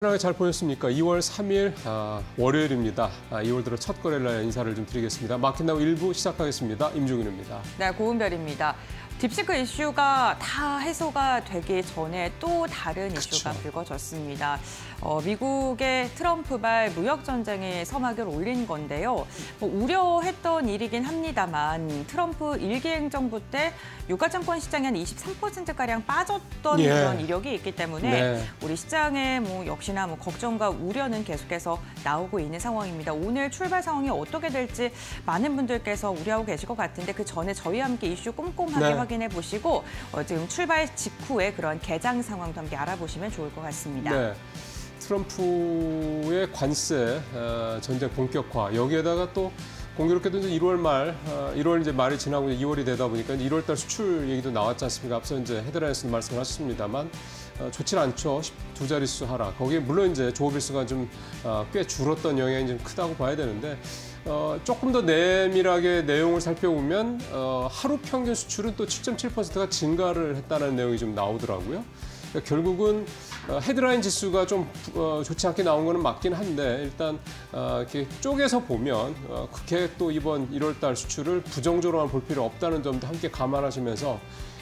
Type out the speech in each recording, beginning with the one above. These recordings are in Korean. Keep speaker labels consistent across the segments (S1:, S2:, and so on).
S1: 편하게 잘 보셨습니까? 2월 3일 월요일입니다. 2월 들어 첫 거래일 인사를 좀 드리겠습니다. 마켓나우 1부 시작하겠습니다. 임종윤입니다.
S2: 네, 고은별입니다. 딥시크 이슈가 다 해소가 되기 전에 또 다른 이슈가 불거졌습니다. 미국의 트럼프발 무역 전쟁에 서막을 올린 건데요. 우려했던 일이긴 합니다만 트럼프 일기 행정부 때 유가증권 시장이 한 23%가량 빠졌던 그런 이력이 있기 때문에 우리 시장에 역시나 걱정과 우려는 계속해서 나오고 있는 상황입니다. 오늘 출발 상황이 어떻게 될지 많은 분들께서 우려하고 계실 것 같은데 그 전에 저희와 함께 이슈 꼼꼼하게 확인해 보시고 지금 출발 직후에 그런 개장 상황도 함께 알아보시면 좋을 것 같습니다.
S1: 네. 트럼프의 관세 전쟁 본격화, 여기에다가 또 공교롭게도 이제 1월 이제 말이 지나고 2월이 되다 보니까 1월 달 수출 얘기도 나왔지 않습니까? 앞서 이제 헤드라인에서도 말씀을 하셨습니다만 좋지 않죠. 두 자릿수 하락. 거기에 물론 이제 조업일수가 좀 꽤 줄었던 영향이 좀 크다고 봐야 되는데 조금 더 내밀하게 내용을 살펴보면 하루 평균 수출은 또 7.7%가 증가를 했다는 내용이 좀 나오더라고요. 그러니까 결국은 헤드라인 지수가 좀 좋지 않게 나온 거는 맞긴 한데 일단 이렇게 쪼개서 보면 그렇게 또 이번 1월 달 수출을 부정적으로만 볼 필요 없다는 점도 함께 감안하시면서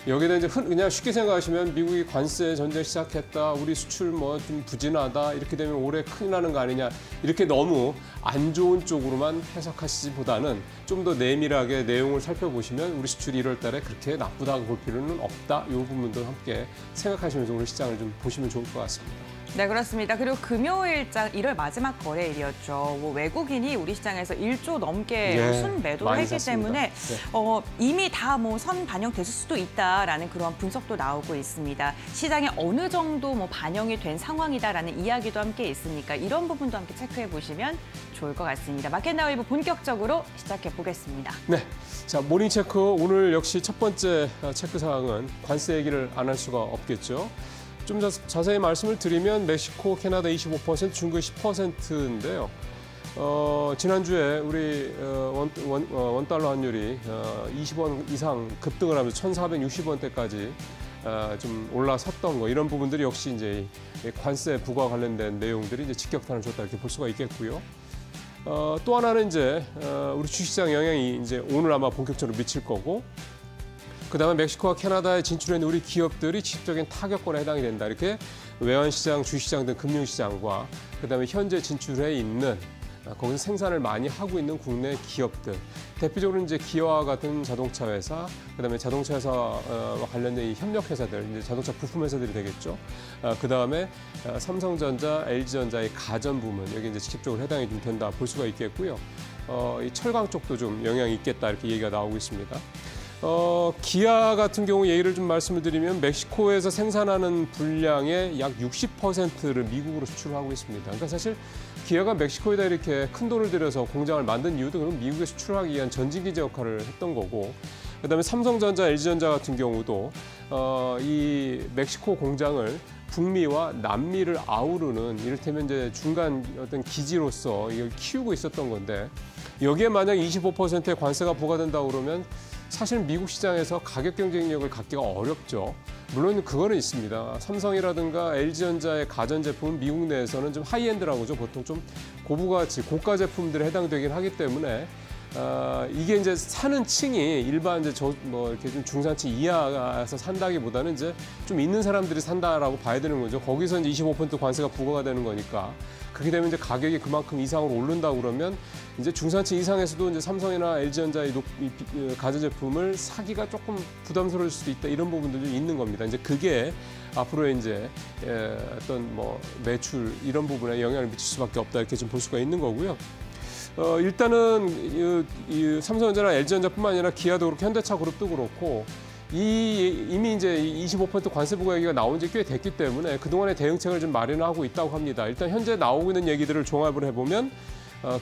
S1: 여기에 대해 그냥 쉽게 생각하시면 미국이 관세 전쟁 시작했다, 우리 수출 좀 부진하다, 이렇게 되면 올해 큰일 나는 거 아니냐, 이렇게 너무 안 좋은 쪽으로만 해석하시기보다는 좀 더 내밀하게 내용을 살펴보시면 우리 수출이 1월 달에 그렇게 나쁘다고 볼 필요는 없다, 이 부분도 함께 생각하시면서 오늘 시장을 좀 보시면 좋을 것 같습니다.
S2: 네, 그렇습니다. 그리고 금요일장 1월 마지막 거래일이었죠. 외국인이 우리 시장에서 1조 넘게 순매도를 했기 때문에 이미 다 선 반영됐을 수도 있다라는 그런 분석도 나오고 있습니다. 시장에 어느 정도 반영이 된 상황이다라는 이야기도 함께 있으니까 이런 부분도 함께 체크해 보시면 좋을 것 같습니다. 마켓나우 1부 본격적으로 시작해 보겠습니다.
S1: 네, 자 모닝 체크 오늘 역시 첫 번째 체크 사항은 관세 얘기를 안 할 수가 없겠죠. 좀 자세히 말씀을 드리면 멕시코, 캐나다 25%, 중국 10%인데요. 지난주에 우리 원달러 환율이 20원 이상 급등을 하면서 1,460원대까지 좀 올라섰던 거, 이런 부분들이 역시 이제 관세 부과 관련된 내용들이 이제 직격탄을 줬다, 이렇게 볼 수가 있겠고요. 또 하나는 이제 우리 주식시장 영향이 이제 오늘 아마 본격적으로 미칠 거고, 그다음에 멕시코와 캐나다에 진출해 있는 우리 기업들이 직접적인 타격권에 해당이 된다. 이렇게 외환시장, 주식시장 등 금융시장과 그다음에 현재 진출해 있는 거기서 생산을 많이 하고 있는 국내 기업들, 대표적으로 이제 기아와 같은 자동차 회사, 그다음에 자동차 회사와 관련된 이 협력 회사들, 이제 자동차 부품 회사들이 되겠죠. 그다음에 삼성전자, LG전자의 가전 부문, 여기 이제 직접적으로 해당이 좀 된다 볼 수가 있겠고요. 이 철강 쪽도 좀 영향이 있겠다, 이렇게 얘기가 나오고 있습니다. 기아 같은 경우 예를 좀 말씀을 드리면 멕시코에서 생산하는 분량의 약 60%를 미국으로 수출하고 있습니다. 그러니까 사실 기아가 멕시코에다 이렇게 큰 돈을 들여서 공장을 만든 이유도 그럼 미국에 수출하기 위한 전지기지 역할을 했던 거고, 그다음에 삼성전자, LG전자 같은 경우도 이 멕시코 공장을 북미와 남미를 아우르는 이를테면 이제 중간 어떤 기지로서 이걸 키우고 있었던 건데, 여기에 만약 25%의 관세가 부과된다고 그러면 사실 미국 시장에서 가격 경쟁력을 갖기가 어렵죠. 물론 그거는 있습니다. 삼성이라든가 LG전자의 가전제품은 미국 내에서는 좀 하이엔드라고 하죠. 보통 좀 고부가치, 고가 제품들에 해당되긴 하기 때문에 이게 이제 사는 층이 일반 이제 이렇게 좀 중산층 이하에서 산다기보다는 이제 좀 있는 사람들이 산다라고 봐야 되는 거죠. 거기서 이제 25% 관세가 부과가 되는 거니까. 그렇게 되면 이제 가격이 그만큼 이상으로 오른다고 그러면 이제 중산층 이상에서도 이제 삼성이나 LG전자의 가전제품을 사기가 조금 부담스러울 수도 있다, 이런 부분들이 있는 겁니다. 이제 그게 앞으로 이제 어떤 매출 이런 부분에 영향을 미칠 수밖에 없다, 이렇게 좀 볼 수가 있는 거고요. 일단은 이 삼성전자나 LG전자뿐만 아니라 기아도 그렇고 현대차 그룹도 그렇고 이미 이제 25% 관세 부과 얘기가 나온 지 꽤 됐기 때문에 그동안의 대응책을 좀 마련하고 있다고 합니다. 일단 현재 나오고 있는 얘기들을 종합을 해보면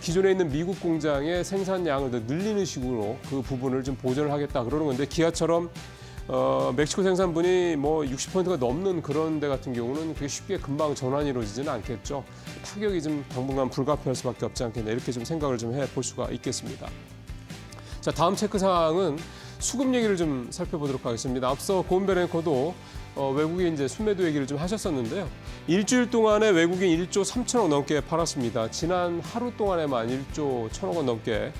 S1: 기존에 있는 미국 공장의 생산량을 더 늘리는 식으로 그 부분을 좀 보전을 하겠다 그러는 건데, 기아처럼 멕시코 생산분이 60%가 넘는 그런 데 같은 경우는 그게 쉽게 금방 전환이 이루어지지는 않겠죠. 타격이 좀 당분간 불가피할 수밖에 없지 않겠나, 이렇게 좀 생각을 좀 해볼 수가 있겠습니다. 자, 다음 체크 사항은 수급 얘기를 좀 살펴보도록 하겠습니다. 앞서 고은별 앵커도 외국인 이제 순매도 얘기를 좀 하셨었는데요. 일주일 동안에 외국인 1조 3천억 넘게 팔았습니다. 지난 하루 동안에만 1조 1천억 원 넘게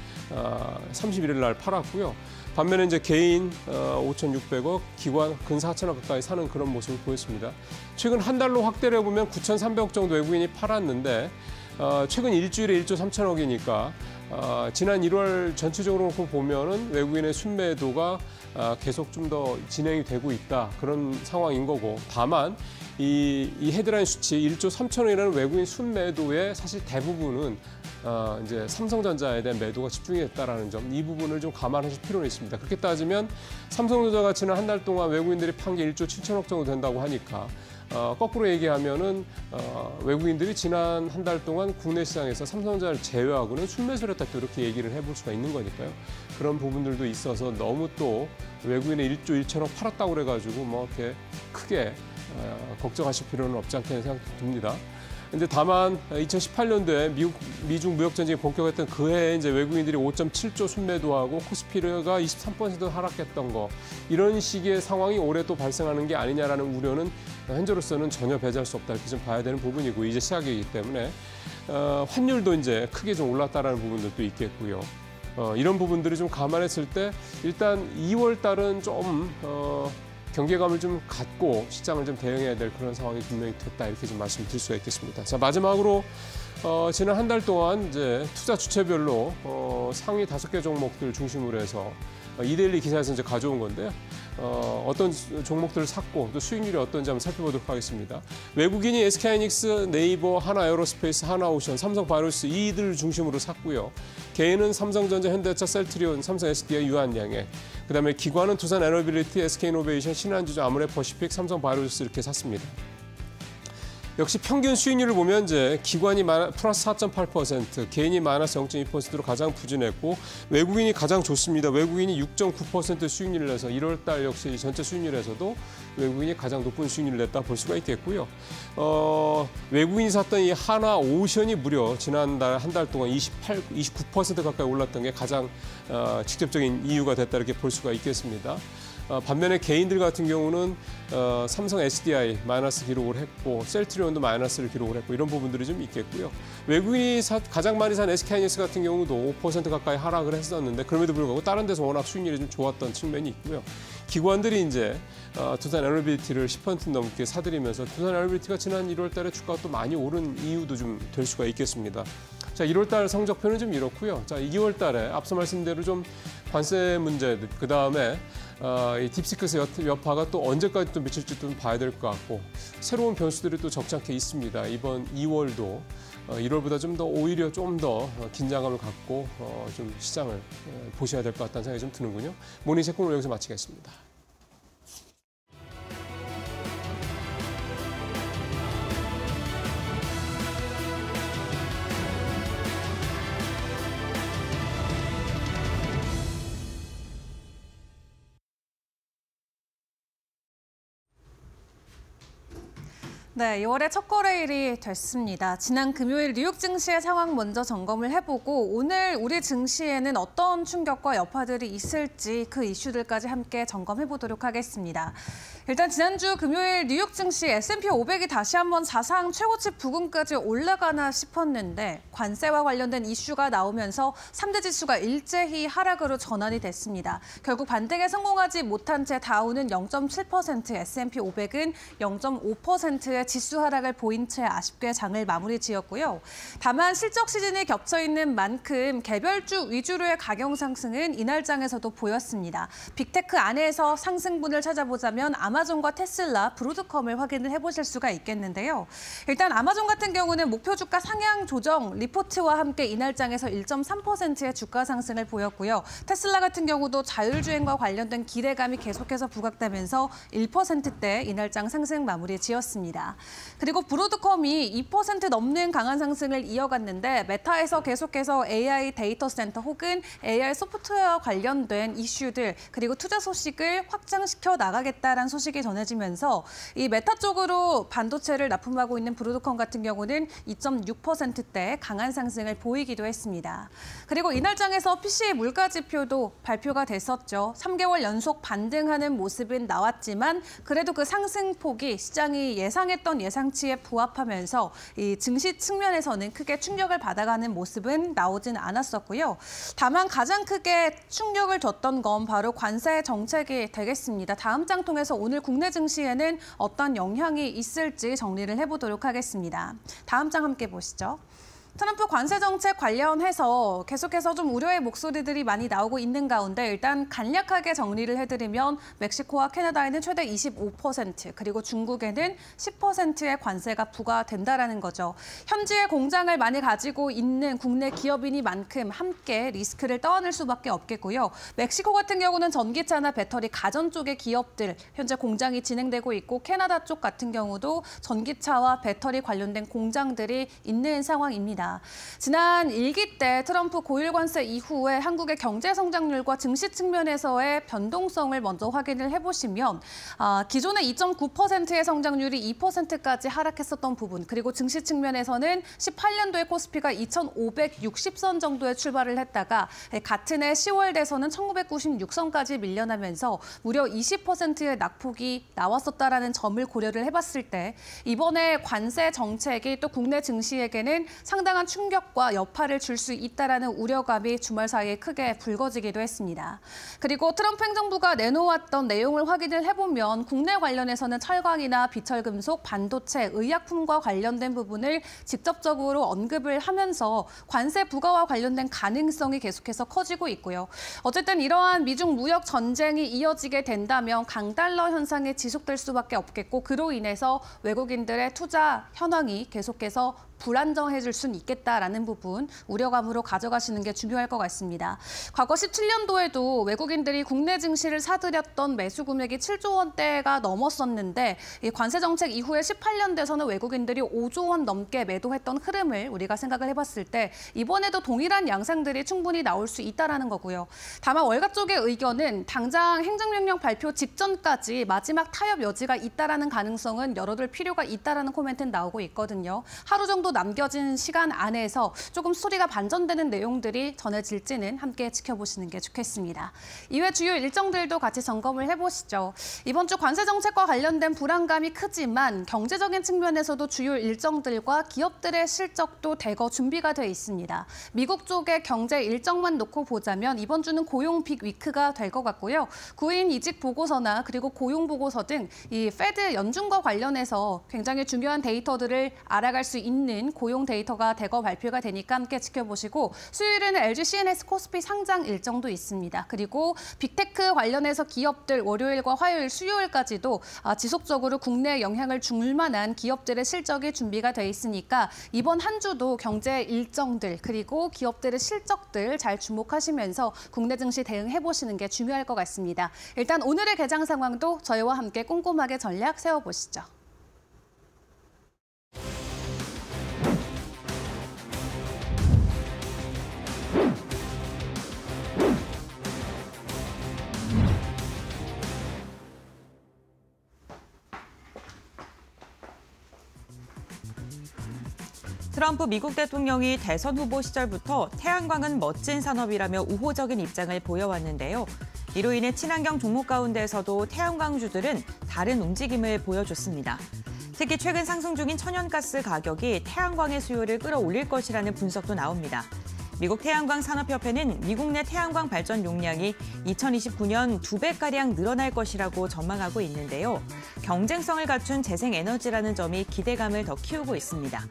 S1: 31일 날 팔았고요. 반면에 이제 개인 5,600억, 기관 근 4천억 가까이 사는 그런 모습을 보였습니다. 최근 한 달로 확대를 해보면 9,300억 정도 외국인이 팔았는데 최근 일주일에 1조 3천억이니까 지난 1월 전체적으로 보면은 외국인의 순매도가 계속 좀 더 진행이 되고 있다 그런 상황인 거고, 다만 이 헤드라인 수치 1조 3천억이라는 외국인 순매도의 사실 대부분은 이제 삼성전자에 대한 매도가 집중이 됐다라는 점, 이 부분을 좀 감안하실 필요는 있습니다. 그렇게 따지면 삼성전자가 지난 한 달 동안 외국인들이 판 게 1조 7천억 정도 된다고 하니까 거꾸로 얘기하면은 외국인들이 지난 한 달 동안 국내 시장에서 삼성전자를 제외하고는 순매수를 했다, 이렇게 얘기를 해볼 수가 있는 거니까요. 그런 부분들도 있어서 너무 또 외국인의 1조 1천억 팔았다고 그래가지고 뭐 이렇게 크게 걱정하실 필요는 없지 않다는 생각도 듭니다. 근데 다만 2018년도에 미중 무역 전쟁이 본격화했던 그 해에 이제 외국인들이 5.7조 순매도하고 코스피가 23% 하락했던 거, 이런 식의 상황이 올해 또 발생하는 게 아니냐라는 우려는 현재로서는 전혀 배제할 수 없다, 이렇게 좀 봐야 되는 부분이고, 이제 시작이기 때문에 환율도 이제 크게 좀 올랐다라는 부분들도 있겠고요. 이런 부분들을 좀 감안했을 때 일단 2월 달은 좀 경계감을 좀 갖고 시장을 좀 대응해야 될 그런 상황이 분명히 됐다, 이렇게 좀 말씀드릴 수가 있겠습니다. 자, 마지막으로 지난 한 달 동안 이제 투자 주체별로 상위 5개 종목들 중심으로 해서 이데일리 기사에서 이제 가져온 건데요. 어떤 종목들을 샀고 또 수익률이 어떤지 한번 살펴보도록 하겠습니다. 외국인이 SK하이닉스, 네이버, 하나에어로스페이스, 하나오션, 삼성바이오로스 이들 중심으로 샀고요. 개인은 삼성전자, 현대차, 셀트리온, 삼성 SDI, 유한양행. 그다음에 기관은 두산에너빌리티, SK이노베이션, 신한주자, 아모레퍼시픽, 삼성바이오로스 이렇게 샀습니다. 역시 평균 수익률을 보면 이제 기관이 플러스 4.8%, 개인이 마이너스 0.2%로 가장 부진했고, 외국인이 가장 좋습니다. 외국인이 6.9% 수익률을 내서 1월 달 역시 전체 수익률에서도 외국인이 가장 높은 수익률을 냈다 볼 수가 있겠고요. 외국인이 샀던 이 하나오션이 무려 지난달 한 달 동안 29% 가까이 올랐던 게 가장 직접적인 이유가 됐다, 이렇게 볼 수가 있겠습니다. 반면에 개인들 같은 경우는 삼성 SDI 마이너스 기록을 했고, 셀트리온도 마이너스를 기록을 했고, 이런 부분들이 좀 있겠고요. 외국인이 가장 많이 산 SK하이닉스 같은 경우도 5% 가까이 하락을 했었는데, 그럼에도 불구하고 다른 데서 워낙 수익률이 좀 좋았던 측면이 있고요. 기관들이 이제 두산에너빌리티를 10% 넘게 사들이면서 두산에너빌리티가 지난 1월 달에 주가가 또 많이 오른 이유도 좀 될 수가 있겠습니다. 자, 1월 달 성적표는 좀 이렇고요. 자, 2월 달에 앞서 말씀대로 좀 관세 문제, 그다음에 이 딥시크스 여파가 또 언제까지 또 미칠지 좀 봐야 될 것 같고, 새로운 변수들이 또 적잖게 있습니다. 이번 2월도 1월보다 좀 더 오히려 좀 더 긴장감을 갖고 좀 시장을 보셔야 될 것 같다는 생각이 좀 드는군요. 모닝체크는 여기서 마치겠습니다.
S3: 네, 2월의 첫 거래일이 됐습니다. 지난 금요일 뉴욕 증시의 상황 먼저 점검을 해보고, 오늘 우리 증시에는 어떤 충격과 여파들이 있을지 그 이슈들까지 함께 점검해보도록 하겠습니다. 일단 지난주 금요일 뉴욕 증시 S&P 500이 다시 한번 사상 최고치 부근까지 올라가나 싶었는데, 관세와 관련된 이슈가 나오면서 3대 지수가 일제히 하락으로 전환이 됐습니다. 결국 반등에 성공하지 못한 채 다우는 0.7%, S&P 500은 0.5%의 지수 하락을 보인 채 아쉽게 장을 마무리 지었고요. 다만 실적 시즌이 겹쳐 있는 만큼 개별주 위주로의 가격 상승은 이날 장에서도 보였습니다. 빅테크 안에서 상승분을 찾아보자면 아마존과 테슬라, 브로드컴을 확인을 해보실 수가 있겠는데요. 일단 아마존 같은 경우는 목표 주가 상향 조정 리포트와 함께 이날 장에서 1.3%의 주가 상승을 보였고요. 테슬라 같은 경우도 자율주행과 관련된 기대감이 계속해서 부각되면서 1%대 이날 장 상승 마무리 지었습니다. 그리고 브로드컴이 2% 넘는 강한 상승을 이어갔는데, 메타에서 계속해서 AI 데이터 센터 혹은 AI 소프트웨어와 관련된 이슈들, 그리고 투자 소식을 확장시켜 나가겠다는 소식 소식이 전해지면서 이 메타 쪽으로 반도체를 납품하고 있는 브로드컴 같은 경우는 2.6%대 강한 상승을 보이기도 했습니다. 그리고 이날장에서 PC의 물가 지표도 발표가 됐었죠. 3개월 연속 반등하는 모습은 나왔지만 그래도 그 상승폭이 시장이 예상했던 예상치에 부합하면서 이 증시 측면에서는 크게 충격을 받아가는 모습은 나오진 않았었고요. 다만 가장 크게 충격을 줬던 건 바로 관세 정책이 되겠습니다. 다음 장 통해서 오늘 국내 증시에는 어떤 영향이 있을지 정리를 해보도록 하겠습니다. 다음 장 함께 보시죠. 트럼프 관세 정책 관련해서 계속해서 좀 우려의 목소리들이 많이 나오고 있는 가운데 일단 간략하게 정리를 해드리면 멕시코와 캐나다에는 최대 25% 그리고 중국에는 10%의 관세가 부과된다라는 거죠. 현지에 공장을 많이 가지고 있는 국내 기업이니만큼 함께 리스크를 떠안을 수밖에 없겠고요. 멕시코 같은 경우는 전기차나 배터리 가전 쪽의 기업들 현재 공장이 진행되고 있고 캐나다 쪽 같은 경우도 전기차와 배터리 관련된 공장들이 있는 상황입니다. 지난 1기 때 트럼프 고율 관세 이후에 한국의 경제 성장률과 증시 측면에서의 변동성을 먼저 확인을 해보시면 기존의 2.9%의 성장률이 2%까지 하락했었던 부분 그리고 증시 측면에서는 18년도에 코스피가 2,560선 정도에 출발을 했다가 같은 해 10월 대선은 1,996선까지 밀려나면서 무려 20%의 낙폭이 나왔었다라는 점을 고려를 해봤을 때 이번에 관세 정책이 또 국내 증시에게는 상당한 충격과 여파를 줄 수 있다라는 우려감이 주말 사이에 크게 불거지기도 했습니다. 그리고 트럼프 행정부가 내놓았던 내용을 확인을 해보면 국내 관련해서는 철강이나 비철금속, 반도체, 의약품과 관련된 부분을 직접적으로 언급을 하면서 관세 부과와 관련된 가능성이 계속해서 커지고 있고요. 어쨌든 이러한 미중 무역 전쟁이 이어지게 된다면 강달러 현상이 지속될 수밖에 없겠고 그로 인해서 외국인들의 투자 현황이 계속해서 불안정해질 수는 있겠다라는 부분 우려감으로 가져가시는 게 중요할 것 같습니다. 과거 17년도에도 외국인들이 국내 증시를 사들였던 매수 금액이 7조 원대가 넘었었는데 이 관세 정책 이후에 18년대에서는 외국인들이 5조 원 넘게 매도했던 흐름을 우리가 생각을 해봤을 때 이번에도 동일한 양상들이 충분히 나올 수 있다라는 거고요. 다만 월가 쪽의 의견은 당장 행정명령 발표 직전까지 마지막 타협 여지가 있다라는 가능성은 열어둘 필요가 있다라는 코멘트는 나오고 있거든요. 하루 정도 남겨진 시간 안에서 조금 소리가 반전되는 내용들이 전해질지는 함께 지켜보시는 게 좋겠습니다. 이외 주요 일정들도 같이 점검을 해보시죠. 이번 주 관세 정책과 관련된 불안감이 크지만 경제적인 측면에서도 주요 일정들과 기업들의 실적도 대거 준비가 돼 있습니다. 미국 쪽의 경제 일정만 놓고 보자면 이번 주는 고용 빅 위크가 될 것 같고요. 구인 이직 보고서나 그리고 고용 보고서 등 이 페드 연준과 관련해서 굉장히 중요한 데이터들을 알아갈 수 있는 고용 데이터가 대거 발표가 되니까 함께 지켜보시고 수요일에는 LG CNS 코스피 상장 일정도 있습니다. 그리고 빅테크 관련해서 기업들 월요일과 화요일, 수요일까지도 지속적으로 국내에 영향을 줄 만한 기업들의 실적이 준비가 돼 있으니까 이번 한 주도 경제 일정들 그리고 기업들의 실적들 잘 주목하시면서 국내 증시 대응해보시는 게 중요할 것 같습니다. 일단 오늘의 개장 상황도 저희와 함께 꼼꼼하게 전략 세워보시죠.
S2: 트럼프 미국 대통령이 대선 후보 시절부터 태양광은 멋진 산업이라며 우호적인 입장을 보여왔는데요. 이로 인해 친환경 종목 가운데에서도 태양광주들은 다른 움직임을 보여줬습니다. 특히 최근 상승 중인 천연가스 가격이 태양광의 수요를 끌어올릴 것이라는 분석도 나옵니다. 미국 태양광 산업협회는 미국 내 태양광 발전 용량이 2029년 2배가량 늘어날 것이라고 전망하고 있는데요. 경쟁성을 갖춘 재생에너지라는 점이 기대감을 더 키우고 있습니다.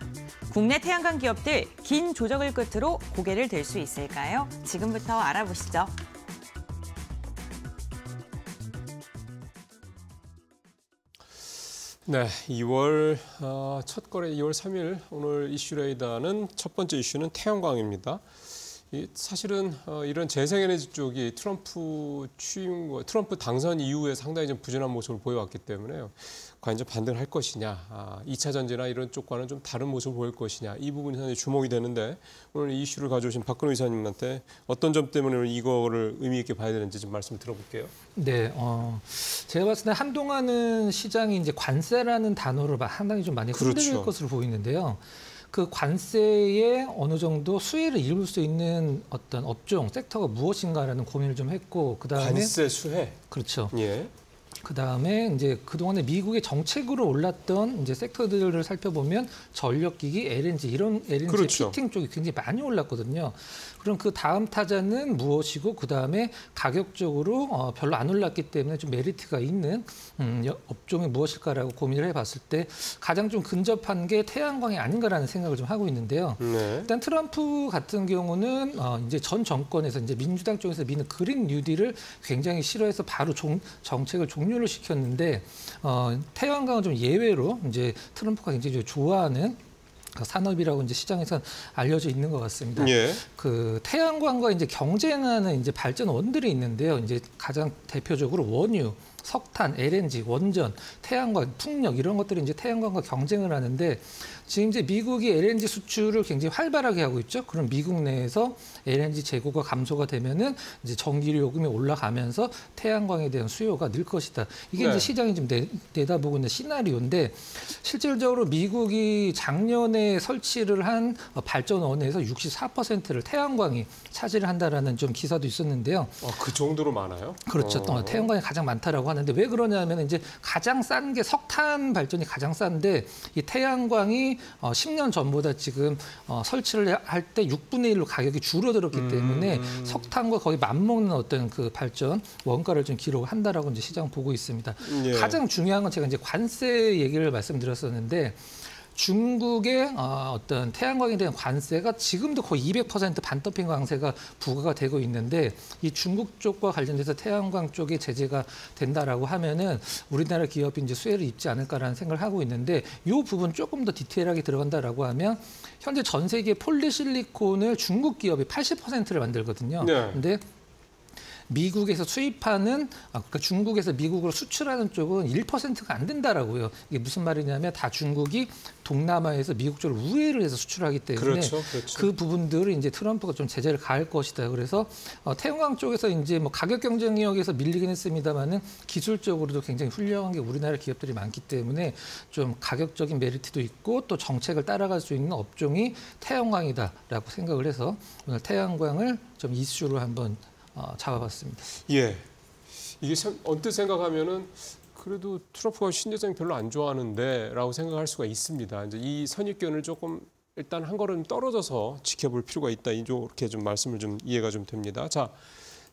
S2: 국내 태양광 기업들 긴 조정을 끝으로 고개를 들 수 있을까요? 지금부터 알아보시죠.
S1: 네, 2월 첫 거래 2월 3일 오늘 이슈레이더는 첫 번째 이슈는 태양광입니다. 사실은 이런 재생에너지 쪽이 트럼프 당선 이후에 상당히 좀 부진한 모습을 보여왔기 때문에요. 과연 좀 반등을 할 것이냐, 2차 전지나 이런 쪽과는 좀 다른 모습을 보일 것이냐, 이 부분이 상당히 주목이 되는데 오늘 이 이슈를 가져오신 박근호 이사님한테 어떤 점 때문에 이거를 의미 있게 봐야 되는지 좀 말씀 들어볼게요.
S4: 네, 제가 봤을 때 한동안은 시장이 이제 관세라는 단어를 상당히 좀 많이 흔들릴
S1: 그렇죠.
S4: 것으로 보이는데요. 그 관세에 어느 정도 수혜를 입을 수 있는 어떤 업종, 섹터가 무엇인가라는 고민을 좀 했고, 그다음에
S1: 관세 수혜.
S4: 그렇죠.
S1: 예.
S4: 그다음에 이제 그동안에 미국의 정책으로 올랐던 이제 섹터들을 살펴보면 전력기기, LNG 이런 LNG
S1: 그렇죠.
S4: 피팅 쪽이 굉장히 많이 올랐거든요. 그럼 그 다음 타자는 무엇이고 그다음에 가격적으로 별로 안 올랐기 때문에 좀 메리트가 있는 업종이 무엇일까라고 고민을 해봤을 때 가장 좀 근접한 게 태양광이 아닌가라는 생각을 좀 하고 있는데요.
S1: 네.
S4: 일단 트럼프 같은 경우는 이제 전 정권에서 이제 민주당 쪽에서 미는 그린 뉴딜을 굉장히 싫어해서 바로 정책을 종료를 시켰는데 태양광은 좀 예외로 이제 트럼프가 굉장히 좋아하는 산업이라고 이제 시장에서 알려져 있는 것 같습니다.
S1: 예.
S4: 그 태양광과 이제 경쟁하는 이제 발전원들이 있는데요. 이제 가장 대표적으로 원유, 석탄, LNG, 원전, 태양광, 풍력 이런 것들이 이제 태양광과 경쟁을 하는데 지금 이제 미국이 LNG 수출을 굉장히 활발하게 하고 있죠. 그럼 미국 내에서 LNG 재고가 감소가 되면은 이제 전기 요금이 올라가면서 태양광에 대한 수요가 늘 것이다. 이게
S1: 네.
S4: 이제 시장이 좀 내다보고 있는 시나리오인데 실질적으로 미국이 작년에 설치를 한 발전원에서 64%를 태양광이 차지를 한다라는 좀 기사도 있었는데요.
S1: 그 정도로 많아요?
S4: 그렇죠. 태양광이 가장 많다라고 하는데 왜 그러냐면 이제 가장 싼 게 석탄 발전이 가장 싼데 이 태양광이 10년 전보다 지금 설치를 할 때 6분의 1로 가격이 줄어들었기 때문에 석탄과 거의 맞먹는 어떤 그 발전 원가를 좀 기록을 한다라고 이제 시장 보고 있습니다.
S1: 예.
S4: 가장 중요한 건 제가 이제 관세 얘기를 말씀드렸었는데 중국의 어떤 태양광에 대한 관세가 지금도 거의 200% 반도핑 관세가 부과가 되고 있는데 이 중국 쪽과 관련돼서 태양광 쪽에 제재가 된다라고 하면은 우리나라 기업이 이제 수혜를 입지 않을까라는 생각을 하고 있는데 이 부분 조금 더 디테일하게 들어간다라고 하면 현재 전 세계 폴리실리콘을 중국 기업이 80%를 만들거든요.
S1: 네.
S4: 근데 미국에서 수입하는 그러니까 중국에서 미국으로 수출하는 쪽은 1%가 안 된다라고요. 이게 무슨 말이냐면 다 중국이 동남아에서 미국 쪽으로 우회를 해서 수출하기 때문에
S1: 그렇죠.
S4: 그 부분들을 이제 트럼프가 좀 제재를 가할 것이다. 그래서 태양광 쪽에서 이제 뭐 가격 경쟁력에서 밀리긴 했습니다만은 기술적으로도 굉장히 훌륭한 게 우리나라 기업들이 많기 때문에 좀 가격적인 메리트도 있고 또 정책을 따라갈 수 있는 업종이 태양광이다라고 생각을 해서 오늘 태양광을 좀 이슈로 한번 잡아봤습니다.
S1: 예. 이게 참 언뜻 생각하면은 그래도 트럼프가 신재생 별로 안 좋아하는데라고 생각할 수가 있습니다. 이제 이 선입견을 조금 일단 한 걸음 떨어져서 지켜볼 필요가 있다. 이렇게 좀 말씀을 좀 이해가 좀 됩니다. 자,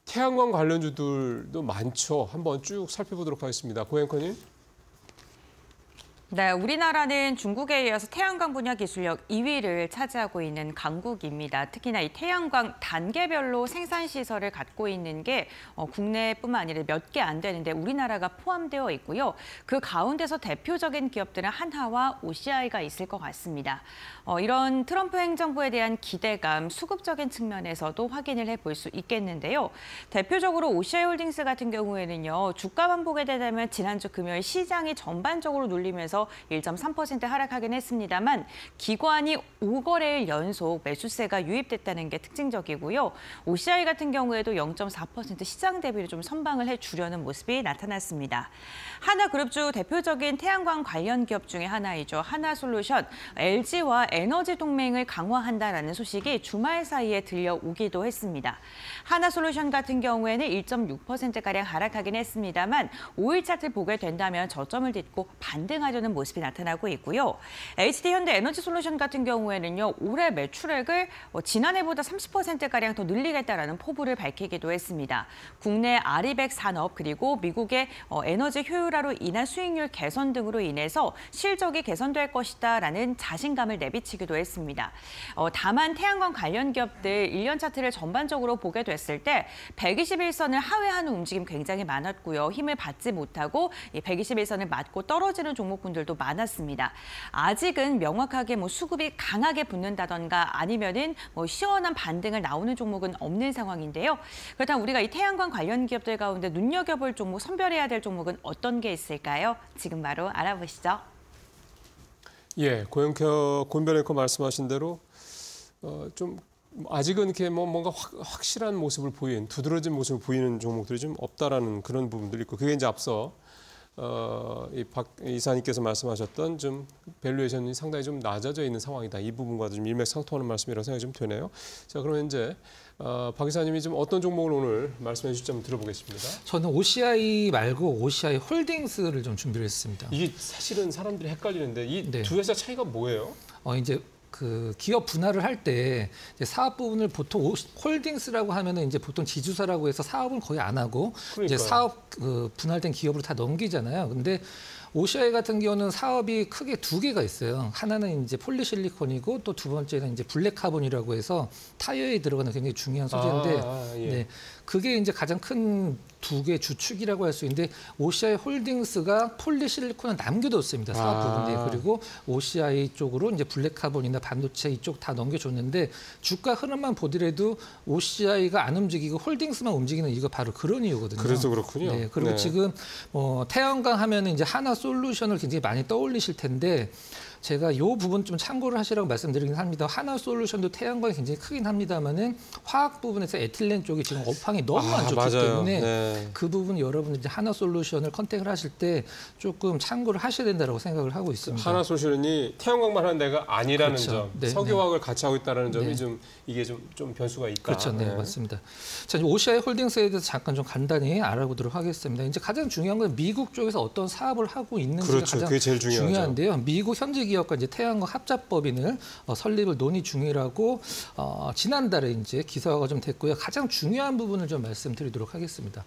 S1: 태양광 관련주들도 많죠. 한번 쭉 살펴보도록 하겠습니다. 고 앵커님.
S2: 네, 우리나라는 중국에 이어서 태양광 분야 기술력 2위를 차지하고 있는 강국입니다. 특히나 이 태양광 단계별로 생산 시설을 갖고 있는 게 국내뿐만 아니라 몇 개 안 되는데 우리나라가 포함되어 있고요. 그 가운데서 대표적인 기업들은 한화와 OCI가 있을 것 같습니다. 이런 트럼프 행정부에 대한 기대감, 수급적인 측면에서도 확인을 해볼 수 있겠는데요. 대표적으로 OCI홀딩스 같은 경우에는요. 주가만 보게 되면 지난주 금요일 시장이 전반적으로 눌리면서 1.3% 하락하긴 했습니다만 기관이 5거래일 연속 매수세가 유입됐다는 게 특징적이고요. OCI 같은 경우에도 0.4% 시장 대비로 좀 선방을 해주려는 모습이 나타났습니다. 하나그룹주 대표적인 태양광 관련 기업 중에 하나이죠. 하나솔루션, LG와 에너지 동맹을 강화한다라는 소식이 주말 사이에 들려오기도 했습니다. 하나솔루션 같은 경우에는 1.6%가량 하락하긴 했습니다만 5일 차트를 보게 된다면 저점을 딛고 반등하려는 모습이 나타나고 있고요. HD현대에너지솔루션 같은 경우에는요. 올해 매출액을 지난해보다 30%가량 더 늘리겠다라는 포부를 밝히기도 했습니다. 국내 아리백 산업 그리고 미국의 에너지 효율화로 인한 수익률 개선 등으로 인해서 실적이 개선될 것이다라는 자신감을 내비치기도 했습니다. 다만 태양광 관련 기업들 1년 차트를 전반적으로 보게 됐을 때 121선을 하회하는 움직임 굉장히 많았고요. 힘을 받지 못하고 이 121선을 맞고 떨어지는 종목군들 분들도 많았습니다. 아직은 명확하게 뭐 수급이 강하게 붙는다던가 아니면은 뭐 시원한 반등을 나오는 종목은 없는 상황인데요. 그렇다면 우리가 이 태양광 관련 기업들 가운데 눈여겨볼 종목, 선별해야 될 종목은 어떤 게 있을까요? 지금 바로 알아보시죠.
S1: 예, 고현별 앵커 말씀하신 대로 좀 아직은 이렇게 뭔가 확실한 모습을 보이는, 두드러진 모습을 보이는 종목들이 좀 없다라는 그런 부분들이 있고, 그게 이제 앞서 이 박 이사님께서 말씀하셨던 좀 밸류에이션이 상당히 좀 낮아져 있는 상황이다. 이 부분과도 좀 일맥상통하는 말씀이라고 생각이 좀 되네요. 자, 그러면 이제 박 이사님이 좀 어떤 종목을 오늘 말씀해 주실지 한번 들어보겠습니다.
S4: 저는 OCI 말고 OCI 홀딩스를 좀 준비를 했습니다.
S1: 이게 사실은 사람들이 헷갈리는데 이 두
S4: 네.
S1: 회사 차이가 뭐예요?
S4: 이제 그 기업 분할을 할 때 사업 부분을 보통 홀딩스라고 하면은 이제 보통 지주사라고 해서 사업은 거의 안 하고 이제 사업 분할된 기업으로 다 넘기잖아요. 근데 OCI 같은 경우는 사업이 크게 두 개가 있어요. 하나는 이제 폴리실리콘이고 또 두 번째는 이제 블랙카본이라고 해서 타이어에 들어가는 굉장히 중요한 소재인데
S1: 예.
S4: 네, 그게 이제 가장 큰 두 개 주축이라고 할 수 있는데 OCI 홀딩스가 폴리실리콘을 남겨뒀습니다. 사업 부분에. 그리고 OCI 쪽으로 이제 블랙카본이나 반도체 이쪽 다 넘겨줬는데 주가 흐름만 보더라도 OCI가 안 움직이고 홀딩스만 움직이는 이유가 바로 그런 이유거든요.
S1: 그래서 그렇군요.
S4: 네, 그리고
S1: 네.
S4: 지금 태양광 하면은 이제 하나솔루션을 굉장히 많이 떠올리실 텐데 제가 이 부분 좀 참고를 하시라고 말씀드리긴 합니다. 하나솔루션도 태양광이 굉장히 크긴 합니다만은 화학 부분에서 에틸렌 쪽이 지금 업황이 너무 안 좋기
S1: 맞아요.
S4: 때문에
S1: 네.
S4: 그 부분 여러분 이제 하나솔루션을 컨택을 하실 때 조금 참고를 하셔야 된다고 생각을 하고 있습니다.
S1: 하나솔루션이 태양광만 하는 데가 아니라는
S4: 그렇죠.
S1: 점,
S4: 네,
S1: 석유화학을 같이 하고 있다는 점이
S4: 네.
S1: 좀 이게 좀 변수가 있다.
S4: 그렇죠, 네, 맞습니다. 자, 이제 OCI 홀딩스에 대해서 잠깐 좀 간단히 알아보도록 하겠습니다. 이제 가장 중요한 건 미국 쪽에서 어떤 사업을 하고 있는지가
S1: 그렇죠,
S4: 가장
S1: 그게 제일 중요하죠.
S4: 중요한데요. 미국 현지 기업과 이제 태양광 합작법인을 설립을 논의 중이라고 지난달에 이제 기사화가 좀 됐고요. 가장 중요한 부분을 좀 말씀드리도록 하겠습니다.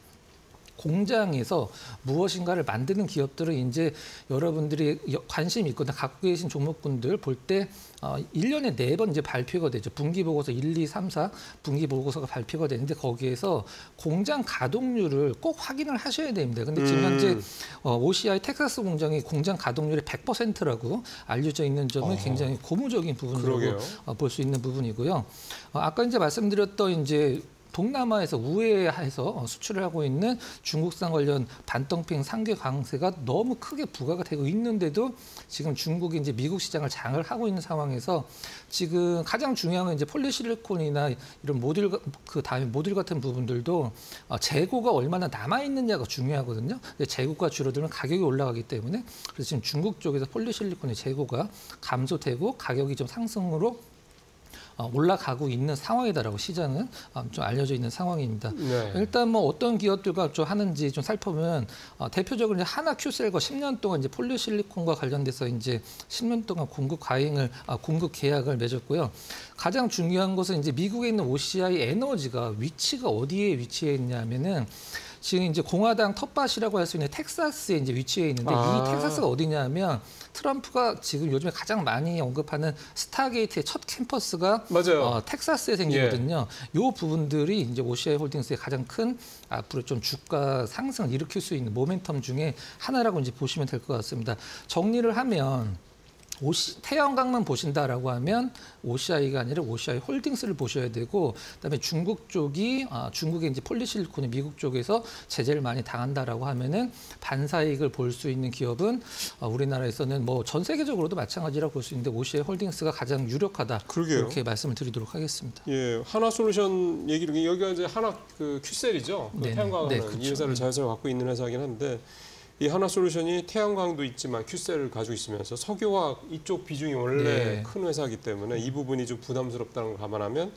S4: 공장에서 무엇인가를 만드는 기업들은 이제 여러분들이 관심 있거나 갖고 계신 종목군들 볼 때 1년에 4번 이제 발표가 되죠. 분기 보고서 1, 2, 3, 4 분기 보고서가 발표가 되는데 거기에서 공장 가동률을 꼭 확인을 하셔야 됩니다. 근데 지금 현재 OCI 텍사스 공장이 공장 가동률이 100%라고 알려져 있는 점은 굉장히 고무적인 부분이라고 볼 수 있는 부분이고요. 아까 이제 말씀드렸던 이제 동남아에서 우회해서 수출을 하고 있는 중국산 관련 반덤핑 상계 관세가 너무 크게 부과가 되고 있는데도 지금 중국이 이제 미국 시장을 장을 하고 있는 상황에서 지금 가장 중요한 건 이제 폴리실리콘이나 이런 모듈 그 다음에 모듈 같은 부분들도 재고가 얼마나 남아 있느냐가 중요하거든요. 근데 재고가 줄어들면 가격이 올라가기 때문에 그래서 지금 중국 쪽에서 폴리실리콘의 재고가 감소되고 가격이 좀 상승으로 올라가고 있는 상황이다라고 시장은 좀 알려져 있는 상황입니다.
S1: 네.
S4: 일단 뭐 어떤 기업들과 좀 하는지 좀 살펴보면 대표적으로 이제 하나큐셀과 10년 동안 이제 폴리실리콘과 관련돼서 이제 10년 동안 공급 계약을 맺었고요. 가장 중요한 것은 이제 미국에 있는 OCI 에너지가 위치가 어디에 위치해 있냐면은 지금 이제 공화당 텃밭이라고 할 수 있는 텍사스에 이제 위치해 있는데 이 텍사스가 어디냐면 트럼프가 지금 요즘에 가장 많이 언급하는 스타게이트의 첫 캠퍼스가 텍사스에 생기거든요. 이 부분들이 이제 OCI 홀딩스의 가장 큰 앞으로 좀 주가 상승을 일으킬 수 있는 모멘텀 중에 하나라고 이제 보시면 될 것 같습니다. 정리를 하면 태양광만 보신다라고 하면 OCI가 아니라 OCI 홀딩스를 보셔야 되고, 그다음에 중국 쪽이 중국의 이제 폴리실리콘이 미국 쪽에서 제재를 많이 당한다라고 하면은 반사이익을 볼 수 있는 기업은 우리나라에서는 뭐 전 세계적으로도 마찬가지라고 볼 수 있는데 OCI 홀딩스가 가장 유력하다. 이렇게 말씀을 드리도록 하겠습니다.
S1: 예, 하나솔루션 얘기를 여기가 이제 하나 그 큐셀이죠. 그 태양광하는
S4: 그렇죠.
S1: 이 회사를 자회사로 갖고 있는 회사긴 한데. 이 하나솔루션이 태양광도 있지만 큐셀을 가지고 있으면서 석유화학 이쪽 비중이 원래 큰 회사이기 때문에 이 부분이 좀 부담스럽다는 걸 감안하면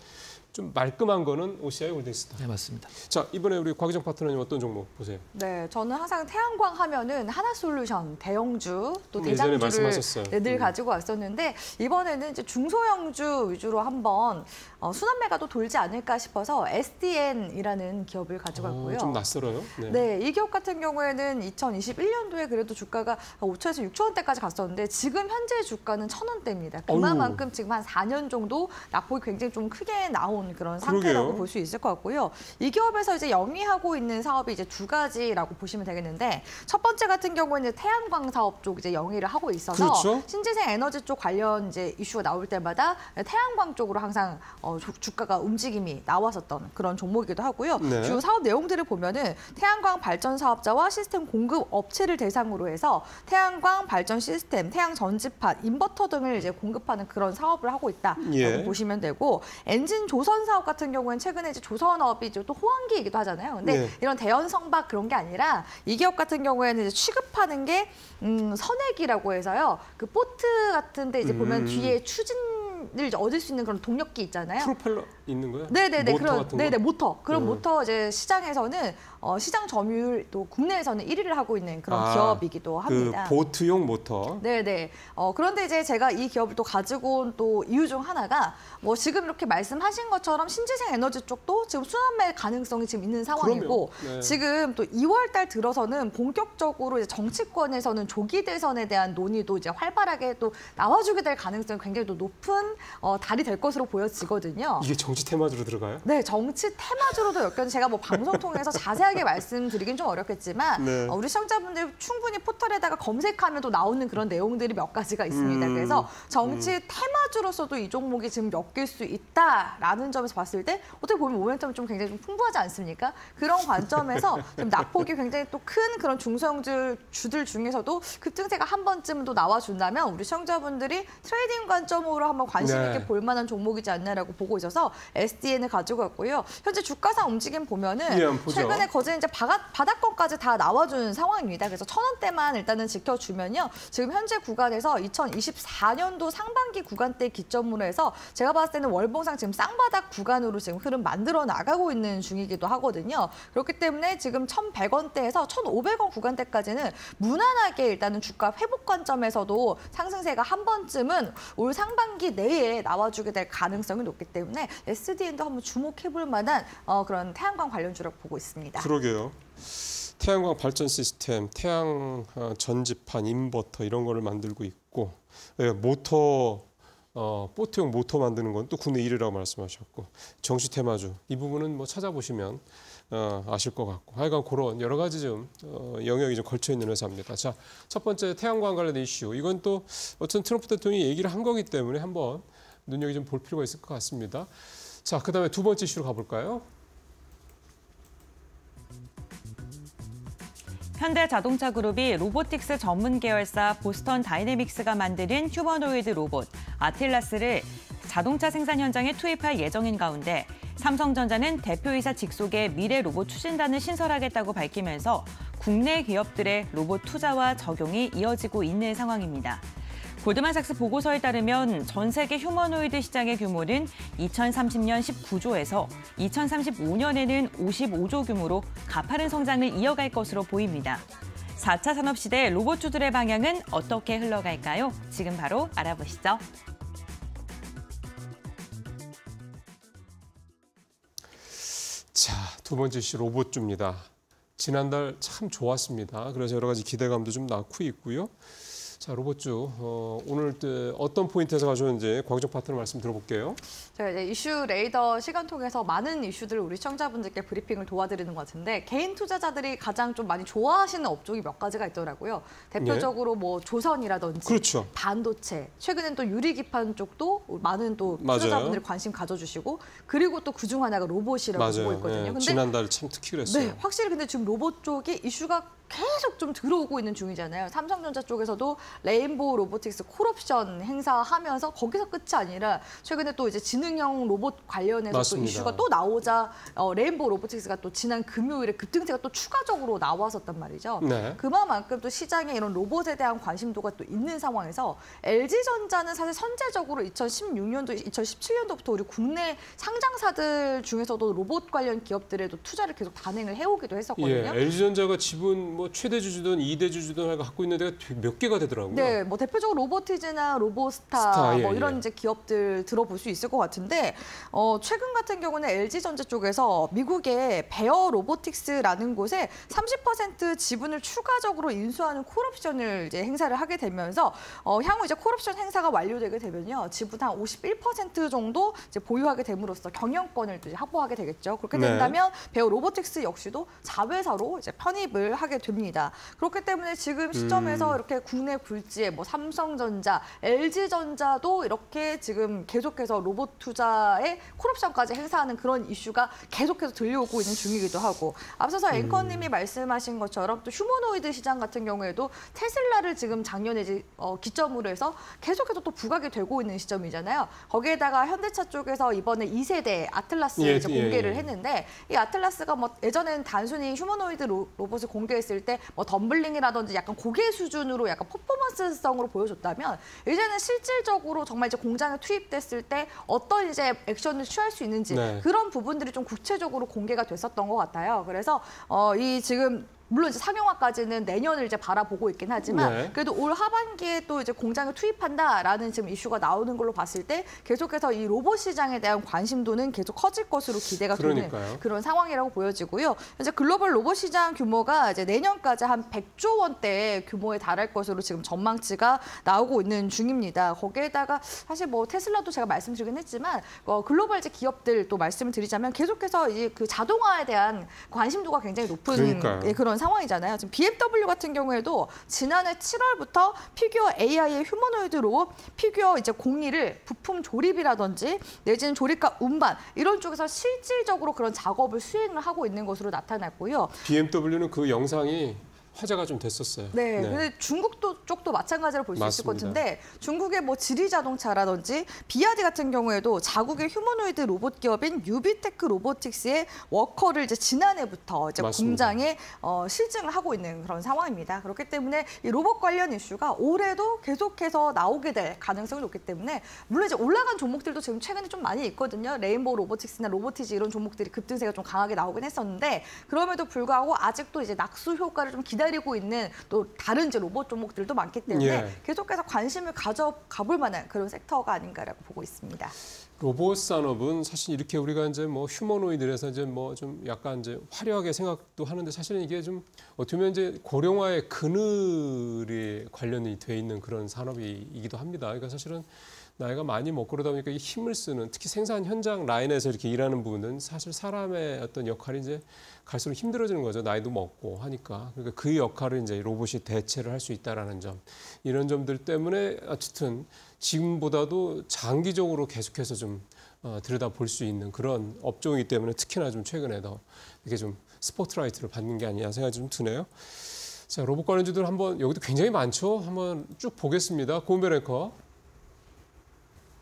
S1: 좀 말끔한 거는 OCI 홀딩스다.
S4: 네, 맞습니다.
S1: 자, 이번에 우리 곽희정 파트너님 어떤 종목 보세요?
S5: 네, 저는 항상 태양광 하면은 하나솔루션, 대형주, 또 대장주를 늘 가지고 왔었는데 이번에는 이제 중소형주 위주로 한번 순환매가도 돌지 않을까 싶어서 SDN이라는 기업을 가지고 왔고요.
S1: 좀 낯설어요?
S5: 네, 이 기업 같은 경우에는 2021년도에 그래도 주가가 5천에서 6천 원대까지 갔었는데 지금 현재 주가는 1,000원대입니다. 그만큼 지금 한 4년 정도 낙폭이 굉장히 좀 크게 나온 나온 그런 상태라고 볼 수 있을 것 같고요. 이 기업에서 이제 영위하고 있는 사업이 이제 두 가지라고 보시면 되겠는데 첫 번째 같은 경우에는 태양광 사업 쪽 이제 영위를 하고 있어서
S1: 그렇죠.
S5: 신재생 에너지 쪽 관련 이제 이슈가 나올 때마다 태양광 쪽으로 항상 주가가 움직임이 나왔었던 그런 종목이기도 하고요.
S1: 네.
S5: 주요 사업 내용들을 보면은 태양광 발전 사업자와 시스템 공급 업체를 대상으로 해서 태양광 발전 시스템, 태양 전지판, 인버터 등을 이제 공급하는 그런 사업을 하고 있다라고 보시면 되고 엔진 조선 사업 같은 경우는 최근에 이제 조선업이 이제 또 호황기이기도 하잖아요. 근데 이런 대연 성박 그런 게 아니라 이 기업 같은 경우에는 이제 취급하는 게 선액이라고 해서요. 그 보트 같은데 이제 보면 뒤에 추진을 얻을 수 있는 그런 동력기 있잖아요.
S1: 프로펠러 있는 거예요?
S5: 네네네.
S1: 모터
S5: 그런
S1: 같은 거?
S5: 네네 모터. 그런 모터 이제 시장에서는 시장 점유율 또 국내에서는 1위를 하고 있는 그런 기업이기도 합니다.
S1: 그 보트용 모터.
S5: 네네. 그런데 이제 제가 이 기업을 또 가지고 온 또 이유 중 하나가 뭐 지금 이렇게 말씀하신 것처럼 신재생 에너지 쪽도 지금 순환매 가능성이 지금 있는 상황이고
S1: 네.
S5: 지금 또 2월 달 들어서는 본격적으로 이제 정치권에서는 조기 대선에 대한 논의도 이제 활발하게 또 나와주게 될 가능성이 굉장히 또 높은 달이 될 것으로 보여지거든요.
S1: 이게 정치 테마주로 들어가요?
S5: 네, 정치 테마주로도 엮여서 제가 뭐 방송 통해서 자세하게 말씀드리긴 좀 어렵겠지만 우리 시청자분들 충분히 포털에다가 검색하면 또 나오는 그런 내용들이 몇 가지가 있습니다. 그래서 정치 테마주로서도 이 종목이 지금 엮일 수 있다라는 점에서 봤을 때 어떻게 보면 모멘텀이 좀 굉장히 좀 풍부하지 않습니까? 그런 관점에서 좀 낙폭이 굉장히 또 큰 그런 중소형주들 중에서도 급등세가 한 번쯤 또 나와준다면 우리 시청자분들이 트레이딩 관점으로 한번 관심 있게 볼 만한 종목이지 않나라고 보고 있어서 SDN을 가지고 왔고요. 현재 주가상 움직임 보면은 최근에 거진 이제 바닥권까지 다 나와준 상황입니다. 그래서 1,000원대만 일단은 지켜주면요. 지금 현재 구간에서 2024년도 상반기 구간대 기점으로 해서 제가 봤을 때는 월봉상 지금 쌍바닥 구간으로 지금 흐름 만들어 나가고 있는 중이기도 하거든요. 그렇기 때문에 지금 1,100원대에서 1,500원 구간대까지는 무난하게 일단은 주가 회복 관점에서도 상승세가 한 번쯤은 올 상반기 내에 나와주게 될 가능성이 높기 때문에 SDN도 한번 주목해볼 만한 그런 태양광 관련주라고 보고 있습니다.
S1: 그러게요. 태양광 발전 시스템, 태양 전지판, 인버터 이런 거를 만들고 있고 모터, 보트용 모터 만드는 건 또 국내 1위라고 말씀하셨고 정치 테마주 이 부분은 뭐 찾아보시면 아실 것 같고 하여간 그런 여러 가지 좀 영역이 좀 걸쳐 있는 회사입니다. 자, 첫 번째 태양광 관련된 이슈 이건 또 어쨌든 트럼프 대통령이 얘기를 한 거기 때문에 한번 눈여겨 좀 볼 필요가 있을 것 같습니다. 자, 그다음에 두 번째 이슈로 가볼까요?
S2: 현대자동차그룹이 로보틱스 전문 계열사 보스턴 다이내믹스가 만드는 휴머노이드 로봇 아틸라스를 자동차 생산 현장에 투입할 예정인 가운데 삼성전자는 대표이사 직속의 미래 로봇 추진단을 신설하겠다고 밝히면서 국내 기업들의 로봇 투자와 적용이 이어지고 있는 상황입니다. 골드만삭스 보고서에 따르면 전 세계 휴머노이드 시장의 규모는 2030년 19조에서 2035년에는 55조 규모로 가파른 성장을 이어갈 것으로 보입니다. 4차 산업시대 로봇주들의 방향은 어떻게 흘러갈까요? 지금 바로 알아보시죠.
S1: 자, 두 번째 이슈 로봇주입니다. 지난달 참 좋았습니다. 그래서 여러 가지 기대감도 좀 낳고 있고요. 자, 로봇주 오늘 어떤 포인트에서 가져오는지 광정 파트너 말씀 들어볼게요.
S5: 제가 이제 이슈 레이더 시간 통해서 많은 이슈들을 우리 시청자분들께 브리핑을 도와드리는 것 같은데 개인 투자자들이 가장 좀 많이 좋아하시는 업종이 몇 가지가 있더라고요. 대표적으로 뭐 조선이라든지
S1: 그렇죠.
S5: 반도체, 최근엔 또 유리기판 쪽도 많은 또 투자자분들이 관심 가져주시고 그리고 또 그중 하나가 로봇이라고 보고 있거든요.
S1: 네,
S5: 근데
S1: 지난달 참 특히 그랬어요.
S5: 네, 확실히 근데 지금 로봇 쪽이 이슈가 계속 좀 들어오고 있는 중이잖아요. 삼성전자 쪽에서도 레인보우 로보틱스 콜옵션 행사하면서 거기서 끝이 아니라 최근에 또 이제 지능형 로봇 관련해서 또 이슈가 또 나오자 레인보우 로보틱스가 또 지난 금요일에 급등세가 또 추가적으로 나왔었단 말이죠.
S1: 네.
S5: 그만큼 또 시장에 이런 로봇에 대한 관심도가 또 있는 상황에서 LG전자는 사실 선제적으로 2016년도, 2017년도부터 우리 국내 상장사들 중에서도 로봇 관련 기업들에도 투자를 계속 단행을 해오기도 했었거든요.
S1: 예, LG전자가 지분 뭐 최대 주주든 2대 주주든 갖고 있는 데가 몇 개가 되더라고요.
S5: 네, 뭐 대표적으로 로보티즈나 로보스타
S1: 예,
S5: 뭐 이런
S1: 예.
S5: 이제 기업들 들어볼 수 있을 것 같은데 최근 같은 경우는 LG전자 쪽에서 미국의 베어 로보틱스라는 곳에 30% 지분을 추가적으로 인수하는 콜옵션을 이제 행사를 하게 되면서 향후 이제 콜옵션 행사가 완료되게 되면요 지분 한 51% 정도 이제 보유하게 됨으로써 경영권을 또 이제 확보하게 되겠죠. 그렇게 된다면 베어 로보틱스 역시도 자회사로 이제 편입을 하게 됩니다. 그렇기 때문에 지금 시점에서 이렇게 국내 굴지의 뭐 삼성전자, LG전자도 이렇게 지금 계속해서 로봇 투자에 콜옵션까지 행사하는 그런 이슈가 계속해서 들려오고 있는 중이기도 하고 앞서서 앵커님이 말씀하신 것처럼 또 휴머노이드 시장 같은 경우에도 테슬라를 지금 작년에 이제 기점으로 해서 계속해서 또 부각이 되고 있는 시점이잖아요. 거기에다가 현대차 쪽에서 이번에 2세대 아틀라스를 이제 공개를 했는데 이 아틀라스가 뭐 예전에는 단순히 휴머노이드 로봇을 공개했을 때 뭐 덤블링이라든지 약간 고개 수준으로 약간 퍼포먼스성으로 보여줬다면 이제는 실질적으로 정말 이제 공장에 투입됐을 때 어떤 이제 액션을 취할 수 있는지 그런 부분들이 좀 구체적으로 공개가 됐었던 것 같아요. 그래서 이 지금 물론 이제 상용화까지는 내년을 이제 바라보고 있긴 하지만 그래도 올 하반기에 또 이제 공장을 투입한다라는 지금 이슈가 나오는 걸로 봤을 때 계속해서 이 로봇 시장에 대한 관심도는 계속 커질 것으로 기대가 되는 그런 상황이라고 보여지고요. 이제 글로벌 로봇 시장 규모가 이제 내년까지 한 100조 원대 규모에 달할 것으로 지금 전망치가 나오고 있는 중입니다. 거기에다가 사실 뭐 테슬라도 제가 말씀드리긴 했지만 글로벌 이제 기업들 또 말씀을 드리자면 계속해서 이제 그 자동화에 대한 관심도가 굉장히 높은 그런 상황이잖아요. 지금 BMW 같은 경우에도 지난해 7월부터 피규어 AI의 휴머노이드 로봇 피규어 이제 공리를 부품 조립이라든지 내지는 조립과 운반 이런 쪽에서 실질적으로 그런 작업을 수행을 하고 있는 것으로 나타났고요.
S1: BMW는 그 영상이 화제가 좀 됐었어요.
S5: 네, 근데 중국 쪽도 마찬가지로 볼 수 있을 것 같은데 중국의 뭐 지리자동차라든지 비아디 같은 경우에도 자국의 휴머노이드 로봇 기업인 유비테크 로보틱스의 워커를 이제 지난해부터 이제 공장에 실증을 하고 있는 그런 상황입니다. 그렇기 때문에 이 로봇 관련 이슈가 올해도 계속해서 나오게 될 가능성이 높기 때문에 물론 이제 올라간 종목들도 지금 최근에 좀 많이 있거든요. 레인보우 로보틱스나 로보티즈 이런 종목들이 급등세가 좀 강하게 나오긴 했었는데 그럼에도 불구하고 아직도 이제 낙수 효과를 좀 기다리고 있는 또 다른 이제 로봇 종목들도 많기 때문에 계속해서 관심을 가져가볼 만한 그런 섹터가 아닌가라고 보고 있습니다.
S1: 로봇 산업은 사실 이렇게 우리가 이제 뭐 휴머노이드에서 이제 뭐 좀 약간 이제 화려하게 생각도 하는데 사실은 이게 좀 어떻게 보면 이제 고령화의 그늘에 관련이 돼 있는 그런 산업이기도 합니다. 그러니까 사실은 나이가 많이 먹고 그러다 보니까 이 힘을 쓰는 특히 생산 현장 라인에서 이렇게 일하는 부분은 사실 사람의 어떤 역할이 이제 갈수록 힘들어지는 거죠. 나이도 먹고 하니까. 그러니까 그 역할을 이제 로봇이 대체를 할 수 있다라는 점. 이런 점들 때문에 어쨌든 지금보다도 장기적으로 계속해서 좀 들여다볼 수 있는 그런 업종이기 때문에 특히나 좀 최근에 더 이렇게 좀 스포트라이트를 받는 게 아니냐 생각이 좀 드네요. 자, 로봇 관련주들 한번 여기도 굉장히 많죠. 한번 쭉 보겠습니다. 고은별 앵커.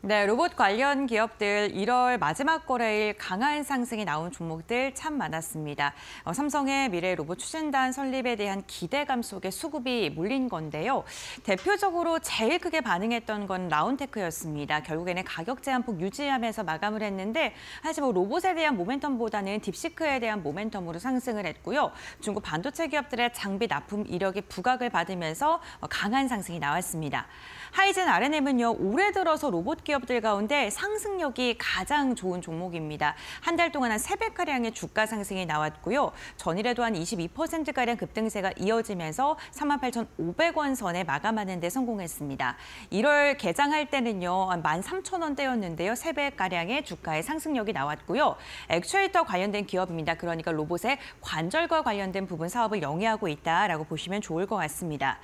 S2: 네, 로봇 관련 기업들 1월 마지막 거래일 강한 상승이 나온 종목들 참 많았습니다. 삼성의 미래 로봇 추진단 설립에 대한 기대감 속에 수급이 몰린 건데요. 대표적으로 제일 크게 반응했던 건 라운테크였습니다. 결국에는 가격 제한폭 유지하면서 마감을 했는데 하지만 로봇에 대한 모멘텀보다는 딥시크에 대한 모멘텀으로 상승을 했고요. 중국 반도체 기업들의 장비 납품 이력이 부각을 받으면서 강한 상승이 나왔습니다. 하이젠 RNM은요, 올해 들어서 로봇 기업들 가운데 상승력이 가장 좋은 종목입니다. 한 달 동안 한 3배가량의 주가 상승이 나왔고요. 전일에도 한 22%가량 급등세가 이어지면서 38,500원 선에 마감하는 데 성공했습니다. 1월 개장할 때는요, 13,000원대였는데요. 3배가량의 주가의 상승력이 나왔고요. 액추에이터 관련된 기업입니다. 그러니까 로봇의 관절과 관련된 부분 사업을 영위하고 있다라고 보시면 좋을 것 같습니다.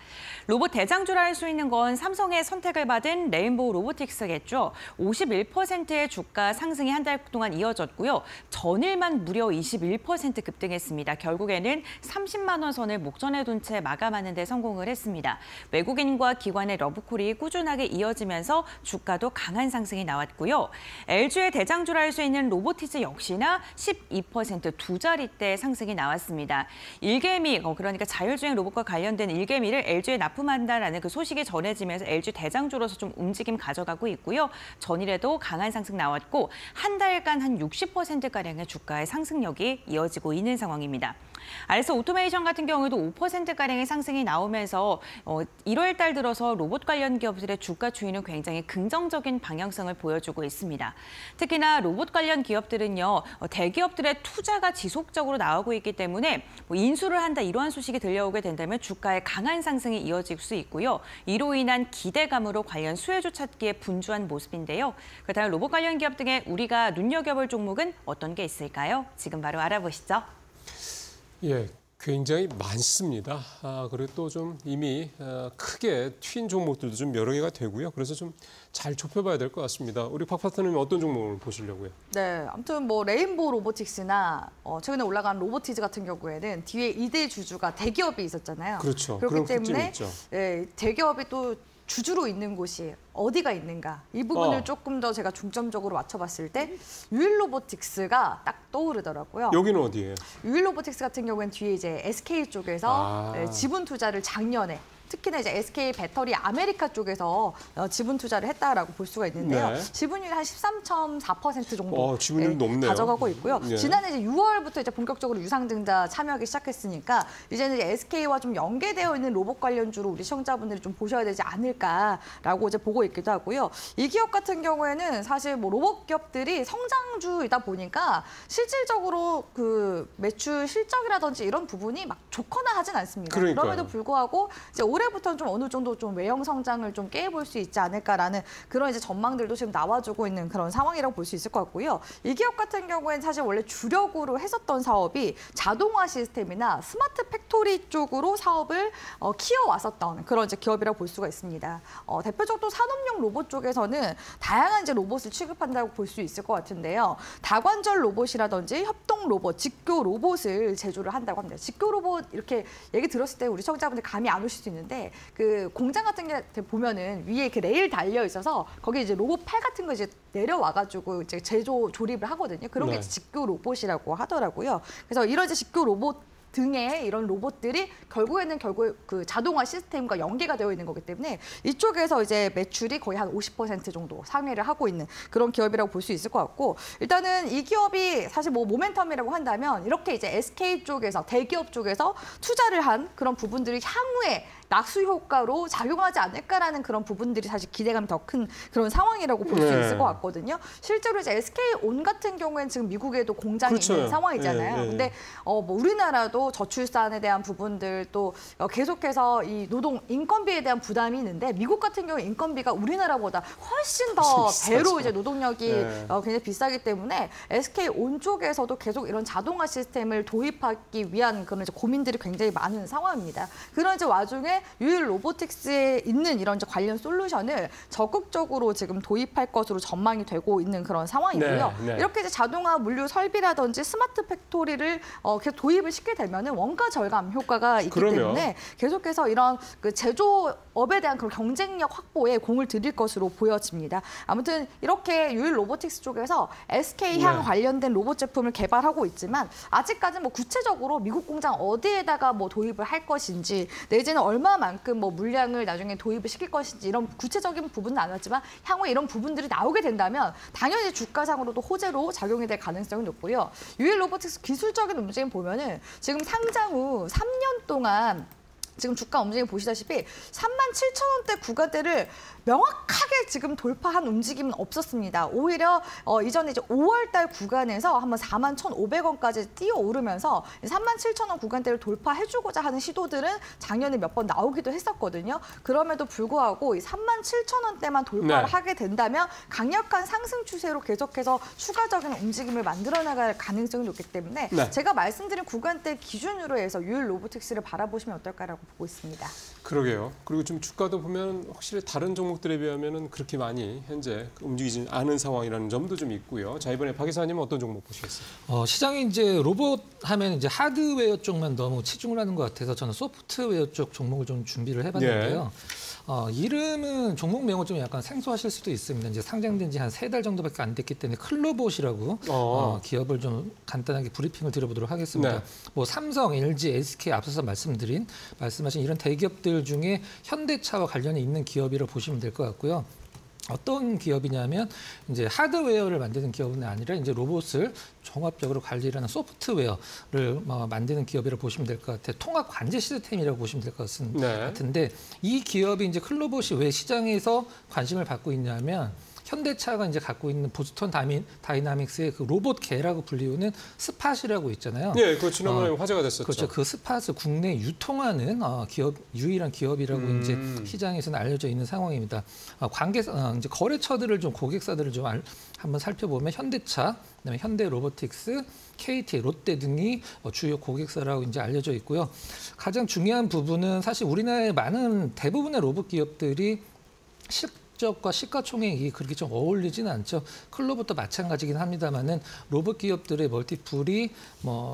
S2: 로봇 대장주라 할 수 있는 건 삼성의 선택을 받은 레인보우 로보틱스겠죠. 51%의 주가 상승이 한 달 동안 이어졌고요. 전일만 무려 21% 급등했습니다. 결국에는 30만 원 선을 목전에 둔 채 마감하는 데 성공을 했습니다. 외국인과 기관의 러브콜이 꾸준하게 이어지면서 주가도 강한 상승이 나왔고요. LG의 대장주라 할 수 있는 로보티즈 역시나 12% 두 자릿대 상승이 나왔습니다. 일개미, 그러니까 자율주행 로봇과 관련된 일개미를 LG에 납품한다라는 그 소식이 전해지면서 LG 대장주로서 좀 움직임 가져가고 있고요. 전일에도 강한 상승 나왔고 한 달간 한 60%가량의 주가의 상승력이 이어지고 있는 상황입니다. 알스 오토메이션 같은 경우에도 5%가량의 상승이 나오면서 1월 달 들어서 로봇 관련 기업들의 주가 추이는 굉장히 긍정적인 방향성을 보여주고 있습니다. 특히나 로봇 관련 기업들은요, 대기업들의 투자가 지속적으로 나오고 있기 때문에 인수를 한다 이러한 소식이 들려오게 된다면 주가의 강한 상승이 이어질 수 있고요. 이로 인한 기대감으로 관련 수혜주 찾기에 분주한 모습인데요. 그렇다면 로봇 관련 기업 등에 우리가 눈여겨볼 종목은 어떤 게 있을까요? 지금 바로 알아보시죠.
S1: 예, 굉장히 많습니다. 그리고 또 좀 이미 크게 튄 종목들도 좀 여러 개가 되고요. 그래서 좀 잘 좁혀봐야 될 것 같습니다. 우리 박 파트너님 어떤 종목을 보시려고요?
S5: 네, 아무튼 뭐 레인보우 로보틱스나 최근에 올라간 로보티즈 같은 경우에는 뒤에 2대 주주가 대기업이 있었잖아요.
S1: 그렇죠.
S5: 그렇기
S1: 그런 특징이
S5: 때문에
S1: 있죠.
S5: 대기업이 또 주주로 있는 곳이 어디가 있는가 이 부분을 조금 더 제가 중점적으로 맞춰봤을 때 유일로보틱스가 딱 떠오르더라고요.
S1: 여기는 어디예요?
S5: 유일로보틱스 같은 경우에는 뒤에 이제 SK 쪽에서 지분 투자를 작년에 특히나 이제 SK 배터리 아메리카 쪽에서 지분 투자를 했다라고 볼 수가 있는데요.
S1: 네.
S5: 지분율이 한 13.4% 정도
S1: 지분율이 높네요.
S5: 가져가고 있고요.
S1: 네.
S5: 지난해 이제 6월부터 이제 본격적으로 유상증자 참여하기 시작했으니까 이제는 이제 SK와 좀 연계되어 있는 로봇 관련주로 우리 시청자분들이 좀 보셔야 되지 않을까라고 이제 보고 있기도 하고요. 이 기업 같은 경우에는 사실 뭐 로봇 기업들이 성장주이다 보니까 실질적으로 그 매출 실적이라든지 이런 부분이 막 좋거나 하진 않습니다.
S1: 그러니까요.
S5: 그럼에도 불구하고 이제 올해부터는 좀 어느 정도 좀 외형 성장을 좀 깨볼 수 있지 않을까라는 그런 이제 전망들도 지금 나와주고 있는 그런 상황이라고 볼 수 있을 것 같고요. 이 기업 같은 경우에는 사실 원래 주력으로 했었던 사업이 자동화 시스템이나 스마트 팩토리 쪽으로 사업을 키워왔었던 그런 이제 기업이라고 볼 수가 있습니다. 대표적으로 산업용 로봇 쪽에서는 다양한 이제 로봇을 취급한다고 볼 수 있을 것 같은데요. 다관절 로봇이라든지 협동 로봇, 직교 로봇을 제조를 한다고 합니다. 직교 로봇 이렇게 얘기 들었을 때 우리 시청자분들 감이 안 오실 수 있는데 그 공장 같은 게 보면은 위에 그 레일 달려 있어서 거기 이제 로봇 팔 같은 거 이제 내려와가지고 이제 제조 조립을 하거든요. 그런 게 직교 로봇이라고 하더라고요. 그래서 이런 이제 직교 로봇 등의 이런 로봇들이 결국에 그 자동화 시스템과 연계가 되어 있는 거기 때문에 이쪽에서 이제 매출이 거의 한 50% 정도 상회를 하고 있는 그런 기업이라고 볼 수 있을 것 같고 일단은 이 기업이 사실 뭐 모멘텀이라고 한다면 이렇게 이제 SK 쪽에서 대기업 쪽에서 투자를 한 그런 부분들이 향후에 낙수 효과로 작용하지 않을까라는 그런 부분들이 사실 기대감이 더 큰 그런 상황이라고 볼 수 있을 것 같거든요. 실제로 이제 SK온 같은 경우에는 지금 미국에도 공장이
S1: 그렇죠.
S5: 있는 상황이잖아요.
S1: 예, 예.
S5: 근데 뭐 우리나라도 저출산에 대한 부분들 또 계속해서 이 노동 인건비에 대한 부담이 있는데 미국 같은 경우 인건비가 우리나라보다 훨씬 더 배로 이제 노동력이 굉장히 비싸기 때문에 SK온 쪽에서도 계속 이런 자동화 시스템을 도입하기 위한 그런 이제 고민들이 굉장히 많은 상황입니다. 그런 이제 와중에 유일 로보틱스에 있는 이런 이제 관련 솔루션을 적극적으로 지금 도입할 것으로 전망이 되고 있는 그런 상황이고요.
S1: 네.
S5: 이렇게 이제 자동화 물류 설비라든지 스마트 팩토리를 계속 도입을 시키게 되면은 원가 절감 효과가 있기 때문에 계속해서 이런 그 제조업에 대한 그런 경쟁력 확보에 공을 들일 것으로 보여집니다. 아무튼 이렇게 유일 로보틱스 쪽에서 SK향 관련된 로봇 제품을 개발하고 있지만 아직까지는 뭐 구체적으로 미국 공장 어디에다가 뭐 도입을 할 것인지 내지는 얼마만큼 뭐 물량을 나중에 도입을 시킬 것인지 이런 구체적인 부분은 안 왔지만 향후에 이런 부분들이 나오게 된다면 당연히 주가상으로도 호재로 작용이 될 가능성이 높고요. 유일 로보틱스 기술적인 움직임 보면은 지금 상장 후 3년 동안 지금 주가 움직임 보시다시피 37,000원대 구간대를 명확하게 지금 돌파한 움직임은 없었습니다. 오히려 이전에 이제 5월달 구간에서 한번 41,500원까지 뛰어오르면서 37,000원 구간대를 돌파해주고자 하는 시도들은 작년에 몇 번 나오기도 했었거든요. 그럼에도 불구하고 이 37,000원대만 돌파를 하게 된다면 강력한 상승 추세로 계속해서 추가적인 움직임을 만들어 나갈 가능성이 높기 때문에 제가 말씀드린 구간대 기준으로 해서 유일 로보틱스를 바라보시면 어떨까라고 보고 있습니다.
S1: 그러게요. 그리고 좀 주가도 보면 확실히 다른 종목들에 비하면 그렇게 많이 현재 움직이지 않은 상황이라는 점도 좀 있고요. 자, 이번에 박 이사님은 어떤 종목 보시겠어요?
S4: 시장이 이제 로봇 하면 이제 하드웨어 쪽만 너무 치중을 하는 것 같아서 저는 소프트웨어 쪽 종목을 좀 준비를 해봤는데요. 이름은 종목 명은 좀 약간 생소하실 수도 있습니다. 이제 상장된 지 한 3달 정도밖에 안 됐기 때문에 클로봇이라고 기업을 좀 간단하게 브리핑을 드려보도록 하겠습니다. 뭐 삼성, LG, SK 앞서서 말씀하신 이런 대기업들 중에 현대차와 관련이 있는 기업이라고 보시면 될 것 같고요. 어떤 기업이냐면 이제 하드웨어를 만드는 기업은 아니라 이제 로봇을 종합적으로 관리하는 소프트웨어를 만드는 기업이라고 보시면 될 것 같아요. 통합 관제 시스템이라고 보시면 될 것 같은데 이 기업이 이제 클로봇이 왜 시장에서 관심을 받고 있냐면 현대차가 이제 갖고 있는 보스턴 다이나믹스의 그 로봇계라고 불리우는 스팟이라고 있잖아요.
S1: 네, 그 지난번에 화제가 됐었죠.
S4: 그렇죠. 그 스팟을 국내에 유통하는 유일한 기업이라고 이제 시장에서는 알려져 있는 상황입니다. 이제 거래처들을 좀 고객사들을 좀 한번 살펴보면 현대차, 그다음에 현대로보틱스, KT, 롯데 등이 주요 고객사라고 이제 알려져 있고요. 가장 중요한 부분은 사실 우리나라의 많은 대부분의 로봇 기업들이 실적과 시가총액이 그렇게 좀 어울리지는 않죠. 클로봇도 마찬가지긴 합니다만은 로봇 기업들의 멀티플이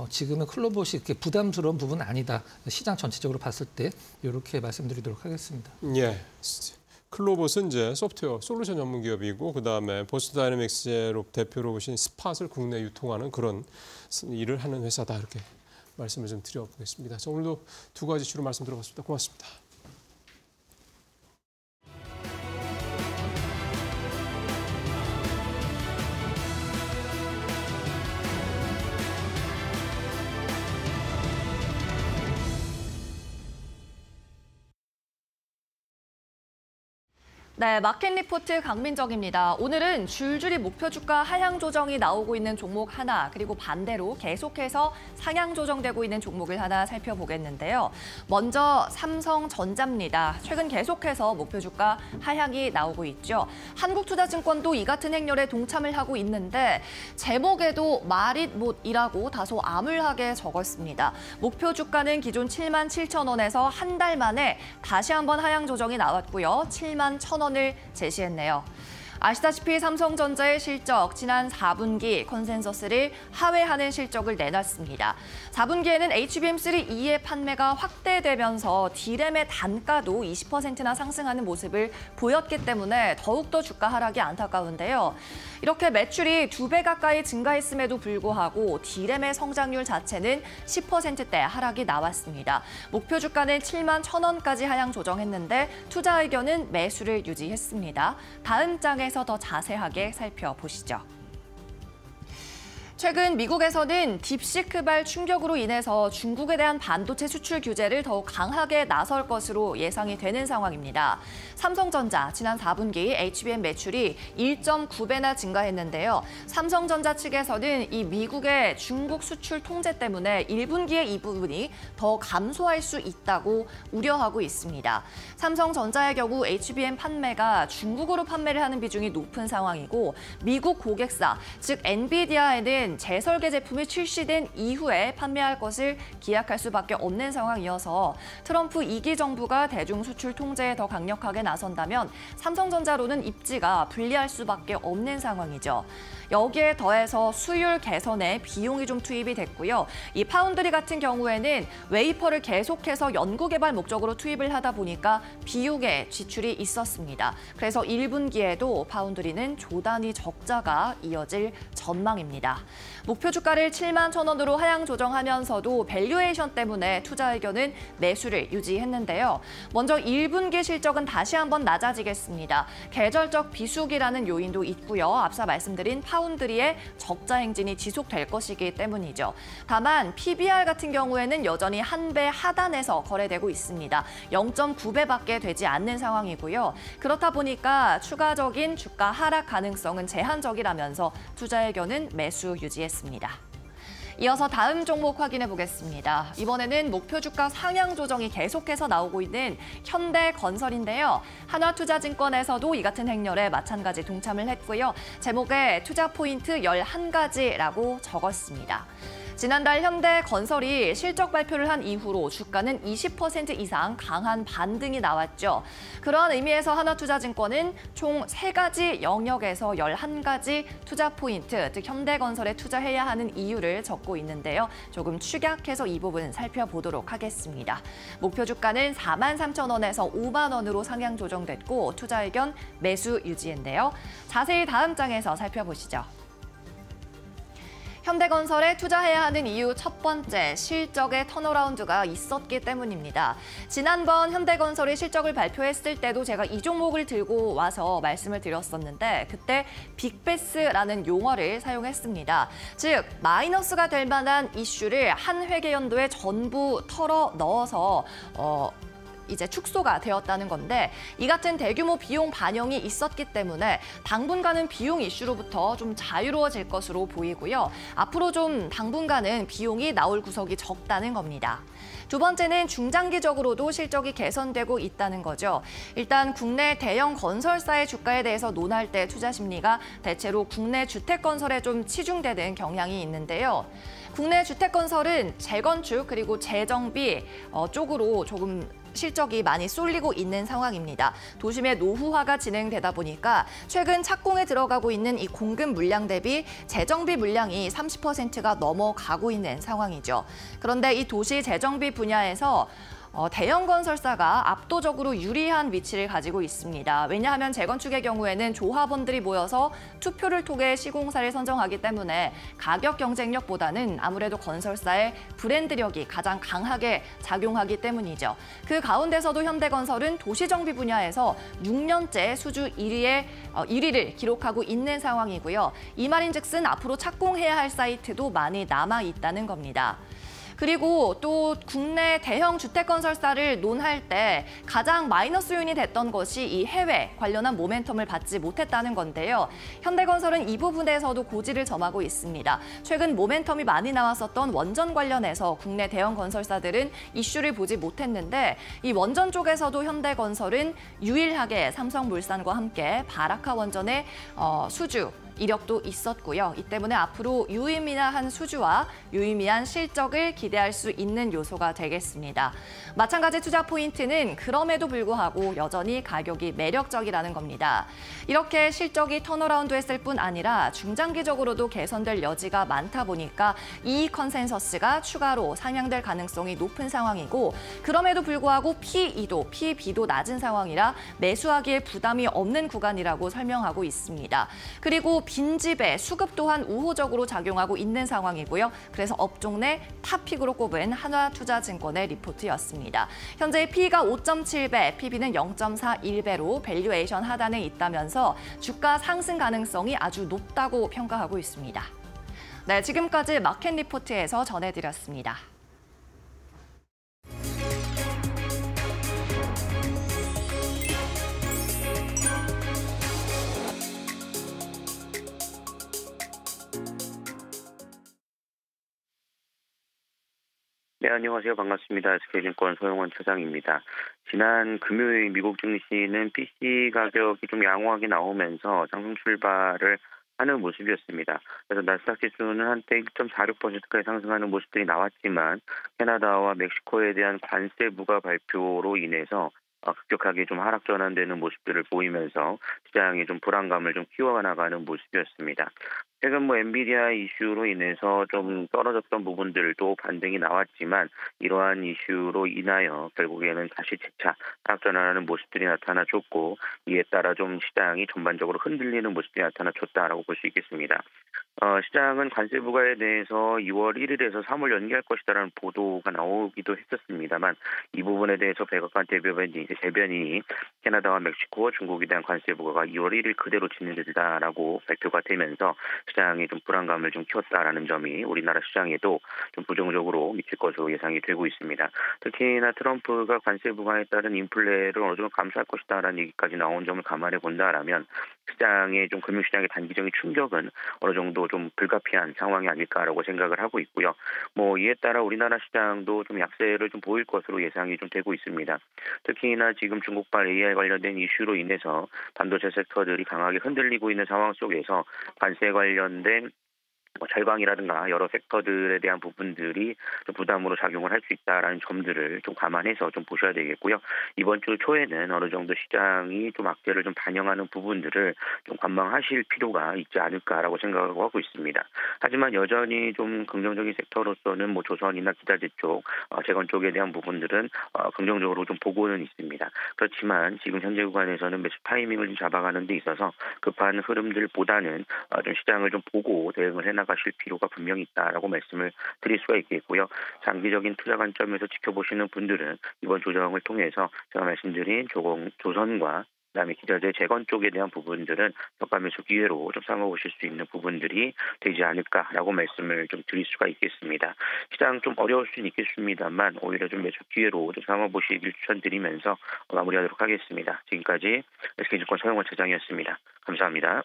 S4: 지금은 클로봇이 이렇게 부담스러운 부분은 아니다. 시장 전체적으로 봤을 때 이렇게 말씀드리도록 하겠습니다.
S1: 예. 클로봇은 이제 소프트웨어 솔루션 전문 기업이고 그다음에 보스턴 다이내믹스의 대표로 보신 스팟을 국내 유통하는 그런 일을 하는 회사다 이렇게 말씀을 좀 드려보겠습니다. 자, 오늘도 두 가지 주로 말씀 들어봤습니다. 고맙습니다.
S5: 네, 마켓 리포트 강민정입니다. 오늘은 줄줄이 목표 주가 하향 조정이 나오고 있는 종목 하나, 그리고 반대로 계속해서 상향 조정되고 있는 종목을 하나 살펴보겠는데요. 먼저 삼성전자입니다. 최근 계속해서 목표 주가 하향이 나오고 있죠. 한국투자증권도 이 같은 행렬에 동참을 하고 있는데 제목에도 말잇 못이라고 다소 암울하게 적었습니다. 목표 주가는 기존 77,000원에서 한 달 만에 다시 한번 하향 조정이 나왔고요. 71,000원 을 제시했네요. 아시다시피 삼성전자의 실적, 지난 4분기 컨센서스를 하회하는 실적을 내놨습니다. 4분기에는 HBM3E의 판매가 확대되면서 D램의 단가도 20%나 상승하는 모습을 보였기 때문에 더욱더 주가 하락이 안타까운데요. 이렇게 매출이 2배 가까이 증가했음에도 불구하고 D램의 성장률 자체는 10%대 하락이 나왔습니다. 목표 주가는 71,000원까지 하향 조정했는데 투자 의견은 매수를 유지했습니다. 다음 장에서 더 자세하게 살펴보시죠. 최근 미국에서는 딥시크발 충격으로 인해서 중국에 대한 반도체 수출 규제를 더욱 강하게 나설 것으로 예상이 되는 상황입니다. 삼성전자 지난 4분기 HBM 매출이 1.9배나 증가했는데요. 삼성전자 측에서는 이 미국의 중국 수출 통제 때문에 1분기에 이 부분이 더 감소할 수 있다고 우려하고 있습니다. 삼성전자의 경우 HBM 판매가 중국으로 판매를 하는 비중이 높은 상황이고 미국 고객사, 즉 엔비디아에는 재설계 제품이 출시된 이후에 판매할 것을 기약할 수밖에 없는 상황이어서 트럼프 2기 정부가 대중 수출 통제에 더 강력하게 나선다면 삼성전자로는 입지가 불리할 수밖에 없는 상황이죠. 여기에 더해서 수율 개선에 비용이 좀 투입이 됐고요. 이 파운드리 같은 경우에는 웨이퍼를 계속해서 연구개발 목적으로 투입을 하다 보니까 비용에 지출이 있었습니다. 그래서 1분기에도 파운드리는 조단위 적자가 이어질 전망입니다. 목표 주가를 71,000원으로 하향 조정하면서도 밸류에이션 때문에 투자 의견은 매수를 유지했는데요. 먼저 1분기 실적은 다시 한번 낮아지겠습니다. 계절적 비수기라는 요인도 있고요. 앞서 말씀드린 파운드리의 적자 행진이 지속될 것이기 때문이죠. 다만 PBR 같은 경우에는 여전히 한 배 하단에서 거래되고 있습니다. 0.9배밖에 되지 않는 상황이고요. 그렇다 보니까 추가적인 주가 하락 가능성은 제한적이라면서 투자 의견은 매수 유지했습니다. 이어서 다음 종목 확인해 보겠습니다. 이번에는 목표 주가 상향 조정이 계속해서 나오고 있는 현대건설인데요. 하나투자증권에서도 이 같은 행렬에 마찬가지 동참을 했고요. 제목에 투자 포인트 11가지라고 적었습니다. 지난달 현대건설이 실적 발표를 한 이후로 주가는 20% 이상 강한 반등이 나왔죠. 그러한 의미에서 하나투자증권은 총 3가지 영역에서 11가지 투자 포인트, 즉 현대건설에 투자해야 하는 이유를 적고 있는데요. 조금 축약해서 이 부분 살펴보도록 하겠습니다. 목표 주가는 43,000원에서 5만 원으로 상향 조정됐고 투자 의견 매수 유지인데요. 자세히 다음 장에서 살펴보시죠. 현대건설에 투자해야 하는 이유 첫 번째, 실적의 턴어라운드가 있었기 때문입니다. 지난번 현대건설이 실적을 발표했을 때도 제가 이 종목을 들고 와서 말씀을 드렸었는데 그때 빅베스라는 용어를 사용했습니다. 즉, 마이너스가 될 만한 이슈를 한 회계연도에 전부 털어 넣어서 이제 축소가 되었다는 건데 이 같은 대규모 비용 반영이 있었기 때문에 당분간은 비용 이슈로부터 좀 자유로워질 것으로 보이고요. 앞으로 좀 당분간은 비용이 나올 구석이 적다는 겁니다. 두 번째는 중장기적으로도 실적이 개선되고 있다는 거죠. 일단 국내 대형 건설사의 주가에 대해서 논할 때 투자 심리가 대체로 국내 주택 건설에 좀 치중되는 경향이 있는데요. 국내 주택 건설은 재건축 그리고 재정비 쪽으로 조금 실적이 많이 쏠리고 있는 상황입니다. 도심의 노후화가 진행되다 보니까 최근 착공에 들어가고 있는 이 공급 물량 대비 재정비 물량이 30%가 넘어가고 있는 상황이죠. 그런데 이 도시 재정비 분야에서 대형 건설사가 압도적으로 유리한 위치를 가지고 있습니다. 왜냐하면 재건축의 경우에는 조합원들이 모여서 투표를 통해 시공사를 선정하기 때문에 가격 경쟁력보다는 아무래도 건설사의 브랜드력이 가장 강하게 작용하기 때문이죠. 그 가운데서도 현대건설은 도시정비 분야에서 6년째 수주 1위를 기록하고 있는 상황이고요. 이 말인즉슨 앞으로 착공해야 할 사이트도 많이 남아 있다는 겁니다. 그리고 또 국내 대형 주택건설사를 논할 때 가장 마이너스 요인이 됐던 것이 이 해외 관련한 모멘텀을 받지 못했다는 건데요. 현대건설은 이 부분에서도 고지를 점하고 있습니다. 최근 모멘텀이 많이 나왔었던 원전 관련해서 국내 대형 건설사들은 이슈를 보지 못했는데 이 원전 쪽에서도 현대건설은 유일하게 삼성물산과 함께 바라카 원전의 수주 이력도 있었고요. 이 때문에 앞으로 유의미한 수주와 유의미한 실적을 기대할 수 있는 요소가 되겠습니다. 마찬가지 투자 포인트는 그럼에도 불구하고 여전히 가격이 매력적이라는 겁니다. 이렇게 실적이 턴어라운드 했을 뿐 아니라 중장기적으로도 개선될 여지가 많다 보니까 이익 컨센서스가 추가로 상향될 가능성이 높은 상황이고 그럼에도 불구하고 PB도 낮은 상황이라 매수하기에 부담이 없는 구간이라고 설명하고 있습니다. 그리고 빈집에 수급 또한 우호적으로 작용하고 있는 상황이고요. 그래서 업종 내 탑픽으로 꼽은 한화투자증권의 리포트였습니다. 현재 P가 5.7배, PB는 0.41배로 밸류에이션 하단에 있다면서 주가 상승 가능성이 아주 높다고 평가하고 있습니다. 네, 지금까지 마켓 리포트에서 전해드렸습니다.
S6: 네, 안녕하세요. 반갑습니다. SK증권 소영원 차장입니다. 지난 금요일 미국 증시는 PC 가격이 좀 양호하게 나오면서 상승 출발을 하는 모습이었습니다. 그래서 나스닥 지수는 한때 1.46%까지 상승하는 모습들이 나왔지만 캐나다와 멕시코에 대한 관세 부과 발표로 인해서 급격하게 좀 하락 전환되는 모습들을 보이면서 시장이 좀 불안감을 좀 키워나가는 모습이었습니다. 최근 엔비디아 이슈로 인해서 좀 떨어졌던 부분들도 반등이 나왔지만 이러한 이슈로 인하여 결국에는 다시 재차 하락 전환하는 모습들이 나타나줬고 이에 따라 좀 시장이 전반적으로 흔들리는 모습이 나타나줬다라고 볼 수 있겠습니다. 시장은 관세 부과에 대해서 2월 1일에서 3월 연기할 것이다라는 보도가 나오기도 했었습니다만 이 부분에 대해서 백악관 대변인이 캐나다와 멕시코, 중국에 대한 관세 부과가 2월 1일 그대로 진행된다라고 발표가 되면서 시장이 좀 불안감을 좀 키웠다라는 점이 우리나라 시장에도 좀 부정적으로 미칠 것으로 예상이 되고 있습니다. 특히나 트럼프가 관세 부과에 따른 인플레를 어느 정도 감수할 것이다라는 얘기까지 나온 점을 감안해 본다라면 시장의 좀 금융시장의 단기적인 충격은 어느 정도 좀 불가피한 상황이 아닐까라고 생각을 하고 있고요. 이에 따라 우리나라 시장도 좀 약세를 좀 보일 것으로 예상이 좀 되고 있습니다. 특히나 지금 중국발 AI 관련된 이슈로 인해서 반도체 섹터들이 강하게 흔들리고 있는 상황 속에서 관세 관련된 절광이라든가 여러 섹터들에 대한 부분들이 좀 부담으로 작용을 할 수 있다라는 점들을 좀 감안해서 좀 보셔야 되겠고요. 이번 주 초에는 어느 정도 시장이 좀 악재를 좀 반영하는 부분들을 좀 관망하실 필요가 있지 않을까라고 생각을 하고 있습니다. 하지만 여전히 좀 긍정적인 섹터로서는 조선이나 기자재 쪽, 재건 쪽에 대한 부분들은 긍정적으로 좀 보고는 있습니다. 그렇지만 지금 현재 구간에서는 매수 타이밍을 좀 잡아가는 데 있어서 급한 흐름들보다는 좀 시장을 좀 보고 대응을 해나가는 나가실 필요가 분명히 있다라고 말씀을 드릴 수가 있겠고요. 장기적인 투자 관점에서 지켜보시는 분들은 이번 조정을 통해서 제가 말씀드린 조선과 그다음에 기자재 재건 쪽에 대한 부분들은 저가 매수 기회로 좀 삼아보실 수 있는 부분들이 되지 않을까라고 말씀을 좀 드릴 수가 있겠습니다. 시장 좀 어려울 수는 있겠습니다만 오히려 좀 매수 기회로 좀 삼아보시길 추천드리면서 마무리하도록 하겠습니다. 지금까지 SK증권 서영원 차장이었습니다. 감사합니다.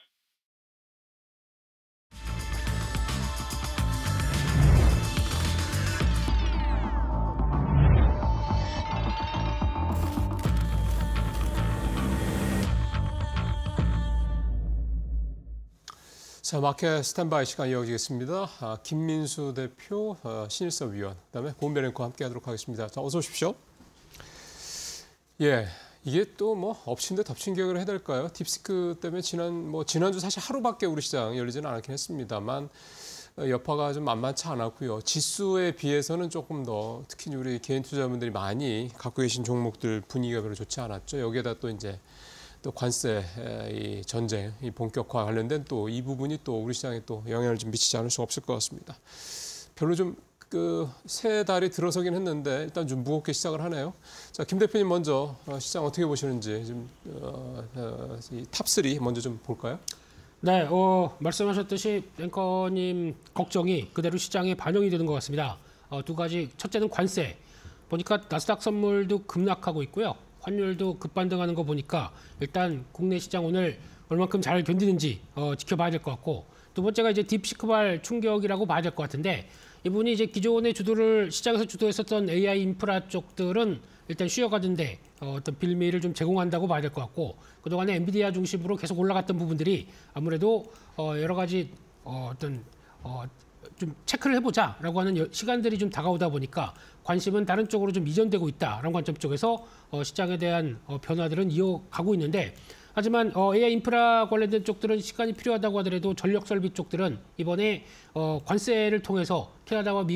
S1: 자, 마켓 스탠바이 시간 이어지겠습니다. 김민수 대표, 신일섭 위원, 그다음에 고은별 앵커와 함께하도록 하겠습니다. 자, 어서 오십시오. 예, 이게 또 뭐 엎친 데 덮친 격을 해야 될까요? 딥시크 때문에 지난주 사실 하루밖에 우리 시장 열리지는 않았긴 했습니다만 여파가 좀 만만치 않았고요. 지수에 비해서는 조금 더 특히 우리 개인 투자자분들이 많이 갖고 계신 종목들 분위기가 별로 좋지 않았죠. 여기에다 또 이제 또 관세 이 전쟁, 이 본격화 관련된 또 이 부분이 또 우리 시장에 또 영향을 좀 미치지 않을 수 없을 것 같습니다. 별로 좀 새 달이 들어서긴 했는데 일단 좀 무겁게 시작을 하네요. 자, 김 대표님 먼저 시장 어떻게 보시는지 좀 이 탑3 먼저 좀 볼까요?
S7: 네, 말씀하셨듯이 앵커님 걱정이 그대로 시장에 반영이 되는 것 같습니다. 두 가지, 첫째는 관세. 보니까 나스닥 선물도 급락하고 있고요. 환율도 급반등하는 거 보니까 일단 국내 시장 오늘 얼만큼 잘 견디는지 지켜봐야 될 것 같고, 두 번째가 이제 딥시크발 충격이라고 봐야 될 것 같은데, 이분이 이제 기존의 주도를 시장에서 주도했었던 AI 인프라 쪽들은 일단 쉬어가는데 어떤 빌미를 좀 제공한다고 봐야 될 것 같고, 그동안에 엔비디아 중심으로 계속 올라갔던 부분들이 아무래도 여러 가지 좀 체크를 해보자라고 하는 시간들이 좀 다가오다 보니까 관심은 다른 쪽으로 좀 이전되고 있다라는 관점 쪽에서 시장에 대한 변화들은 이어가고 있는데, 하지만 AI 인프라 관련된 쪽들은 시간이 필요하다고 하더라도 전력 설비 쪽들은 이번에 관세를 통해서 캐나다와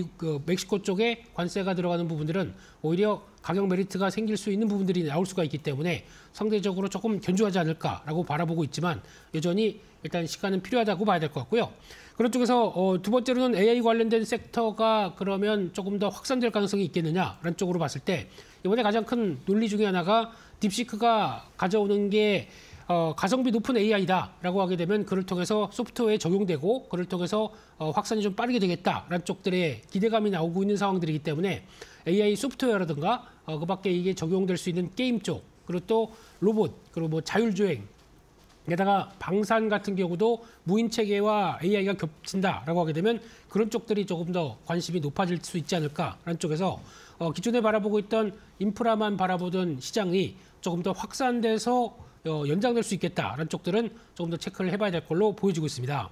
S7: 멕시코 쪽에 관세가 들어가는 부분들은 오히려 가격 메리트가 생길 수 있는 부분들이 나올 수가 있기 때문에 상대적으로 조금 견조하지 않을까라고 바라보고 있지만 여전히 일단 시간은 필요하다고 봐야 될 것 같고요. 그런 쪽에서 두 번째로는 AI 관련된 섹터가 그러면 조금 더 확산될 가능성이 있겠느냐라는 쪽으로 봤을 때, 이번에 가장 큰 논리 중에 하나가 딥시크가 가져오는 게 가성비 높은 AI다라고 하게 되면 그를 통해서 소프트웨어에 적용되고 그를 통해서 확산이 좀 빠르게 되겠다라는 쪽들의 기대감이 나오고 있는 상황들이기 때문에 AI 소프트웨어라든가 그 밖에 이게 적용될 수 있는 게임 쪽, 그리고 또 로봇, 그리고 뭐 자율주행, 게다가 방산 같은 경우도 무인 체계와 AI가 겹친다라고 하게 되면 그런 쪽들이 조금 더 관심이 높아질 수 있지 않을까라는 쪽에서 기존에 바라보고 있던 인프라만 바라보던 시장이 조금 더 확산돼서 연장될 수 있겠다라는 쪽들은 조금 더 체크를 해봐야 될 걸로 보여지고 있습니다.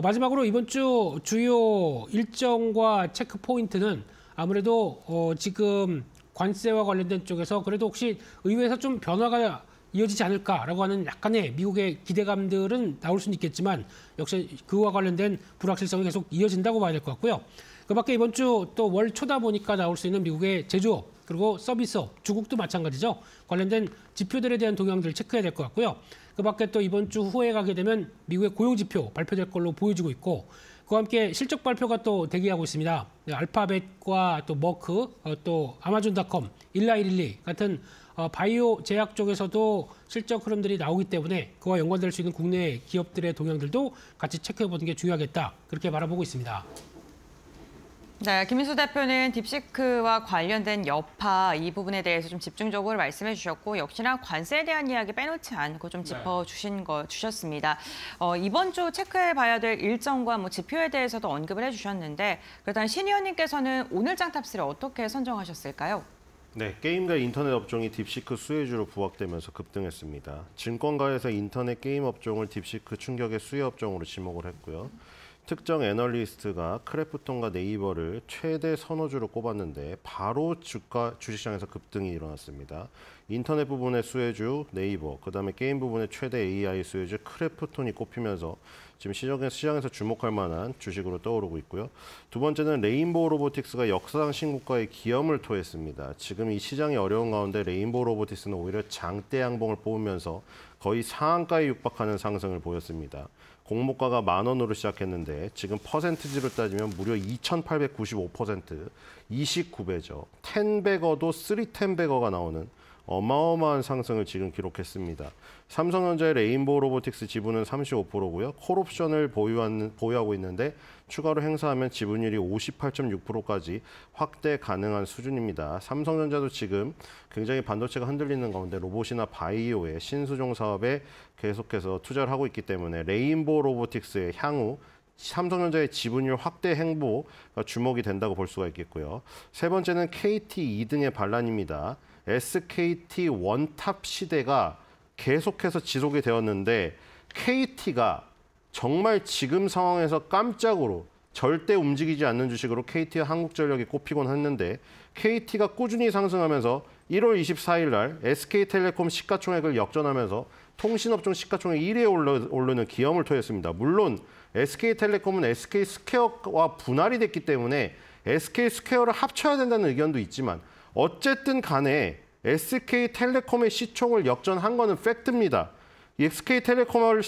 S7: 마지막으로 이번 주 주요 일정과 체크 포인트는 아무래도 지금 관세와 관련된 쪽에서 그래도 혹시 의회에서 좀 변화가 이어지지 않을까라고 하는 약간의 미국의 기대감들은 나올 수는 있겠지만 역시 그와 관련된 불확실성이 계속 이어진다고 봐야 될 것 같고요. 그 밖에 이번 주 또 월 초다 보니까 나올 수 있는 미국의 제조업, 그리고 서비스업, 주국도 마찬가지죠. 관련된 지표들에 대한 동향들을 체크해야 될 것 같고요. 그 밖에 또 이번 주 후에 가게 되면 미국의 고용지표 발표될 걸로 보여지고 있고, 그와 함께 실적 발표가 또 대기하고 있습니다. 알파벳과 또 머크, 또 아마존닷컴, 일라이릴리 같은 바이오 제약 쪽에서도 실적 흐름들이 나오기 때문에 그와 연관될 수 있는 국내 기업들의 동향들도 같이 체크해보는 게 중요하겠다, 그렇게 바라보고 있습니다.
S2: 네, 김민수 대표는 딥시크와 관련된 여파 이 부분에 대해서 좀 집중적으로 말씀해 주셨고, 역시나 관세에 대한 이야기 빼놓지 않고 좀 주셨습니다. 이번 주 체크해 봐야 될 일정과 뭐 지표에 대해서도 언급을 해주셨는데, 그렇다면 신 의원님께서는 오늘 장 탑3를 어떻게 선정하셨을까요?
S8: 네, 게임과 인터넷 업종이 딥시크 수혜주로 부각되면서 급등했습니다. 증권가에서 인터넷 게임 업종을 딥시크 충격의 수혜 업종으로 지목을 했고요. 특정 애널리스트가 크래프톤과 네이버를 최대 선호주로 꼽았는데 바로 주식시장에서 급등이 일어났습니다. 인터넷 부분의 수혜주 네이버, 그다음에 게임 부분의 최대 AI 수혜주 크래프톤이 꼽히면서 지금 시장에서 주목할 만한 주식으로 떠오르고 있고요. 두 번째는 레인보우 로보틱스가 역사상 신고가의 기염을 토했습니다. 지금 이 시장이 어려운 가운데 레인보우 로보틱스는 오히려 장대 양봉을 뽑으면서 거의 상한가에 육박하는 상승을 보였습니다. 공모가가 10,000원으로 시작했는데 지금 퍼센티지로 따지면 무려 2,895%, 29배죠. 10배거도 310배거가 나오는 어마어마한 상승을 지금 기록했습니다. 삼성전자의 레인보우 로보틱스 지분은 35%고요. 콜옵션을 보유하고 있는데 추가로 행사하면 지분율이 58.6%까지 확대 가능한 수준입니다. 삼성전자도 지금 굉장히 반도체가 흔들리는 가운데 로봇이나 바이오의 신수종 사업에 계속해서 투자를 하고 있기 때문에 레인보우 로보틱스의 향후 삼성전자의 지분율 확대 행보가 주목이 된다고 볼 수가 있겠고요. 세 번째는 KT 2등의 반란입니다. SKT 원탑 시대가 계속해서 지속이 되었는데 KT가 정말 지금 상황에서 깜짝으로 절대 움직이지 않는 주식으로 KT와 한국전력이 꼽히곤 했는데 KT가 꾸준히 상승하면서 1월 24일 날 SK텔레콤 시가총액을 역전하면서 통신업종 시가총액 1위에 오르는 기염을 토했습니다. 물론 SK텔레콤은 SK스퀘어와 분할이 됐기 때문에 SK스퀘어를 합쳐야 된다는 의견도 있지만 어쨌든 간에 SK텔레콤의 시총을 역전한 거는 팩트입니다. SK텔레콤의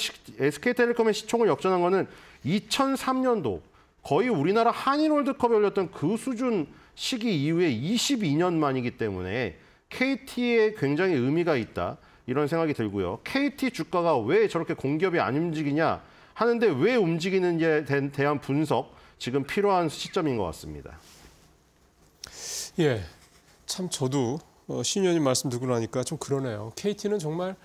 S8: 시총을 역전한 거는 2003년도 거의 우리나라 한일 월드컵에 열렸던 그 수준 시기 이후에 22년 만이기 때문에 KT에 굉장히 의미가 있다. 이런 생각이 들고요. KT 주가가 왜 저렇게 공기업이 안 움직이냐 하는데 왜 움직이는지에 대한 분석 지금 필요한 시점인 것 같습니다.
S1: 예, 참 저도 신 의원님 말씀 듣고 나니까 좀 그러네요. KT는 정말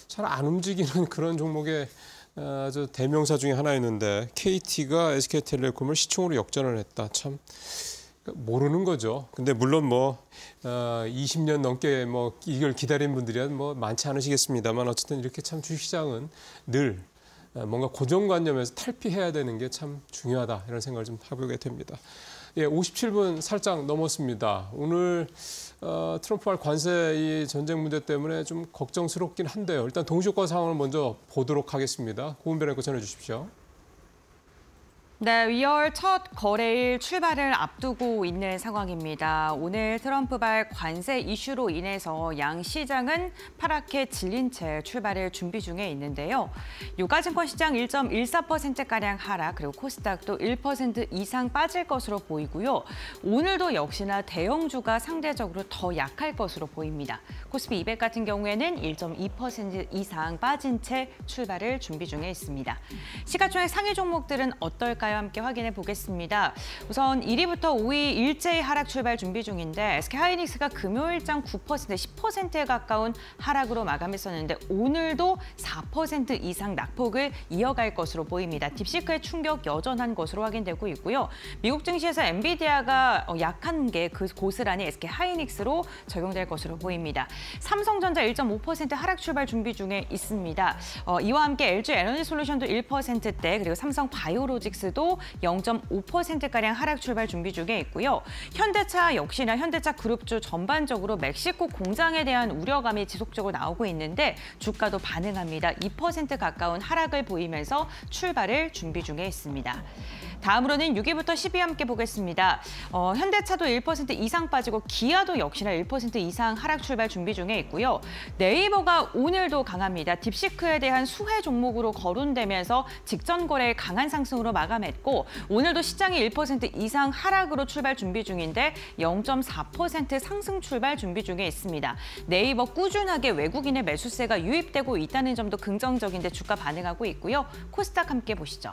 S1: 잘 안 움직이는 그런 종목의 아주 대명사 중에 하나였는데 KT가 SK텔레콤을 시총으로 역전을 했다. 참 모르는 거죠. 근데 물론 20년 넘게 이걸 기다린 분들이 많지 않으시겠습니다만 어쨌든 이렇게 참 주식시장은 늘 뭔가 고정관념에서 탈피해야 되는 게 참 중요하다 이런 생각을 좀 해보게 됩니다. 예, 57분 살짝 넘었습니다. 오늘 트럼프발 관세 이 전쟁 문제 때문에 좀 걱정스럽긴 한데요. 일단 동시효과 상황을 먼저 보도록 하겠습니다. 고은변 앵커 전해주십시오.
S2: 네, 2월 첫 거래일 출발을 앞두고 있는 상황입니다. 오늘 트럼프발 관세 이슈로 인해서 양 시장은 파랗게 질린 채 출발을 준비 중에 있는데요. 유가증권 시장 1.14%가량 하락, 그리고 코스닥도 1% 이상 빠질 것으로 보이고요. 오늘도 역시나 대형주가 상대적으로 더 약할 것으로 보입니다. 코스피 200 같은 경우에는 1.2% 이상 빠진 채 출발을 준비 중에 있습니다. 시가총액 상위 종목들은 어떨까요? 함께 확인해 보겠습니다. 우선 1위부터 5위 일제히 하락 출발 준비 중인데 SK하이닉스가 금요일장 9%, 10%에 가까운 하락으로 마감했었는데 오늘도 4% 이상 낙폭을 이어갈 것으로 보입니다. 딥시크의 충격 여전한 것으로 확인되고 있고요. 미국 증시에서 엔비디아가 약한 게 그 고스란히 SK하이닉스로 적용될 것으로 보입니다. 삼성전자 1.5% 하락 출발 준비 중에 있습니다. 이와 함께 LG 에너지솔루션도 1%대, 그리고 삼성 바이오로직스도 0.5%가량 하락 출발 준비 중에 있고요. 현대차 역시나 현대차 그룹주 전반적으로 멕시코 공장에 대한 우려감이 지속적으로 나오고 있는데 주가도 반응합니다. 2% 가까운 하락을 보이면서 출발을 준비 중에 있습니다. 다음으로는 6위부터 10위 함께 보겠습니다. 현대차도 1% 이상 빠지고 기아도 역시나 1% 이상 하락 출발 준비 중에 있고요. 네이버가 오늘도 강합니다. 딥시크에 대한 수혜 종목으로 거론되면서 직전 거래일 강한 상승으로 마감했고 오늘도 시장이 1% 이상 하락으로 출발 준비 중인데 0.4% 상승 출발 준비 중에 있습니다. 네이버 꾸준하게 외국인의 매수세가 유입되고 있다는 점도 긍정적인데 주가 반응하고 있고요. 코스닥 함께 보시죠.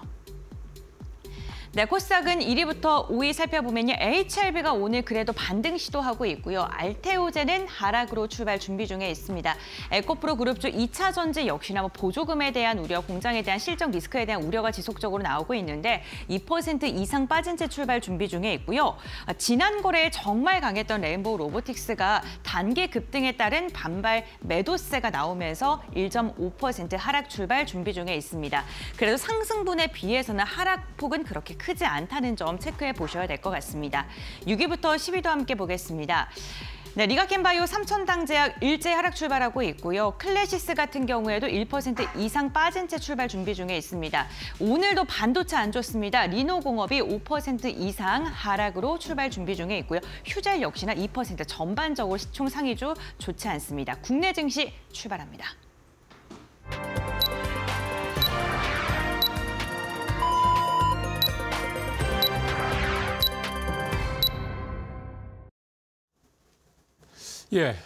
S2: 네, 코스닥은 1위부터 5위 살펴보면요. HLB가 오늘 그래도 반등 시도하고 있고요. 알테오제는 하락으로 출발 준비 중에 있습니다. 에코프로 그룹주 2차 전지 역시나 보조금에 대한 우려, 공장에 대한 실적 리스크에 대한 우려가 지속적으로 나오고 있는데 2% 이상 빠진 채 출발 준비 중에 있고요. 지난 거래에 정말 강했던 레인보우 로보틱스가 단기 급등에 따른 반발 매도세가 나오면서 1.5% 하락 출발 준비 중에 있습니다. 그래도 상승분에 비해서는 하락폭은 그렇게 크지 않다는 점 체크해 보셔야 될 것 같습니다. 6위부터 10위도 함께 보겠습니다. 네, 리가켄바이오 삼천당제약 일제 하락 출발하고 있고요. 클래시스 같은 경우에도 1% 이상 빠진 채 출발 준비 중에 있습니다. 오늘도 반도체 안 좋습니다. 리노공업이 5% 이상 하락으로 출발 준비 중에 있고요. 휴젤 역시나 2% 전반적으로 시총 상위주 좋지 않습니다. 국내 증시 출발합니다.
S1: 예,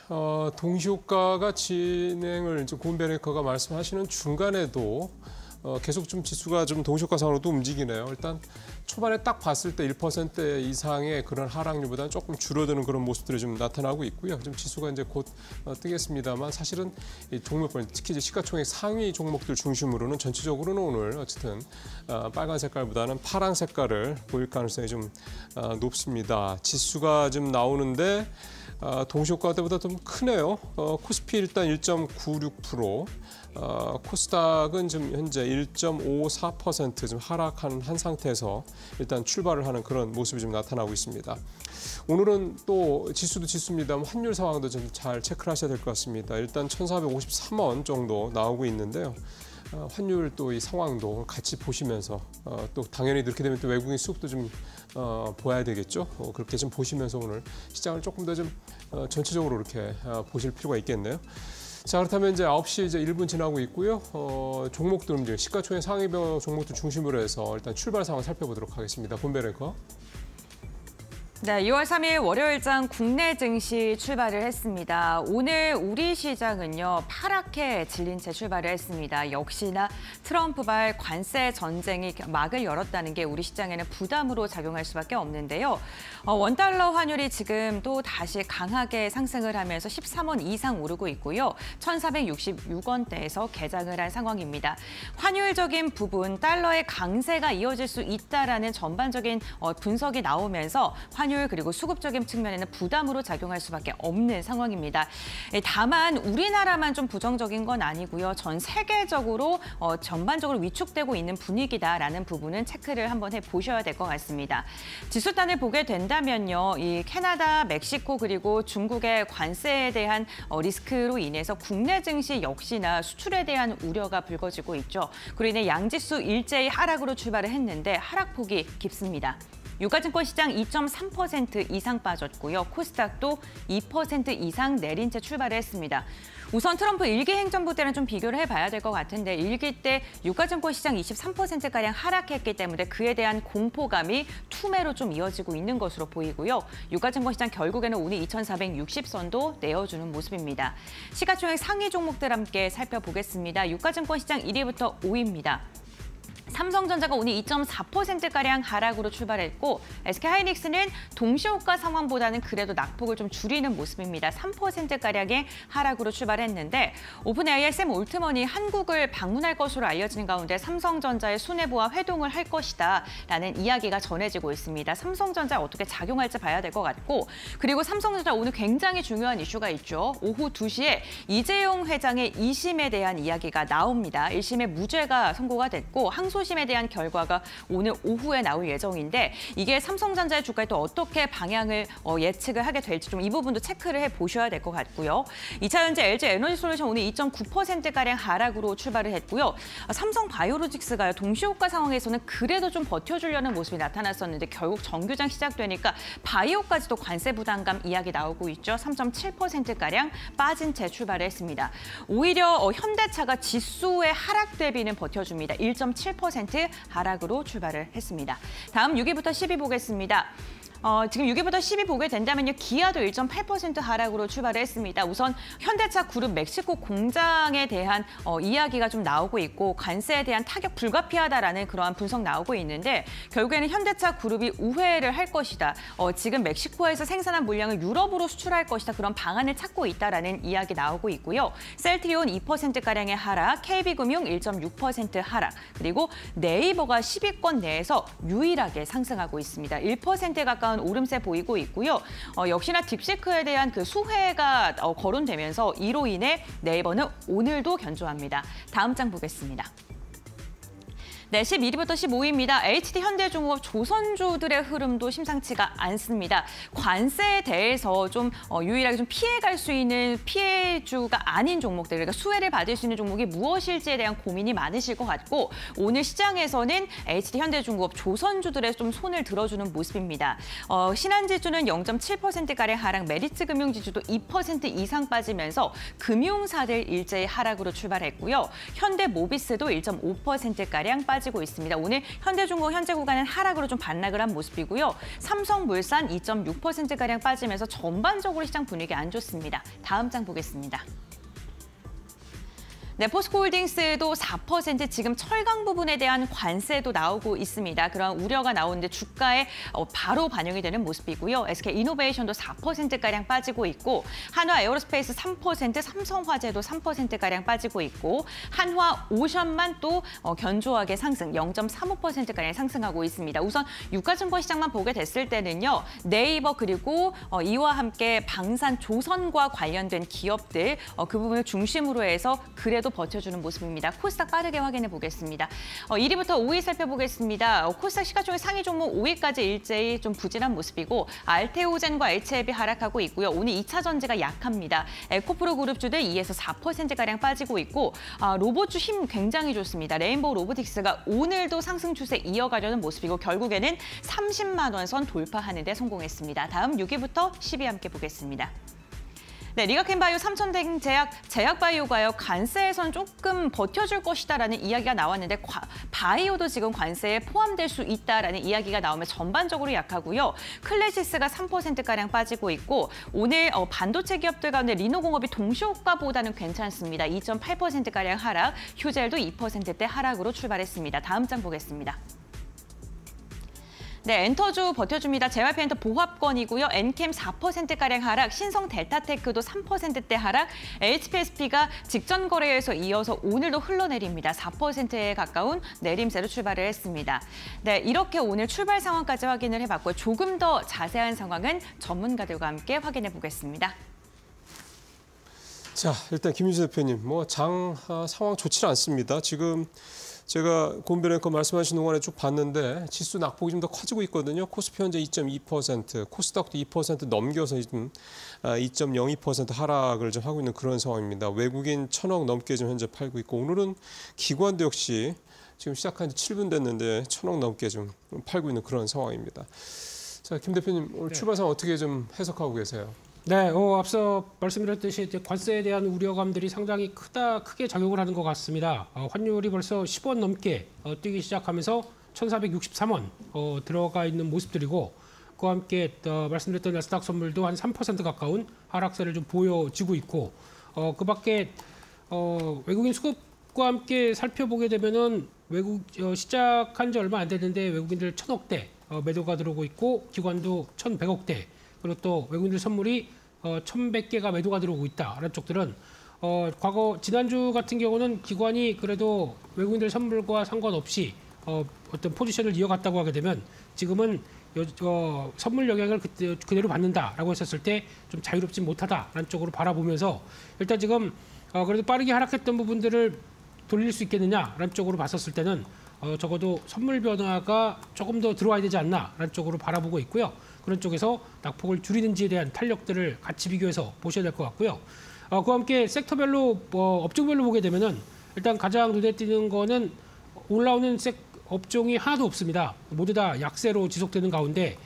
S1: 동시효과가 진행을 이제 고은베네커가 말씀하시는 중간에도 계속 좀 지수가 좀 동시효과상으로도 움직이네요. 일단 초반에 딱 봤을 때 1% 이상의 그런 하락률보다는 조금 줄어드는 그런 모습들이 좀 나타나고 있고요. 좀 지수가 이제 곧 뜨겠습니다만 사실은 이 종목별 특히 이제 시가총액 상위 종목들 중심으로는 전체적으로는 오늘 어쨌든 빨간 색깔보다는 파란 색깔을 보일 가능성이 좀 높습니다. 지수가 좀 나오는데 동시효과 때보다 좀 크네요. 코스피 일단 1.96%, 코스닥은 지금 현재 1.54% 좀 하락한 한 상태에서 일단 출발을 하는 그런 모습이 좀 나타나고 있습니다. 오늘은 또 지수도 지수입니다만 환율 상황도 좀 잘 체크를 하셔야 될 것 같습니다. 일단 1,453원 정도 나오고 있는데요. 환율 또 이 상황도 같이 보시면서 또 당연히 그렇게 되면 또 외국인 수급도 좀 보아야 되겠죠. 그렇게 좀 보시면서 오늘 시장을 조금 더 좀 전체적으로 이렇게 보실 필요가 있겠네요. 자, 그렇다면 이제 9시 이제 1분 지나고 있고요. 종목들 이제 시가총액 상위 종목들 중심으로 해서 일단 출발 상황 살펴보도록 하겠습니다. 고은베네커.
S2: 네, 2월 3일 월요일장 국내 증시 출발을 했습니다. 오늘 우리 시장은요, 파랗게 질린 채 출발을 했습니다. 역시나 트럼프발 관세 전쟁이 막을 열었다는 게 우리 시장에는 부담으로 작용할 수밖에 없는데요. 원달러 환율이 지금 또 다시 강하게 상승을 하면서 13원 이상 오르고 있고요. 1,466원대에서 개장을 한 상황입니다. 환율적인 부분, 달러의 강세가 이어질 수 있다라는 전반적인 분석이 나오면서 환율 그리고 수급적인 측면에는 부담으로 작용할 수밖에 없는 상황입니다. 다만 우리나라만 좀 부정적인 건 아니고요. 전 세계적으로 전반적으로 위축되고 있는 분위기다라는 부분은 체크를 한번 해보셔야 될 것 같습니다. 지수단을 보게 된다면요. 이 캐나다, 멕시코 그리고 중국의 관세에 대한 리스크로 인해서 국내 증시 역시나 수출에 대한 우려가 불거지고 있죠. 그로 인해 양지수 일제히 하락으로 출발을 했는데 하락폭이 깊습니다. 유가증권 시장 2.3% 이상 빠졌고요. 코스닥도 2% 이상 내린 채 출발을 했습니다. 우선 트럼프 1기 행정부 때는 좀 비교를 해봐야 될 것 같은데 1기 때 유가증권 시장 23%가량 하락했기 때문에 그에 대한 공포감이 투매로 좀 이어지고 있는 것으로 보이고요. 유가증권 시장 결국에는 오늘 2,460선도 내어주는 모습입니다. 시가총액 상위 종목들 함께 살펴보겠습니다. 유가증권 시장 1위부터 5위입니다. 삼성전자가 오늘 2.4%가량 하락으로 출발했고 SK하이닉스는 동시효과 상황보다는 그래도 낙폭을 좀 줄이는 모습입니다. 3%가량의 하락으로 출발했는데 오픈AI 샘 올트먼이 한국을 방문할 것으로 알려진 가운데 삼성전자의 순회부와 회동을 할 것이다 라는 이야기가 전해지고 있습니다. 삼성전자에 어떻게 작용할지 봐야 될 것 같고 그리고 삼성전자 오늘 굉장히 중요한 이슈가 있죠. 오후 2시에 이재용 회장의 2심에 대한 이야기가 나옵니다. 1심에 무죄가 선고가 됐고 항소심에 대한 결과가 오늘 오후에 나올 예정인데 이게 삼성전자의 주가에 또 어떻게 방향을 예측을 하게 될지 좀 이 부분도 체크를 해보셔야 될 것 같고요. 2차 현재 LG에너지솔루션 오늘 2.9%가량 하락으로 출발을 했고요. 삼성바이오로직스가 동시효과 상황에서는 그래도 좀 버텨주려는 모습이 나타났었는데 결국 정규장 시작되니까 바이오까지도 관세 부담감 이야기 나오고 있죠. 3.7%가량 빠진 채 출발을 했습니다. 오히려 현대차가 지수의 하락 대비는 버텨줍니다. 1.7% 하락으로 출발을 했습니다. 다음 6위부터 10위 보겠습니다. 지금 6위부터 10위 보게 된다면요. 기아도 1.8% 하락으로 출발을 했습니다. 우선 현대차 그룹 멕시코 공장에 대한 이야기가 좀 나오고 있고 관세에 대한 타격 불가피하다라는 그러한 분석 나오고 있는데 결국에는 현대차 그룹이 우회를 할 것이다. 지금 멕시코에서 생산한 물량을 유럽으로 수출할 것이다. 그런 방안을 찾고 있다라는 이야기 나오고 있고요. 셀트리온 2%가량의 하락, KB금융 1.6% 하락, 그리고 네이버가 10위권 내에서 유일하게 상승하고 있습니다. 1%에 가까운 오름세 보이고 있고요. 역시나 딥시크에 대한 그 수혜가 거론되면서 이로 인해 네이버는 오늘도 견조합니다. 다음 장 보겠습니다. 네, 11위부터 15위입니다. HD 현대중공업 조선주들의 흐름도 심상치가 않습니다. 관세에 대해서 좀 유일하게 좀 피해갈 수 있는 피해주가 아닌 종목들, 그러니까 수혜를 받을 수 있는 종목이 무엇일지에 대한 고민이 많으실 것 같고 오늘 시장에서는 HD 현대중공업 조선주들의 좀 손을 들어주는 모습입니다. 신한지주는 0.7%가량 하락, 메리츠금융지주도 2% 이상 빠지면서 금융사들 일제히 하락으로 출발했고요. 현대모비스도 1.5%가량 빠지면서 빠지고 있습니다. 오늘 현대중공 현재 구간은 하락으로 좀 반락을 한 모습이고요. 삼성물산 2.6%가량 빠지면서 전반적으로 시장 분위기 안 좋습니다. 다음 장 보겠습니다. 네, 포스코홀딩스도 4% 지금 철강 부분에 대한 관세도 나오고 있습니다. 그런 우려가 나오는데 주가에 바로 반영이 되는 모습이고요. SK이노베이션도 4%가량 빠지고 있고 한화 에어로스페이스 3%, 삼성화재도 3%가량 빠지고 있고 한화 오션만 또 견조하게 상승, 0.35%가량 상승하고 있습니다. 우선 유가증권 시장만 보게 됐을 때는요. 네이버 그리고 이와 함께 방산 조선과 관련된 기업들 그 부분을 중심으로 해서 그래도 버텨주는 모습입니다. 코스닥 빠르게 확인해 보겠습니다. 1위부터 5위 살펴보겠습니다. 코스닥 시가총액 상위 종목 5위까지 일제히 좀 부진한 모습이고 알테오젠과 HLB 하락하고 있고요. 오늘 2차 전지가 약합니다. 에코프로 그룹주들 2에서 4%가량 빠지고 있고 로봇주 힘 굉장히 좋습니다. 레인보우 로보틱스가 오늘도 상승 추세 이어가려는 모습이고 결국에는 30만 원 선 돌파하는 데 성공했습니다. 다음 6위부터 10위 함께 보겠습니다. 네, 리가켄바이오, 삼천생제약, 제약바이오가요. 관세에선 조금 버텨줄 것이다라는 이야기가 나왔는데 바이오도 지금 관세에 포함될 수 있다라는 이야기가 나오면 전반적으로 약하고요. 클래시스가 3%가량 빠지고 있고 오늘 반도체 기업들 가운데 리노공업이 동시효과보다는 괜찮습니다. 2.8%가량 하락, 휴젤도 2%대 하락으로 출발했습니다. 다음 장 보겠습니다. 네, 엔터주 버텨줍니다. JYP엔터 보합권이고요. 엔캠 4%가량 하락, 신성 델타테크도 3%대 하락, HPSP가 직전 거래에서 이어서 오늘도 흘러내립니다. 4%에 가까운 내림세로 출발을 했습니다. 네, 이렇게 오늘 출발 상황까지 확인을 해봤고요. 조금 더 자세한 상황은 전문가들과 함께 확인해 보겠습니다.
S1: 자, 일단 김윤수 대표님, 장 상황 좋지 않습니다. 지금 제가 곰변앵커 말씀하신 동안에 쭉 봤는데 지수 낙폭이 좀 더 커지고 있거든요. 코스피 현재 2.2%, 코스닥도 2% 넘겨서 지금 2.02% 하락을 좀 하고 있는 그런 상황입니다. 외국인 1,000억 넘게 좀 현재 팔고 있고 오늘은 기관도 역시 지금 시작한 지 7분 됐는데 1,000억 넘게 좀 팔고 있는 그런 상황입니다. 자, 김 대표님 오늘 출발 상황 어떻게 좀 해석하고 계세요?
S7: 네, 앞서 말씀드렸듯이 이제 관세에 대한 우려감들이 상당히 크게 작용을 하는 것 같습니다. 환율이 벌써 10원 넘게 뛰기 시작하면서 1,463원 들어가 있는 모습들이고 그와 함께 말씀드렸던 나스닥 선물도 한 3% 가까운 하락세를 좀 보여지고 있고 그 밖에 외국인 수급과 함께 살펴보게 되면은 시작한 지 얼마 안 됐는데 외국인들 1,000억대 매도가 들어오고 있고 기관도 1,100억대 그리고 또 외국인들 선물이 1,100개가 매도가 들어오고 있다라는 쪽들은 지난주 같은 경우는 기관이 그래도 외국인들 선물과 상관없이 어떤 포지션을 이어갔다고 하게 되면 지금은 선물 영향을 그대로 받는다라고 했었을 때 좀 자유롭지 못하다라는 쪽으로 바라보면서 일단 지금 그래도 빠르게 하락했던 부분들을 돌릴 수 있겠느냐라는 쪽으로 봤었을 때는 적어도 선물 변화가 조금 더 들어와야 되지 않나라는 쪽으로 바라보고 있고요. 그런 쪽에서 낙폭을 줄이는지에 대한 탄력들을 같이 비교해서 보셔야 될 것 같고요. 그와 함께 섹터별로 업종별로 보게 되면은 일단 가장 눈에 띄는 거는 올라오는 업종이 하나도 없습니다. 모두 다 약세로 지속되는 가운데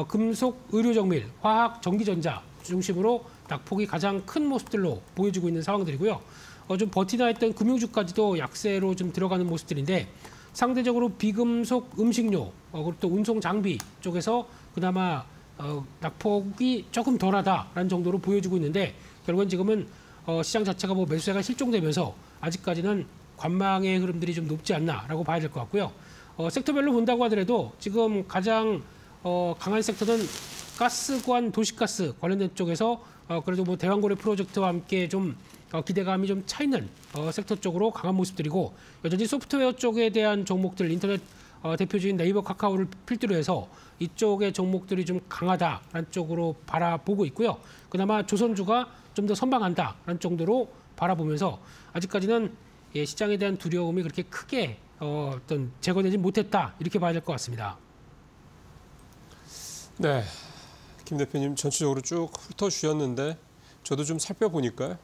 S7: 금속, 의료정밀, 화학, 전기전자 중심으로 낙폭이 가장 큰 모습들로 보여지고 있는 상황들이고요. 좀 버티나 했던 금융주까지도 약세로 좀 들어가는 모습들인데 상대적으로 비금속, 음식료, 그리고 또 운송 장비 쪽에서 그나마 낙폭이 조금 덜하다라는 정도로 보여지고 있는데 결국은 지금은 시장 자체가 매수세가 실종되면서 아직까지는 관망의 흐름들이 좀 높지 않나라고 봐야 될 것 같고요. 섹터별로 본다고 하더라도 지금 가장 강한 섹터는 가스관, 도시가스 관련된 쪽에서 그래도 대왕고래 프로젝트와 함께 좀 기대감이 좀 차 있는 섹터 쪽으로 강한 모습들이고 여전히 소프트웨어 쪽에 대한 종목들 인터넷 대표주인 네이버 카카오를 필두로 해서 이쪽의 종목들이 좀 강하다라는 쪽으로 바라보고 있고요. 그나마 조선주가 좀 더 선방한다라는 정도로 바라보면서 아직까지는 시장에 대한 두려움이 그렇게 크게 어떤 제거되지 못했다 이렇게 봐야 될 것 같습니다.
S1: 네, 김 대표님 전체적으로 쭉 훑어주셨는데 저도 좀 살펴보니까요.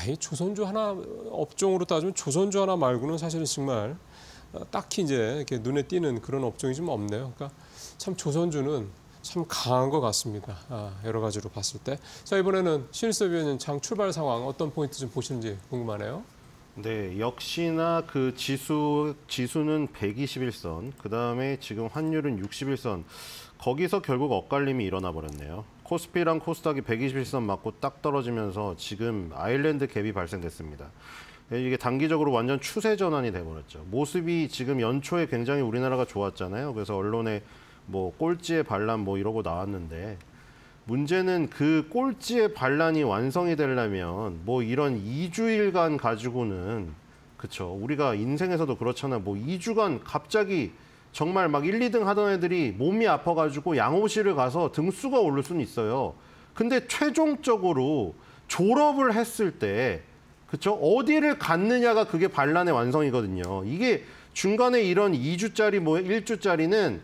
S1: 이 조선주 하나 업종으로 따지면 조선주 하나 말고는 사실은 정말 딱히 이제 이렇게 눈에 띄는 그런 업종이 좀 없네요. 그러니까 참 조선주는 참 강한 것 같습니다. 여러 가지로 봤을 때. 자, 이번에는 신일섭 위원님 장 출발 상황 어떤 포인트 좀 보시는지 궁금하네요.
S8: 네, 역시나 그 지수는 121선, 그 다음에 지금 환율은 61선. 거기서 결국 엇갈림이 일어나 버렸네요. 코스피랑 코스닥이 121선 맞고 딱 떨어지면서 지금 아일랜드 갭이 발생됐습니다. 이게 단기적으로 완전 추세 전환이 돼버렸죠. 모습이 지금 연초에 굉장히 우리나라가 좋았잖아요. 그래서 언론에 뭐 꼴찌의 반란 뭐 이러고 나왔는데 문제는 그 꼴찌의 반란이 완성이 되려면 뭐 이런 2주일간 가지고는 그쵸. 우리가 인생에서도 그렇잖아. 뭐 2주간 갑자기 정말 막 1, 2등 하던 애들이 몸이 아파가지고 양호실을 가서 등수가 오를 수는 있어요. 근데 최종적으로 졸업을 했을 때 그쵸? 어디를 갔느냐가 그게 반란의 완성이거든요. 이게 중간에 이런 2주짜리 뭐 1주짜리는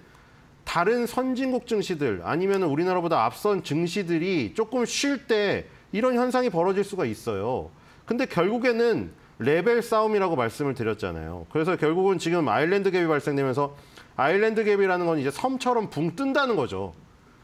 S8: 다른 선진국 증시들 아니면 우리나라보다 앞선 증시들이 조금 쉴 때 이런 현상이 벌어질 수가 있어요. 근데 결국에는 레벨 싸움이라고 말씀을 드렸잖아요. 그래서 결국은 지금 아일랜드 갭이 발생되면서 아일랜드 갭이라는 건 이제 섬처럼 붕 뜬다는 거죠.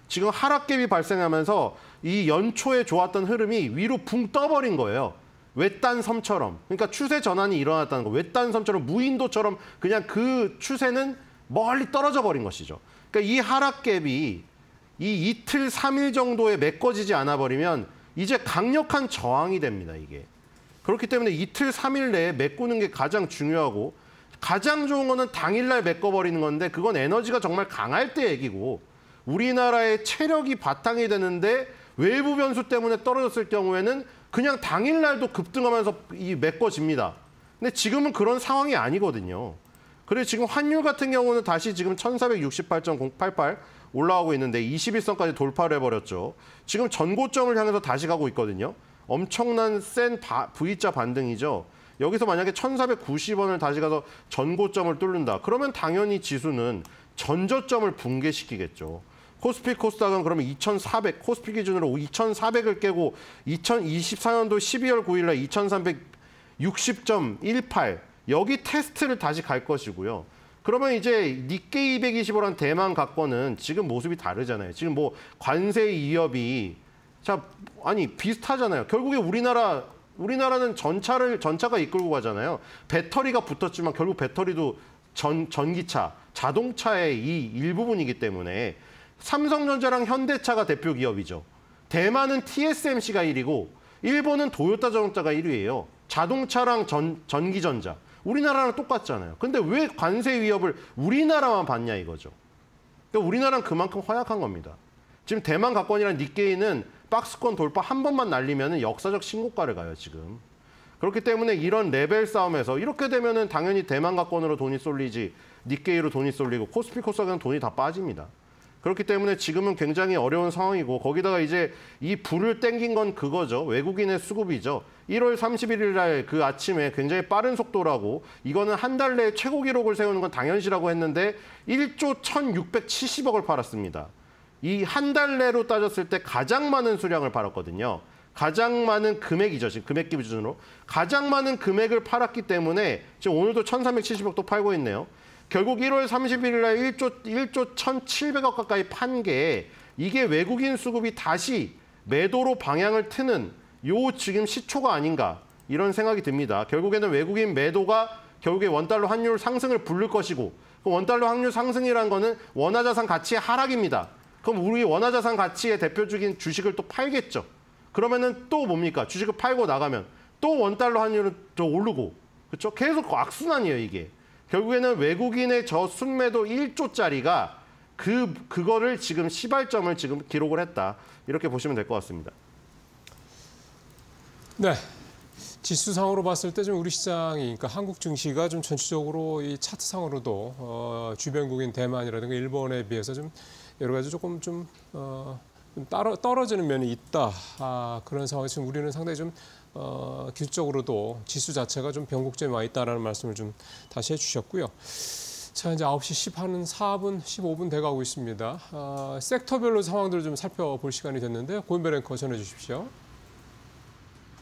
S8: 지금 하락 갭이 발생하면서 이 연초에 좋았던 흐름이 위로 붕 떠버린 거예요. 외딴 섬처럼. 그러니까 추세 전환이 일어났다는 거. 외딴 섬처럼 무인도처럼 그냥 그 추세는 멀리 떨어져 버린 것이죠. 그러니까 이 하락 갭이 이 이틀, 3일 정도에 메꿔지지 않아 버리면 이제 강력한 저항이 됩니다, 이게. 그렇기 때문에 이틀, 3일 내에 메꾸는 게 가장 중요하고 가장 좋은 거는 당일날 메꿔버리는 건데 그건 에너지가 정말 강할 때 얘기고 우리나라의 체력이 바탕이 되는데 외부 변수 때문에 떨어졌을 경우에는 그냥 당일날도 급등하면서 메꿔집니다. 근데 지금은 그런 상황이 아니거든요. 그래서 지금 환율 같은 경우는 다시 지금 1468.088 올라가고 있는데 21선까지 돌파를 해버렸죠. 지금 전고점을 향해서 다시 가고 있거든요. 엄청난 센 V자 반등이죠. 여기서 만약에 1490원을 다시 가서 전고점을 뚫는다. 그러면 당연히 지수는 전저점을 붕괴시키겠죠. 코스피 코스닥은 그러면 2400, 코스피 기준으로 2400을 깨고 2024년도 12월 9일 날 2360.18 여기 테스트를 다시 갈 것이고요. 그러면 이제 니케이 225란 대만 각권은 지금 모습이 다르잖아요. 지금 뭐 관세 위협이 아니 비슷하잖아요. 결국에 우리나라는 전차가 이끌고 가잖아요. 배터리가 붙었지만 결국 배터리도 전기차, 자동차의 이 일부분이기 때문에 삼성전자랑 현대차가 대표 기업이죠. 대만은 TSMC가 1위고 일본은 도요타 자동차가 1위예요. 자동차랑 전기전자. 우리나라랑 똑같잖아요. 근데 왜 관세 위협을 우리나라만 받냐 이거죠. 그러니까 우리나라는 그만큼 허약한 겁니다. 지금 대만 각권이랑 니케이는 박스권 돌파 한 번만 날리면 역사적 신고가를 가요, 지금. 그렇기 때문에 이런 레벨 싸움에서 이렇게 되면은 당연히 대만 각권으로 돈이 쏠리지 니케이로 돈이 쏠리고 코스피 코스닥은 돈이 다 빠집니다. 그렇기 때문에 지금은 굉장히 어려운 상황이고 거기다가 이제 이 불을 땡긴 건 그거죠. 외국인의 수급이죠. 1월 31일 날 그 아침에 굉장히 빠른 속도라고 이거는 한 달 내에 최고 기록을 세우는 건 당연시라고 했는데 1조 1670억을 팔았습니다. 이 한 달 내로 따졌을 때 가장 많은 수량을 팔았거든요. 가장 많은 금액이죠. 지금 금액 기준으로. 가장 많은 금액을 팔았기 때문에 지금 오늘도 1370억도 팔고 있네요. 결국 1월 31일 날 1조 1,700억 가까이 판 게 이게 외국인 수급이 다시 매도로 방향을 트는 요 지금 시초가 아닌가 이런 생각이 듭니다. 결국에는 외국인 매도가 결국에 원달러 환율 상승을 부를 것이고 그 원달러 환율 상승이라는 거는 원화자산 가치의 하락입니다. 그럼 우리 원화자산 가치의 대표적인 주식을 또 팔겠죠. 그러면은 또 뭡니까? 주식을 팔고 나가면 또 원달러 환율은 더 오르고 그렇죠? 계속 악순환이에요, 이게. 결국에는 외국인의 저 순매도 1조짜리가 그거를 지금 시발점을 지금 기록을 했다. 이렇게 보시면 될 것 같습니다.
S1: 네. 지수상으로 봤을 때 좀 우리 시장이, 그러니까 한국 증시가 좀 전체적으로 이 차트상으로도 주변국인 대만이라든가 일본에 비해서 좀 여러 가지 조금 좀 떨어지는 면이 있다. 그런 상황에서 우리는 상당히 좀 기술적으로도 지수 자체가 좀 변곡점에 와 있다라는 말씀을 좀 다시 해주셨고요. 자, 이제 9시 4분, 15분 돼가고 있습니다. 섹터별로 상황들을 좀 살펴볼 시간이 됐는데요. 고인배 앵커 전해주십시오.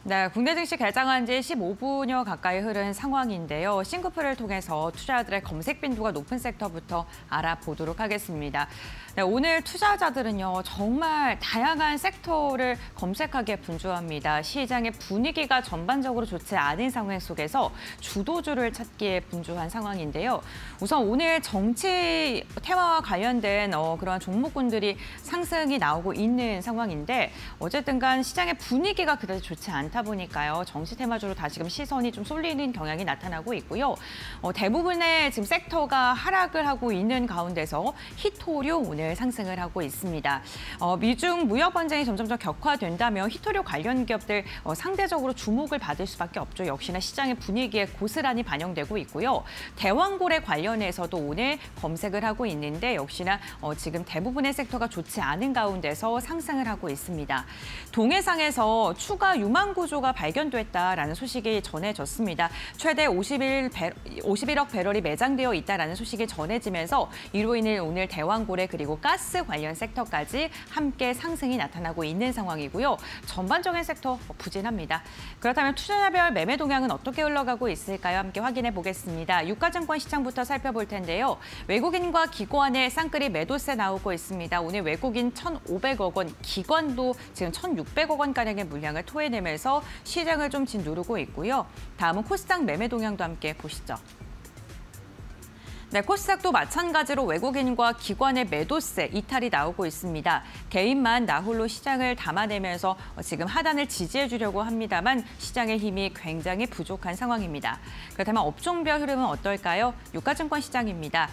S2: 네, 국내 증시 개장한 지 15분여 가까이 흐른 상황인데요. 싱크풀을 통해서 투자자들의 검색 빈도가 높은 섹터부터 알아보도록 하겠습니다. 네, 오늘 투자자들은요, 정말 다양한 섹터를 검색하기에 분주합니다. 시장의 분위기가 전반적으로 좋지 않은 상황 속에서 주도주를 찾기에 분주한 상황인데요. 우선 오늘 정치 테마와 관련된 그러한 종목군들이 상승이 나오고 있는 상황인데 어쨌든 간 시장의 분위기가 그다지 좋지 않다 보니까요. 정치 테마주로 다시금 시선이 좀 쏠리는 경향이 나타나고 있고요. 대부분의 지금 섹터가 하락을 하고 있는 가운데서 히토류 오늘 상승을 하고 있습니다. 미중 무역 분쟁이 점점 격화된다면 히토류 관련 기업들 상대적으로 주목을 받을 수밖에 없죠. 역시나 시장의 분위기에 고스란히 반영되고 있고요. 대왕고래 관련해서도 오늘 검색을 하고 있는데 역시나 지금 대부분의 섹터가 좋지 않은 가운데서 상승을 하고 있습니다. 동해상에서 추가 유망 구조가 발견됐다라는 소식이 전해졌습니다. 최대 51억 배럴이 매장되어 있다라는 소식이 전해지면서 이로 인해 오늘 대왕고래 그리고 가스 관련 섹터까지 함께 상승이 나타나고 있는 상황이고요. 전반적인 섹터 부진합니다. 그렇다면 투자자별 매매 동향은 어떻게 흘러가고 있을까요? 함께 확인해 보겠습니다. 유가증권 시장부터 살펴볼 텐데요. 외국인과 기관의 쌍끌이 매도세 나오고 있습니다. 오늘 외국인 1,500억 원, 기관도 지금 1,600억 원가량의 물량을 토해내면서 시장을 좀 짓누르고 있고요. 다음은 코스닥 매매 동향도 함께 보시죠. 네, 코스닥도 마찬가지로 외국인과 기관의 매도세 이탈이 나오고 있습니다. 개인만 나홀로 시장을 담아내면서 지금 하단을 지지해 주려고 합니다만 시장의 힘이 굉장히 부족한 상황입니다. 그렇다면 업종별 흐름은 어떨까요? 유가증권 시장입니다.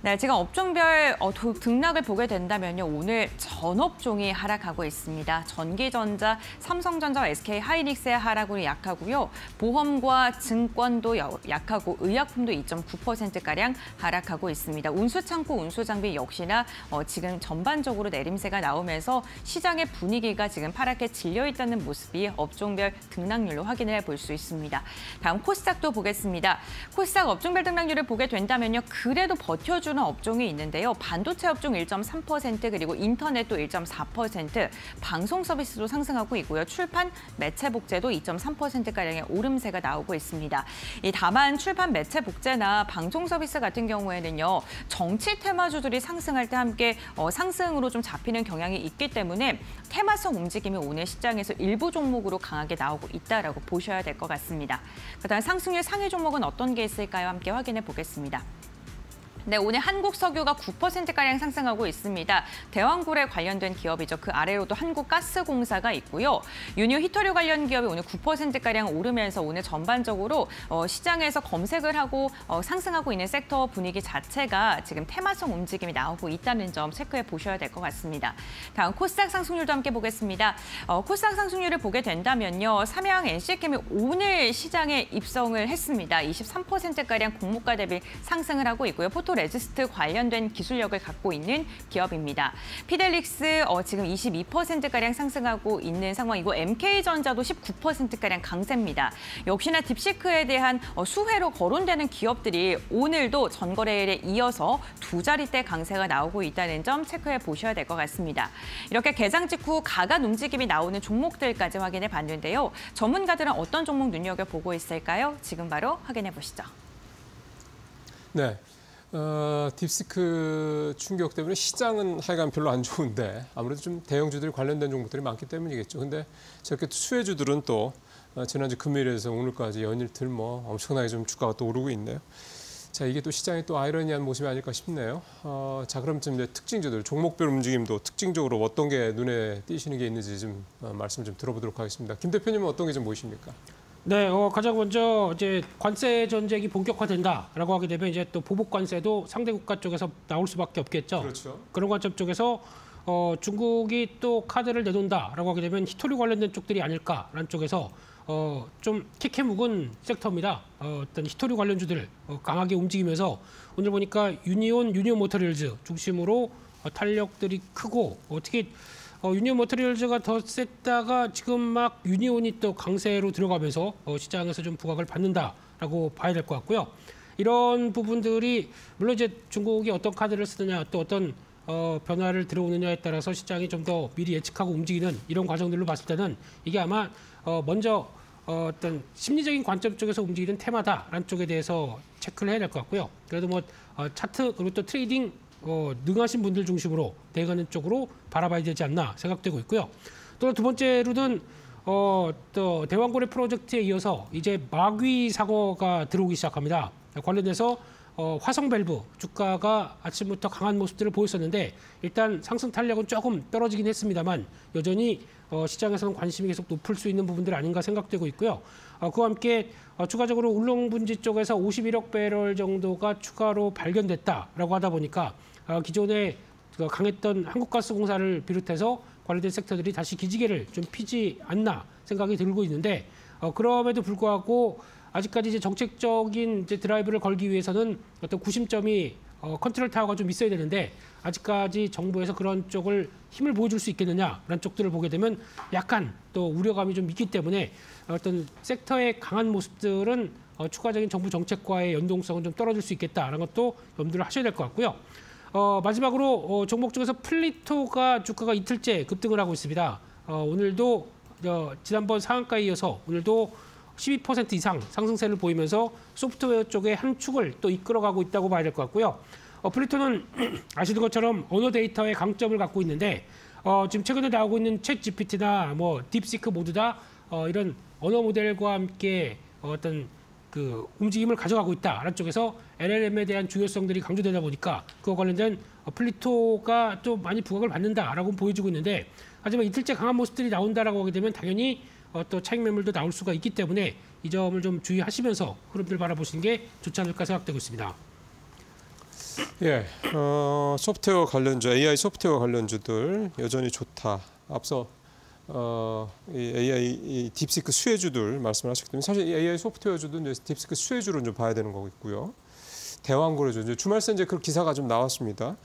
S2: 네, 지금 업종별 등락을 보게 된다면요. 오늘 전업종이 하락하고 있습니다. 전기전자, 삼성전자, SK하이닉스의 하락으로 약하고요. 보험과 증권도 약하고 의약품도 2.9%가량 하락하고 있습니다. 운수창고, 운수장비 역시나 지금 전반적으로 내림세가 나오면서 시장의 분위기가 지금 파랗게 질려 있다는 모습이 업종별 등락률로 확인해 볼 수 있습니다. 다음 코스닥도 보겠습니다. 코스닥 업종별 등락률을 보게 된다면요. 그래도 버텨주는 업종이 있는데요. 반도체 업종 1.3% 그리고 인터넷도 1.4%, 방송 서비스도 상승하고 있고요. 출판, 매체 복제도 2.3%가량의 오름세가 나오고 있습니다. 다만 출판, 매체 복제나 방송 서비스 같은 경우에는요. 정치 테마주들이 상승할 때 함께 상승으로 좀 잡히는 경향이 있기 때문에 테마성 움직임이 오늘 시장에서 일부 종목으로 강하게 나오고 있다라고 보셔야 될 것 같습니다. 그다음 상승률 상위 종목은 어떤 게 있을까요? 함께 확인해 보겠습니다. 네, 오늘 한국석유가 9%가량 상승하고 있습니다. 대왕고래 관련된 기업이죠. 그 아래로도 한국가스공사가 있고요. 유니오 히토류 관련 기업이 오늘 9%가량 오르면서 오늘 전반적으로 시장에서 검색을 하고 상승하고 있는 sek터 분위기 자체가 지금 테마성 움직임이 나오고 있다는 점 체크해 보셔야 될 것 같습니다. 다음 코스닥 상승률도 함께 보겠습니다. 코스닥 상승률을 보게 된다면요. 삼양 NC캠이 오늘 시장에 입성을 했습니다. 23%가량 공모가 대비 상승을 하고 있고요. 레지스트 관련된 기술력을 갖고 있는 기업입니다. 피델릭스 지금 22%가량 상승하고 있는 상황이고 MK전자도 19%가량 강세입니다. 역시나 딥시크에 대한 수혜로 거론되는 기업들이 오늘도 전거래일에 이어서 두 자릿대 강세가 나오고 있다는 점 체크해 보셔야 될 것 같습니다. 이렇게 개장 직후 가간 움직임이 나오는 종목들까지 확인해 봤는데요. 전문가들은 어떤 종목 눈여겨보고 있을까요? 지금 바로 확인해 보시죠.
S1: 네. 딥시크 충격 때문에 시장은 하여간 별로 안 좋은데 아무래도 좀 대형주들이 관련된 종목들이 많기 때문이겠죠. 근데 저렇게 수혜주들은 또 지난주 금요일에서 오늘까지 연일틀 엄청나게 좀 주가가 또 오르고 있네요. 자, 이게 또 시장의 또 아이러니한 모습이 아닐까 싶네요. 자, 그럼 좀 이제 특징주들, 종목별 움직임도 특징적으로 어떤 게 눈에 띄시는 게 있는지 좀 말씀 좀 들어보도록 하겠습니다. 김 대표님은 어떤 게 좀 보이십니까?
S7: 네, 가장 먼저 이제 관세 전쟁이 본격화된다라고 하게 되면 이제 또 보복 관세도 상대 국가 쪽에서 나올 수밖에 없겠죠.
S1: 그렇죠.
S7: 그런 관점 쪽에서 중국이 또 카드를 내놓는다라고 하게 되면 히토류 관련된 쪽들이 아닐까라는 쪽에서 좀 캐캐 묵은 섹터입니다. 어떤 히토류 관련주들 강하게 움직이면서 오늘 보니까 유니온 모터리얼즈 중심으로 탄력들이 크고 특히 유니온 모터리얼즈가 더 셌다가 지금 막 유니온이 또 강세로 들어가면서 시장에서 좀 부각을 받는다라고 봐야 될 것 같고요. 이런 부분들이 물론 이제 중국이 어떤 카드를 쓰느냐 또 어떤 변화를 들어오느냐에 따라서 시장이 좀 더 미리 예측하고 움직이는 이런 과정들로 봤을 때는 이게 아마 먼저 어떤 심리적인 관점 쪽에서 움직이는 테마다라는 쪽에 대해서 체크를 해야 될 것 같고요. 그래도 뭐 차트 그리고 또 트레이딩 능하신 분들 중심으로 대가는 쪽으로 바라봐야 되지 않나 생각되고 있고요. 또 두 번째로는 또 대왕고래 프로젝트에 이어서 이제 마귀 사고가 들어오기 시작합니다. 관련해서 화성 밸브 주가가 아침부터 강한 모습들을 보였었는데 일단 상승 탄력은 조금 떨어지긴 했습니다만 여전히 시장에서는 관심이 계속 높을 수 있는 부분들 아닌가 생각되고 있고요. 그와 함께 추가적으로 울릉분지 쪽에서 51억 배럴 정도가 추가로 발견됐다라고 하다 보니까 기존에 강했던 한국가스공사를 비롯해서 관련된 섹터들이 다시 기지개를 좀 피지 않나 생각이 들고 있는데 그럼에도 불구하고 아직까지 이제 정책적인 이제 드라이브를 걸기 위해서는 어떤 구심점이 컨트롤 타워가 좀 있어야 되는데 아직까지 정부에서 그런 쪽을 힘을 보여줄 수 있겠느냐라는 쪽들을 보게 되면 약간 또 우려감이 좀 있기 때문에 어떤 섹터의 강한 모습들은 추가적인 정부 정책과의 연동성은 좀 떨어질 수 있겠다라는 것도 염두를 하셔야 될 것 같고요. 마지막으로 종목 중에서 플리토가 주가가 이틀째 급등을 하고 있습니다. 오늘도 지난번 상한가에 이어서 오늘도 12% 이상 상승세를 보이면서 소프트웨어 쪽의 한 축을 또 이끌어가고 있다고 봐야 될 것 같고요. 플리토는 아시는 것처럼 언어 데이터의 강점을 갖고 있는데 지금 최근에 나오고 있는 챗 GPT나 뭐 딥시크 모두 다 이런 언어 모델과 함께 어떤 그 움직임을 가져가고 있다라는 쪽에서 LLM에 대한 중요성들이 강조되다 보니까 그와 관련된 플리토가 또 많이 부각을 받는다라고 보여주고 있는데 하지만 이틀째 강한 모습들이 나온다라고 하게 되면 당연히 또 차익 매물도 나올 수가 있기 때문에 이 점을 좀 주의하시면서 흐름들 바라보시는 게 좋지 않을까 생각되고 있습니다.
S1: 예, 소프트웨어 관련주, AI 소프트웨어 관련주들 여전히 좋다. 앞서 이 AI 이 딥시크 수혜주들 말씀하셨기 때문에 사실 AI 소프트웨어주도 이제 딥시크 수혜주로 좀 봐야 되는 거겠고요. 대왕고래주 이제 주말 새 이제 그 기사가 좀 나왔습니다.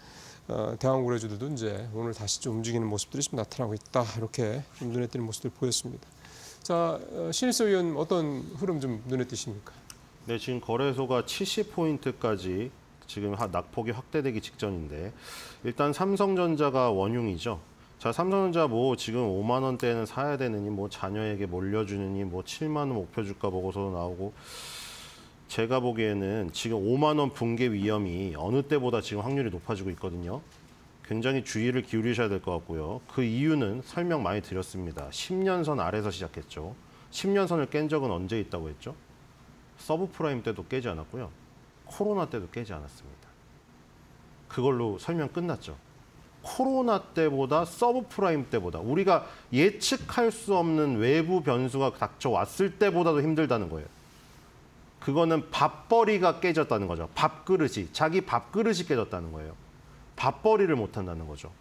S1: 대왕고래주들도 이제 오늘 다시 좀 움직이는 모습들이 좀 나타나고 있다. 이렇게 좀 눈에 띄는 모습들 보였습니다. 자, 신일수 의원 어떤 흐름 좀 눈에 띄십니까?
S8: 네, 지금 거래소가 70포인트까지 지금 낙폭이 확대되기 직전인데 일단 삼성전자가 원흉이죠. 자, 삼성전자 뭐 지금 5만 원대는 사야 되느니 뭐 자녀에게 몰려주느니 뭐 7만 원 목표 주가 보고서도 나오고 제가 보기에는 지금 5만 원 붕괴 위험이 어느 때보다 지금 확률이 높아지고 있거든요. 굉장히 주의를 기울이셔야 될 것 같고요. 그 이유는 설명 많이 드렸습니다. 10년선 아래서 시작했죠. 10년선을 깬 적은 언제 있다고 했죠? 서브프라임 때도 깨지 않았고요. 코로나 때도 깨지 않았습니다. 그걸로 설명 끝났죠. 코로나 때보다 서브프라임 때보다 우리가 예측할 수 없는 외부 변수가 닥쳐왔을 때보다도 힘들다는 거예요. 그거는 밥벌이가 깨졌다는 거죠. 밥그릇이, 자기 밥그릇이 깨졌다는 거예요. 밥벌이를 못한다는 거죠.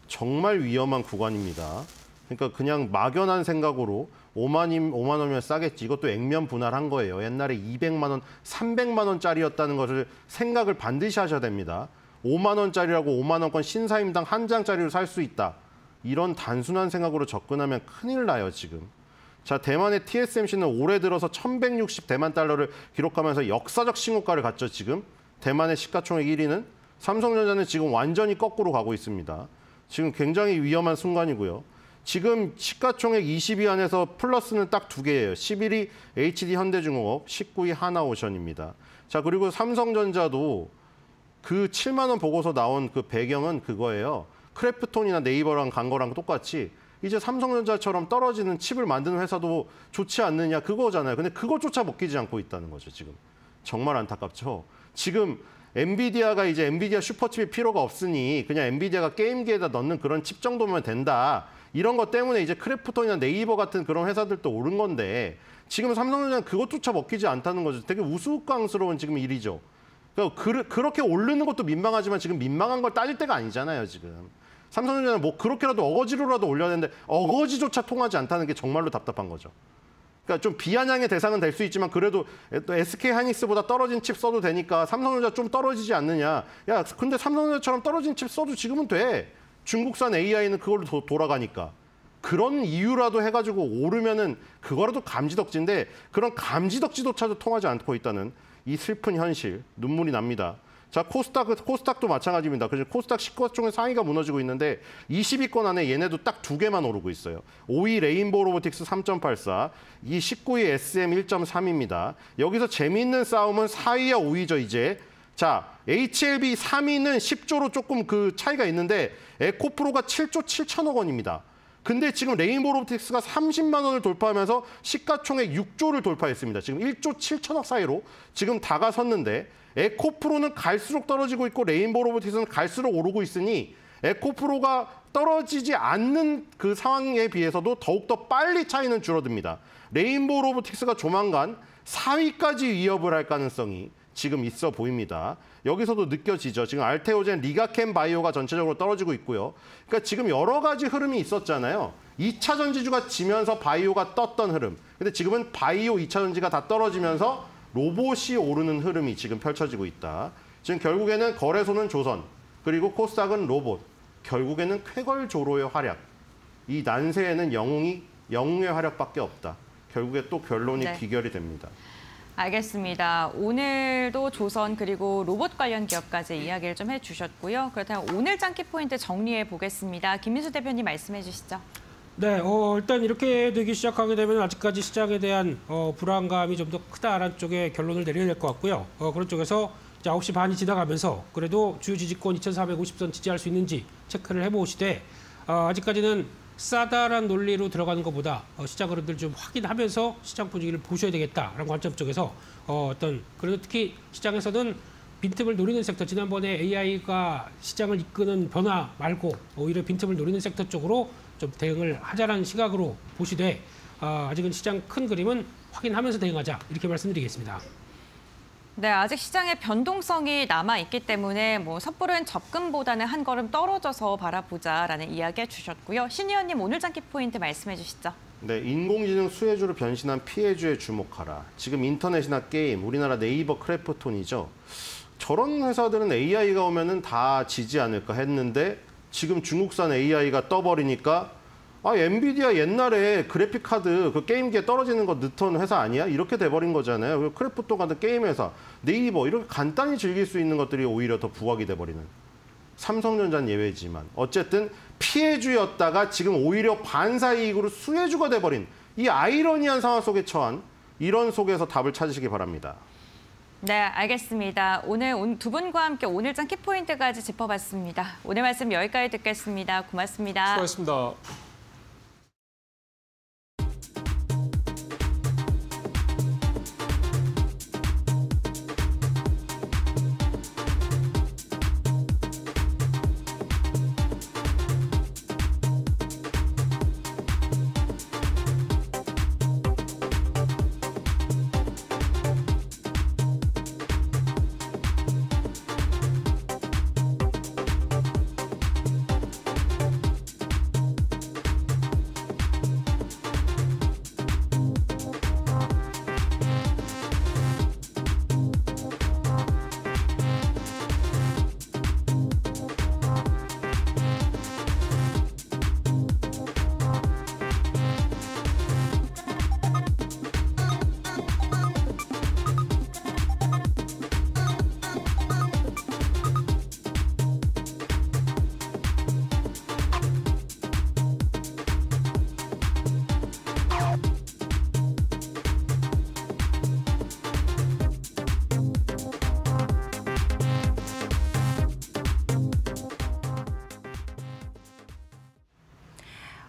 S8: 정말 위험한 구간입니다. 그러니까 그냥 막연한 생각으로 5만 원이면 싸겠지. 이것도 액면 분할한 거예요. 옛날에 200만 원, 300만 원짜리였다는 것을 생각을 반드시 하셔야 됩니다. 5만 원짜리라고 5만 원권 신사임당 한 장짜리로 살 수 있다. 이런 단순한 생각으로 접근하면 큰일 나요, 지금. 자, 대만의 TSMC는 올해 들어서 1160 대만 달러를 기록하면서 역사적 신고가를 갔죠, 지금. 대만의 시가총액 1위는. 삼성전자는 지금 완전히 거꾸로 가고 있습니다. 지금 굉장히 위험한 순간이고요. 지금 시가총액 20위 안에서 플러스는 딱 2개예요. 11위 HD 현대중공업, 19위 하나오션입니다. 자, 그리고 삼성전자도 그 7만 원 보고서 나온 그 배경은 그거예요. 크래프톤이나 네이버랑 간 거랑 똑같이 이제 삼성전자처럼 떨어지는 칩을 만드는 회사도 좋지 않느냐 그거잖아요. 근데 그것조차 먹히지 않고 있다는 거죠, 지금. 정말 안타깝죠. 지금 엔비디아가 이제 엔비디아 슈퍼칩이 필요가 없으니 그냥 엔비디아가 게임기에다 넣는 그런 칩 정도면 된다. 이런 것 때문에 이제 크래프톤이나 네이버 같은 그런 회사들도 오른 건데 지금 삼성전자는 그것조차 먹히지 않다는 거죠. 되게 우스꽝스러운 지금 일이죠. 그러니까 그렇게 오르는 것도 민망하지만 지금 민망한 걸 따질 때가 아니잖아요, 지금. 삼성전자는 뭐 그렇게라도 어거지로라도 올려야 되는데 어거지조차 통하지 않다는 게 정말로 답답한 거죠. 그러니까 좀 비아냥의 대상은 될 수 있지만 그래도 SK하이닉스보다 떨어진 칩 써도 되니까 삼성전자 좀 떨어지지 않느냐. 야, 근데 삼성전자처럼 떨어진 칩 써도 지금은 돼. 중국산 AI는 그걸로 돌아가니까. 그런 이유라도 해가지고 오르면은 그거라도 감지덕지인데 그런 감지덕지조차도 통하지 않고 있다는 이 슬픈 현실, 눈물이 납니다. 자, 코스닥도 마찬가지입니다. 그래서 코스닥 19종의 상위가 무너지고 있는데 20위권 안에 얘네도 딱 2개만 오르고 있어요. 5위 레인보우 로보틱스 3.84, 이 19위 SM 1.3입니다. 여기서 재미있는 싸움은 4위와 5위죠, 이제. 자, HLB 3위는 10조로 조금 그 차이가 있는데 에코프로가 7조 7천억 원입니다. 근데 지금 레인보우 로보틱스가 30만 원을 돌파하면서 시가총액 6조를 돌파했습니다. 지금 1조 7천억 사이로 지금 다가섰는데 에코프로는 갈수록 떨어지고 있고 레인보우 로보틱스는 갈수록 오르고 있으니 에코프로가 떨어지지 않는 그 상황에 비해서도 더욱더 빨리 차이는 줄어듭니다. 레인보우 로보틱스가 조만간 4위까지 위협을 할 가능성이 지금 있어 보입니다. 여기서도 느껴지죠. 지금 알테오젠, 리가캠 바이오가 전체적으로 떨어지고 있고요. 그러니까 지금 여러 가지 흐름이 있었잖아요. 2차 전지주가 지면서 바이오가 떴던 흐름. 근데 지금은 바이오 2차 전지가 다 떨어지면서 로봇이 오르는 흐름이 지금 펼쳐지고 있다. 지금 결국에는 거래소는 조선, 그리고 코스닥은 로봇, 결국에는 쾌걸조로의 활약. 이 난세에는 영웅의 활약밖에 없다. 결국에 또 결론이 귀결이 됩니다.
S2: 알겠습니다. 오늘도 조선 그리고 로봇 관련 기업까지 이야기를 좀 해주셨고요. 그렇다면 오늘 짱키 포인트 정리해 보겠습니다. 김민수 대표님 말씀해 주시죠.
S7: 네, 일단 이렇게 되기 시작하게 되면 아직까지 시장에 대한 불안감이 좀 더 크다라는 쪽에 결론을 내려야 될 것 같고요. 그런 쪽에서 이제 9시 반이 지나가면서 그래도 주요 지지권 2450선 지지할 수 있는지 체크를 해보시되 아직까지는 싸다란 논리로 들어가는 것보다 시장 흐름들 좀 확인하면서 시장 분위기를 보셔야 되겠다라는 관점 쪽에서 그래도 특히 시장에서는 빈틈을 노리는 섹터, 지난번에 AI가 시장을 이끄는 변화 말고 오히려 빈틈을 노리는 섹터 쪽으로 좀 대응을 하자라는 시각으로 보시되 아직은 시장 큰 그림은 확인하면서 대응하자 이렇게 말씀드리겠습니다.
S2: 네, 아직 시장의 변동성이 남아있기 때문에 섣부른 접근보다는 한 걸음 떨어져서 바라보자라는 이야기 해주셨고요. 신 의원님 오늘 짱키 포인트 말씀해 주시죠.
S8: 네, 인공지능 수혜주로 변신한 피해주에 주목하라. 지금 인터넷이나 게임, 우리나라 네이버 크래프톤이죠. 저런 회사들은 AI가 오면은 다 지지 않을까 했는데 지금 중국산 AI가 떠버리니까 엔비디아 옛날에 그래픽카드 그 게임기에 떨어지는 거 넣던 회사 아니야? 이렇게 돼버린 거잖아요. 크래프톤 같은 게임 회사, 네이버 이렇게 간단히 즐길 수 있는 것들이 오히려 더 부각이 돼버리는. 삼성전자는 예외지만 어쨌든 피해주였다가 지금 오히려 반사이익으로 수혜주가 돼버린 이 아이러니한 상황 속에 처한 이런 속에서 답을 찾으시기 바랍니다.
S2: 네, 알겠습니다. 오늘 두 분과 함께 오늘 짱키 포인트까지 짚어봤습니다. 오늘 말씀 여기까지 듣겠습니다. 고맙습니다.
S1: 수고하셨습니다.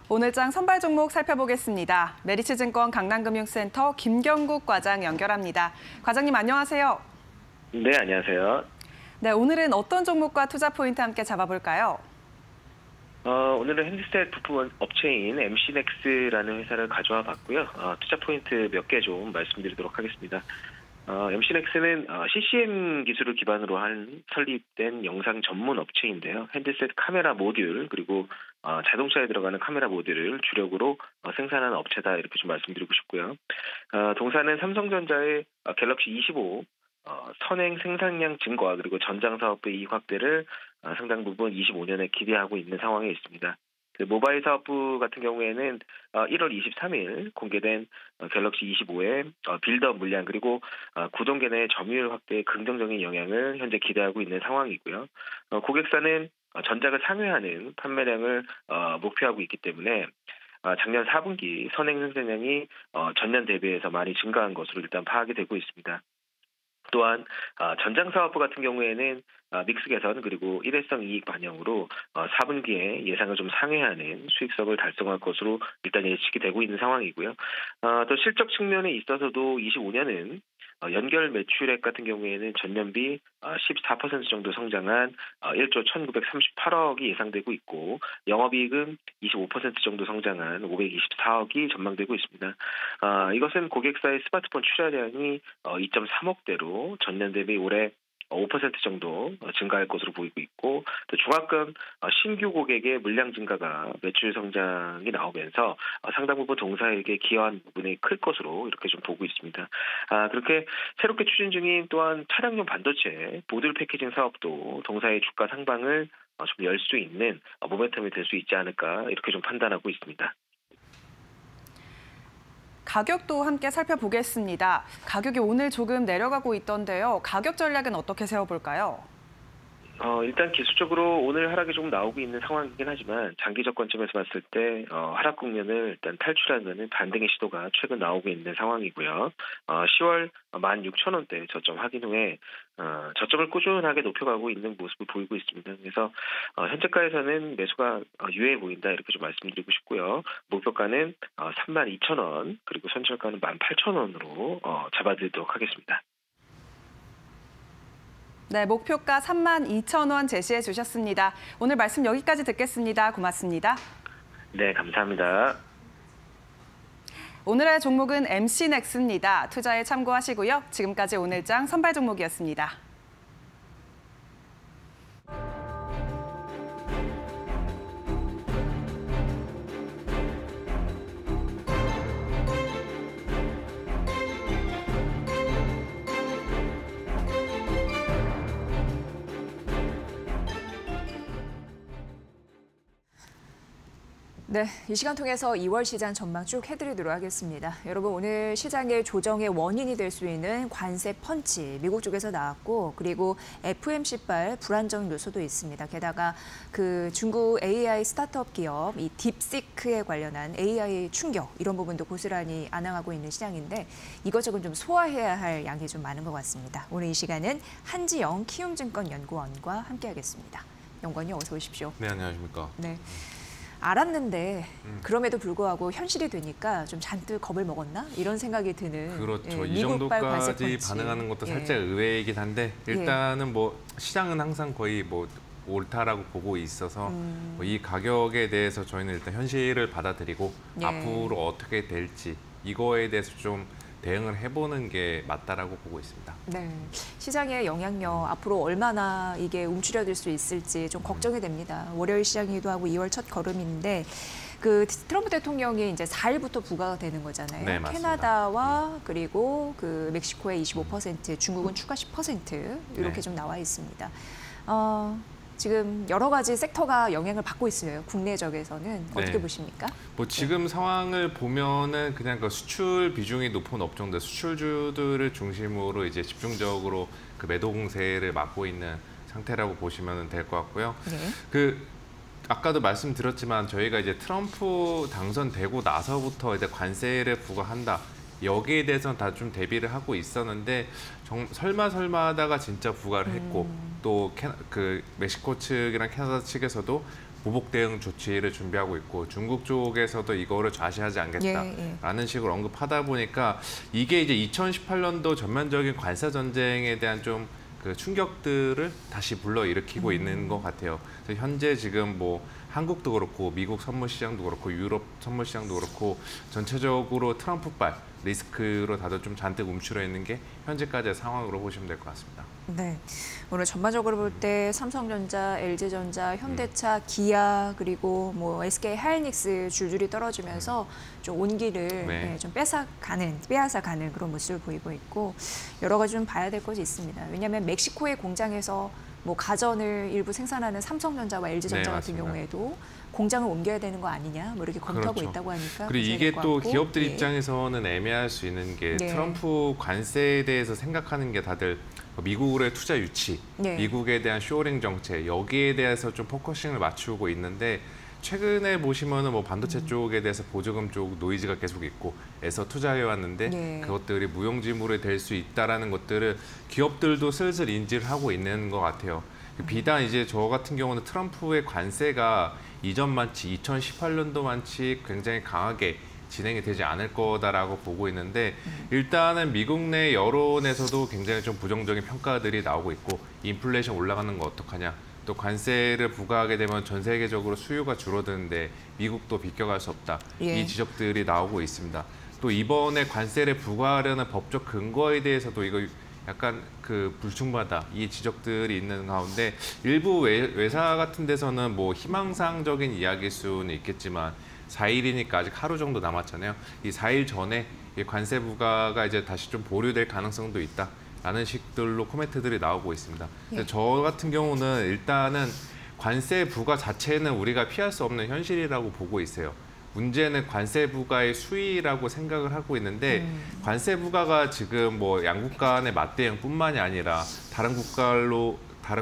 S9: 오늘장 선발 종목 살펴보겠습니다. 메리츠증권 강남금융센터 김경국 과장 연결합니다. 과장님 안녕하세요.
S10: 네, 안녕하세요.
S9: 네, 오늘은 어떤 종목과 투자 포인트 함께 잡아볼까요?
S10: 오늘은 핸드셋 부품 업체인 MC넥스라는 회사를 가져와 봤고요. 투자 포인트 몇 개 좀 말씀드리도록 하겠습니다. MC넥스는 CCM 기술을 기반으로 한 설립된 영상 전문 업체인데요. 핸드셋 카메라 모듈 그리고 자동차에 들어가는 카메라 모듈을 주력으로 생산하는 업체다 이렇게 좀 말씀드리고 싶고요. 동사는 삼성전자의 갤럭시 25 선행 생산량 증가 그리고 전장 사업의 이익 확대를 상당 부분 25년에 기대하고 있는 상황에 있습니다. 그 모바일 사업부 같은 경우에는 1월 23일 공개된 갤럭시 25의 빌더 물량 그리고 구동계 내 점유율 확대에 긍정적인 영향을 현재 기대하고 있는 상황이고요. 고객사는 전작을 상회하는 판매량을 목표하고 있기 때문에 작년 4분기 선행 생산량이 전년 대비해서 많이 증가한 것으로 일단 파악이 되고 있습니다. 또한 전장사업부 같은 경우에는 믹스 개선 그리고 일회성 이익 반영으로 4분기에 예상을 좀 상회하는 수익성을 달성할 것으로 일단 예측이 되고 있는 상황이고요. 또 실적 측면에 있어서도 25년은 연결 매출액 같은 경우에는 전년비 14% 정도 성장한 1조 1938억이 예상되고 있고 영업이익은 25% 정도 성장한 524억이 전망되고 있습니다. 이것은 고객사의 스마트폰 출하량이 2.3억대로 전년 대비 올해 5% 정도 증가할 것으로 보이고 있고 또 중화권 신규 고객의 물량 증가가 매출 성장이 나오면서 상당 부분 동사에게 기여한 부분이 클 것으로 이렇게 좀 보고 있습니다. 그렇게 새롭게 추진 중인 또한 차량용 반도체 모듈 패키징 사업도 동사의 주가 상방을 좀 열 수 있는 모멘텀이 될 수 있지 않을까 이렇게 좀 판단하고 있습니다.
S9: 가격도 함께 살펴보겠습니다. 가격이 오늘 조금 내려가고 있던데요. 가격 전략은 어떻게 세워볼까요?
S10: 일단 기술적으로 오늘 하락이 좀 나오고 있는 상황이긴 하지만 장기적 관점에서 봤을 때 하락 국면을 일단 탈출하는 반등의 시도가 최근 나오고 있는 상황이고요. 10월 16,000원대 저점 확인 후에 저점을 꾸준하게 높여가고 있는 모습을 보이고 있습니다. 그래서 현재가에서는 매수가 유효해 보인다 이렇게 좀 말씀드리고 싶고요. 목표가는 32,000원 그리고 선철가는 18,000원으로 잡아드리도록 하겠습니다.
S9: 네, 목표가 32,000원 제시해 주셨습니다. 오늘 말씀 여기까지 듣겠습니다. 고맙습니다.
S10: 네, 감사합니다.
S9: 오늘의 종목은 MC넥스입니다. 투자에 참고하시고요. 지금까지 오늘장 선발 종목이었습니다.
S11: 네, 이 시간 통해서 2월 시장 전망 쭉 해드리도록 하겠습니다. 여러분 오늘 시장의 조정의 원인이 될 수 있는 관세 펀치 미국 쪽에서 나왔고 그리고 FOMC발 불안정 요소도 있습니다. 게다가 그 중국 AI 스타트업 기업 이 딥시크에 관련한 AI 충격 이런 부분도 고스란히 안항하고 있는 시장인데 이것저것 좀 소화해야 할 양이 좀 많은 것 같습니다. 오늘 이 시간은 한지영 키움증권연구원과 함께하겠습니다. 연구원님 어서 오십시오.
S12: 네, 안녕하십니까.
S11: 네. 알았는데 그럼에도 불구하고 현실이 되니까 좀 잔뜩 겁을 먹었나? 이런 생각이 드는.
S12: 그렇죠. 이 정도까지 반응하는 것도 살짝 의외이긴 한데 일단은 뭐 시장은 항상 거의 뭐 옳다라고 보고 있어서 이 가격에 대해서 저희는 일단 현실을 받아들이고 앞으로 어떻게 될지 이거에 대해서 좀 대응을 해보는 게 맞다라고 보고 있습니다.
S11: 네, 시장의 영향력 앞으로 얼마나 이게 움츠려들 수 있을지 좀 걱정이 됩니다. 월요일 시장이기도 하고 2월 첫 걸음인데 그 트럼프 대통령이 이제 4일부터 부과가 되는 거잖아요.
S12: 네, 맞습니다.
S11: 캐나다와 그리고 그 멕시코의 25%, 중국은 추가 10% 이렇게 좀 나와 있습니다. 지금 여러 가지 섹터가 영향을 받고 있어요. 국내적에서는 어떻게 보십니까?
S12: 뭐 지금 상황을 보면은 그냥 그 수출 비중이 높은 업종들, 수출주들을 중심으로 이제 집중적으로 그 매도 공세를 막고 있는 상태라고 보시면 될 것 같고요. 그 아까도 말씀드렸지만 저희가 이제 트럼프 당선되고 나서부터 이제 관세를 부과한다. 여기에 대해서는 다 좀 대비를 하고 있었는데 설마 하다가 진짜 부과를 했고 또 그 멕시코 측이랑 캐나다 측에서도 보복 대응 조치를 준비하고 있고 중국 쪽에서도 이거를 좌시하지 않겠다라는 식으로 언급하다 보니까 이게 이제 2018년도 전면적인 관세 전쟁에 대한 좀 그 충격들을 다시 불러일으키고 있는 것 같아요. 그래서 현재 지금 뭐 한국도 그렇고 미국 선물 시장도 그렇고 유럽 선물 시장도 그렇고 전체적으로 트럼프발 리스크로 다들 좀 잔뜩 움츠려 있는 게 현재까지의 상황으로 보시면 될 것 같습니다.
S11: 네, 오늘 전반적으로 볼 때 삼성전자, LG전자, 현대차, 기아 그리고 뭐 SK 하이닉스 줄줄이 떨어지면서 좀 온기를 좀 빼앗아가는 그런 모습을 보이고 있고 여러 가지 좀 봐야 될 것이 있습니다. 왜냐하면 멕시코의 공장에서 뭐 가전을 일부 생산하는 삼성전자와 LG전자
S12: 네,
S11: 같은
S12: 맞습니다.
S11: 경우에도 공장을 옮겨야 되는 거 아니냐 뭐 이렇게 검토하고
S12: 그렇죠.
S11: 있다고 하니까
S12: 그리고 이게 또 기업들
S11: 예.
S12: 입장에서는 애매할 수 있는 게
S11: 네.
S12: 트럼프 관세에 대해서 생각하는 게 다들 미국의 투자 유치,
S11: 네.
S12: 미국에 대한 쇼어링 정책 여기에 대해서 좀 포커싱을 맞추고 있는데 최근에 보시면은 뭐 반도체 쪽에 대해서 보조금 쪽 노이즈가 계속 있고 해서 투자해 왔는데
S11: 네.
S12: 그것들이 무용지물이 될 수 있다라는 것들을 기업들도 슬슬 인지를 하고 있는 것 같아요. 비단 이제 저 같은 경우는 트럼프의 관세가 이전만치 2018년도만치 굉장히 강하게 진행이 되지 않을 거다라고 보고 있는데 일단은 미국 내 여론에서도 굉장히 좀 부정적인 평가들이 나오고 있고 인플레이션 올라가는 거 어떡하냐. 또 관세를 부과하게 되면 전 세계적으로 수요가 줄어드는데 미국도 비껴갈 수 없다.
S11: 예.
S12: 이 지적들이 나오고 있습니다. 또 이번에 관세를 부과하려는 법적 근거에 대해서도 이거 약간 그 불충분하다. 이 지적들이 있는 가운데 일부 외사 같은 데서는 뭐 희망사항적인 이야기일 수는 있겠지만 4일이니까 아직 하루 정도 남았잖아요. 이 4일 전에 이 관세 부과가 이제 다시 좀 보류될 가능성도 있다. 라는 식들로 코멘트들이 나오고 있습니다.
S11: 예.
S12: 저 같은 경우는 일단은 관세 부과 자체는 우리가 피할 수 없는 현실이라고 보고 있어요. 문제는 관세 부과의 수위라고 생각을 하고 있는데 관세 부과가 지금 뭐 양국 간의 맞대응뿐만이 아니라 다른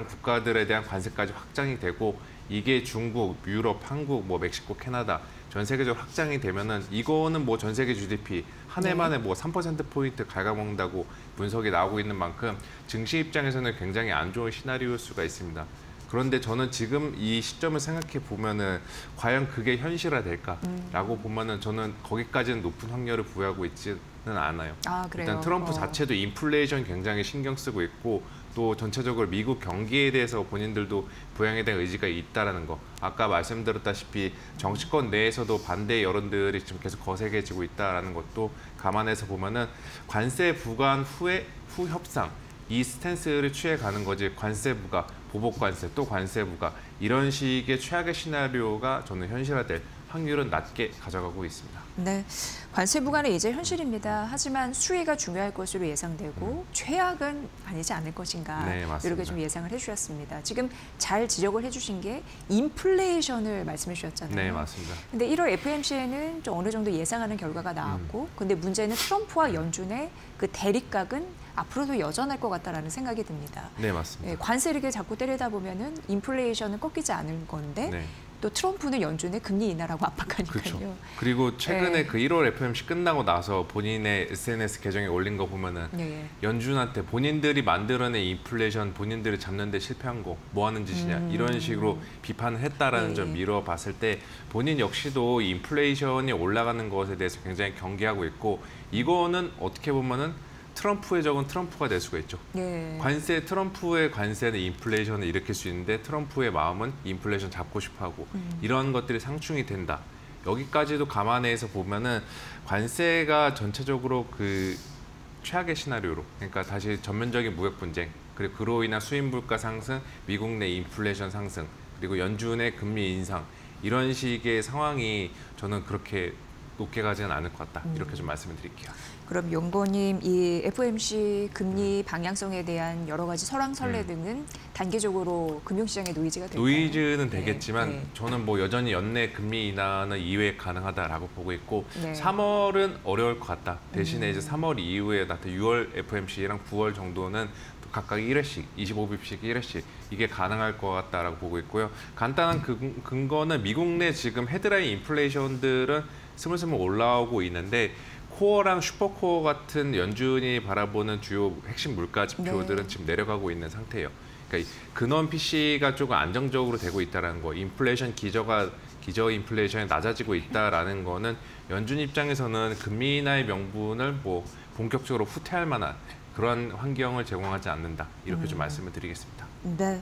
S12: 국가들에 대한 관세까지 확장이 되고 이게 중국, 유럽, 한국, 뭐 멕시코, 캐나다 전 세계적으로 확장이 되면은 이거는 뭐 전 세계 GDP 한 해만에 뭐 3%포인트 갉아먹는다고 분석이 나오고 있는 만큼 증시 입장에서는 굉장히 안 좋은 시나리오일 수가 있습니다. 그런데 저는 지금 이 시점을 생각해 보면은 과연 그게 현실화될까라고 보면은 저는 거기까지는 높은 확률을 부여하고 있지는 않아요.
S11: 아, 그래요?
S12: 일단 트럼프 자체도 인플레이션 굉장히 신경 쓰고 있고 또 전체적으로 미국 경기에 대해서 본인들도 부양에 대한 의지가 있다라는 거. 아까 말씀드렸다시피 정치권 내에서도 반대 여론들이 지금 계속 거세게지고 있다라는 것도 감안해서 보면은 관세 부과한 후에 후 협상 이 스탠스를 취해가는 거지 관세 부과, 보복 관세, 또 관세 부과 이런 식의 최악의 시나리오가 저는 현실화될 확률은 낮게 가져가고 있습니다.
S11: 네, 관세 부과는 이제 현실입니다. 하지만 수위가 중요할 것으로 예상되고 최악은 아니지 않을 것인가
S12: 네, 맞습니다.
S11: 이렇게 좀 예상을 해주셨습니다. 지금 잘 지적을 해주신 게 인플레이션을 말씀해 주셨잖아요.
S12: 네, 맞습니다.
S11: 근데 1월 FOMC에는 좀 어느 정도 예상하는 결과가 나왔고 근데 문제는 트럼프와 연준의 그 대립각은 앞으로도 여전할 것 같다라는 생각이 듭니다.
S12: 네, 맞습니다.
S11: 네, 관세 이렇게 자꾸 때리다 보면은 인플레이션은 꺾이지 않을 건데
S12: 네.
S11: 또 트럼프는 연준의 금리 인하라고 압박하니까요.
S12: 그렇죠. 그리고 최근에
S11: 네.
S12: 그 1월 FOMC 끝나고 나서 본인의 SNS 계정에 올린 거 보면은
S11: 네.
S12: 연준한테 본인들이 만들어낸 인플레이션 본인들이 잡는 데 실패한 거 뭐 하는 짓이냐 이런 식으로 비판을 했다라는
S11: 네.
S12: 점 미뤄봤을 때 본인 역시도 인플레이션이 올라가는 것에 대해서 굉장히 경계하고 있고 이거는 어떻게 보면은 트럼프의 적은 트럼프가 될 수가 있죠.
S11: 네.
S12: 트럼프의 관세는 인플레이션을 일으킬 수 있는데 트럼프의 마음은 인플레이션 잡고 싶어하고 이런 것들이 상충이 된다. 여기까지도 감안해서 보면은 관세가 전체적으로 그 최악의 시나리오로 그러니까 다시 전면적인 무역 분쟁 그리고 그로 인한 수입 물가 상승, 미국 내 인플레이션 상승 그리고 연준의 금리 인상 이런 식의 상황이 저는 그렇게 높게 가지는 않을 것 같다. 이렇게 좀 말씀을 드릴게요.
S11: 그럼 연구원님, 이 FOMC 금리 방향성에 대한 여러 가지 설왕설래 등은 단계적으로 금융시장의 노이즈가 될까요?
S12: 노이즈는 되겠지만
S11: 네.
S12: 저는 뭐 여전히 연내 금리 인하는 2회 가능하다라고 보고 있고
S11: 네.
S12: 3월은 어려울 것 같다. 대신에 이제 3월 이후에 나타 6월 FOMC랑 9월 정도는 각각 1회씩, 25bp씩 1회씩 이게 가능할 것 같다라고 보고 있고요. 간단한 근거는 미국 내 지금 헤드라인 인플레이션들은 스물스물 올라오고 있는데 코어랑 슈퍼코어 같은 연준이 바라보는 주요 핵심 물가 지표들은 지금 내려가고 있는 상태예요. 그러니까 근원 PC가 조금 안정적으로 되고 있다는 거, 인플레이션 기저 인플레이션이 낮아지고 있다라는 거는 연준 입장에서는 금리 인하의 명분을 뭐 본격적으로 후퇴할 만한 그런 환경을 제공하지 않는다. 이렇게 좀 말씀을 드리겠습니다.
S11: 네.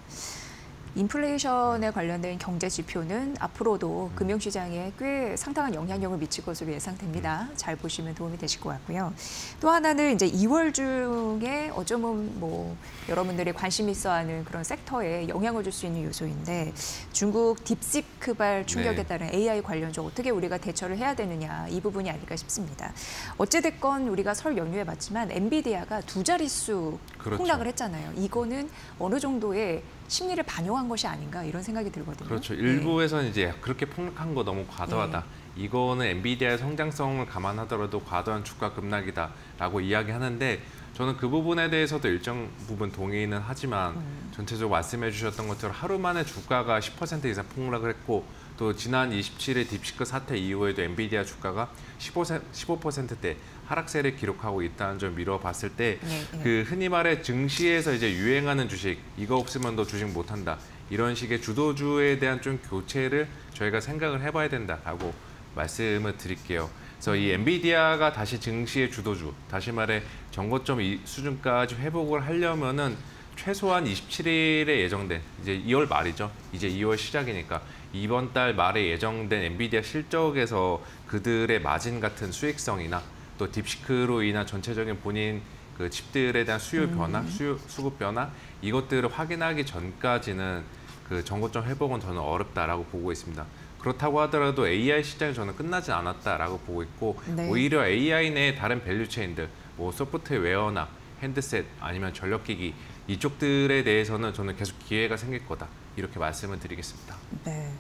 S11: 인플레이션에 관련된 경제 지표는 앞으로도 금융시장에 꽤 상당한 영향력을 미칠 것으로 예상됩니다. 잘 보시면 도움이 되실 것 같고요. 또 하나는 이제 2월 중에 어쩌면 뭐 여러분들이 관심 있어하는 그런 섹터에 영향을 줄 수 있는 요소인데 중국 딥시크발 충격에 따른 AI 관련주 어떻게 우리가 대처를 해야 되느냐 이 부분이 아닐까 싶습니다. 어찌됐건 우리가 설 연휴에 봤지만 엔비디아가 두 자릿수
S12: 그렇죠.
S11: 폭락을 했잖아요. 이거는 어느 정도의 심리를 반영한 것이 아닌가 이런 생각이 들거든요.
S12: 그렇죠. 일부에서는 이제 그렇게 폭락한 거 너무 과도하다. 이거는 엔비디아의 성장성을 감안하더라도 과도한 주가 급락이다라고 이야기하는데 저는 그 부분에 대해서도 일정 부분 동의는 하지만 전체적으로 말씀해 주셨던 것처럼 하루 만에 주가가 10% 이상 폭락을 했고 또 지난 27일 딥시크 사태 이후에도 엔비디아 주가가 15%대 하락세를 기록하고 있다는 점 미뤄봤을 때 그 흔히 말해 증시에서 이제 유행하는 주식 이거 없으면 너 주식 못한다 이런 식의 주도주에 대한 좀 교체를 저희가 생각을 해봐야 된다라고 말씀을 드릴게요. 그래서 이 엔비디아가 다시 증시의 주도주, 다시 말해 전고점 수준까지 회복을 하려면은 최소한 27일에 예정된 이제 2월 말이죠. 이제 2월 시작이니까 이번 달 말에 예정된 엔비디아 실적에서 그들의 마진 같은 수익성이나 또 딥시크로 인한 전체적인 본인 그 칩들에 대한 수요 변화, 수급 변화 이것들을 확인하기 전까지는 그 전고점 회복은 저는 어렵다라고 보고 있습니다. 그렇다고 하더라도 AI 시장이 저는 끝나지 않았다라고 보고 있고 오히려 AI 내 다른 밸류체인들, 뭐 소프트웨어나 핸드셋 아니면 전력기기 이쪽들에 대해서는 저는 계속 기회가 생길 거다 이렇게 말씀을 드리겠습니다.
S11: 네.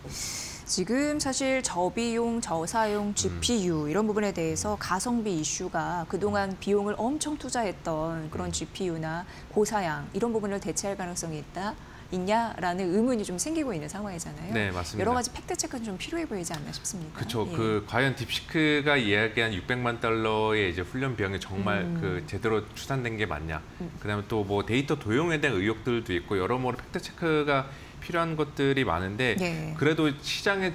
S11: 지금 사실 저비용, 저사용, GPU 이런 부분에 대해서 가성비 이슈가 그동안 비용을 엄청 투자했던 그런 GPU나 고사양 이런 부분을 대체할 가능성이 있냐라는 의문이 좀 생기고 있는 상황이잖아요.
S12: 네, 맞습니다.
S11: 여러 가지 팩트 체크는 좀 필요해 보이지 않나 싶습니다.
S12: 그렇죠. 그 과연 딥시크가 이야기한 600만 달러의 이제 훈련 비용이 정말 그 제대로 추산된 게 맞냐? 그다음에 또 뭐 데이터 도용에 대한 의혹들도 있고 여러모로 팩트 체크가 필요한 것들이 많은데 그래도 시장에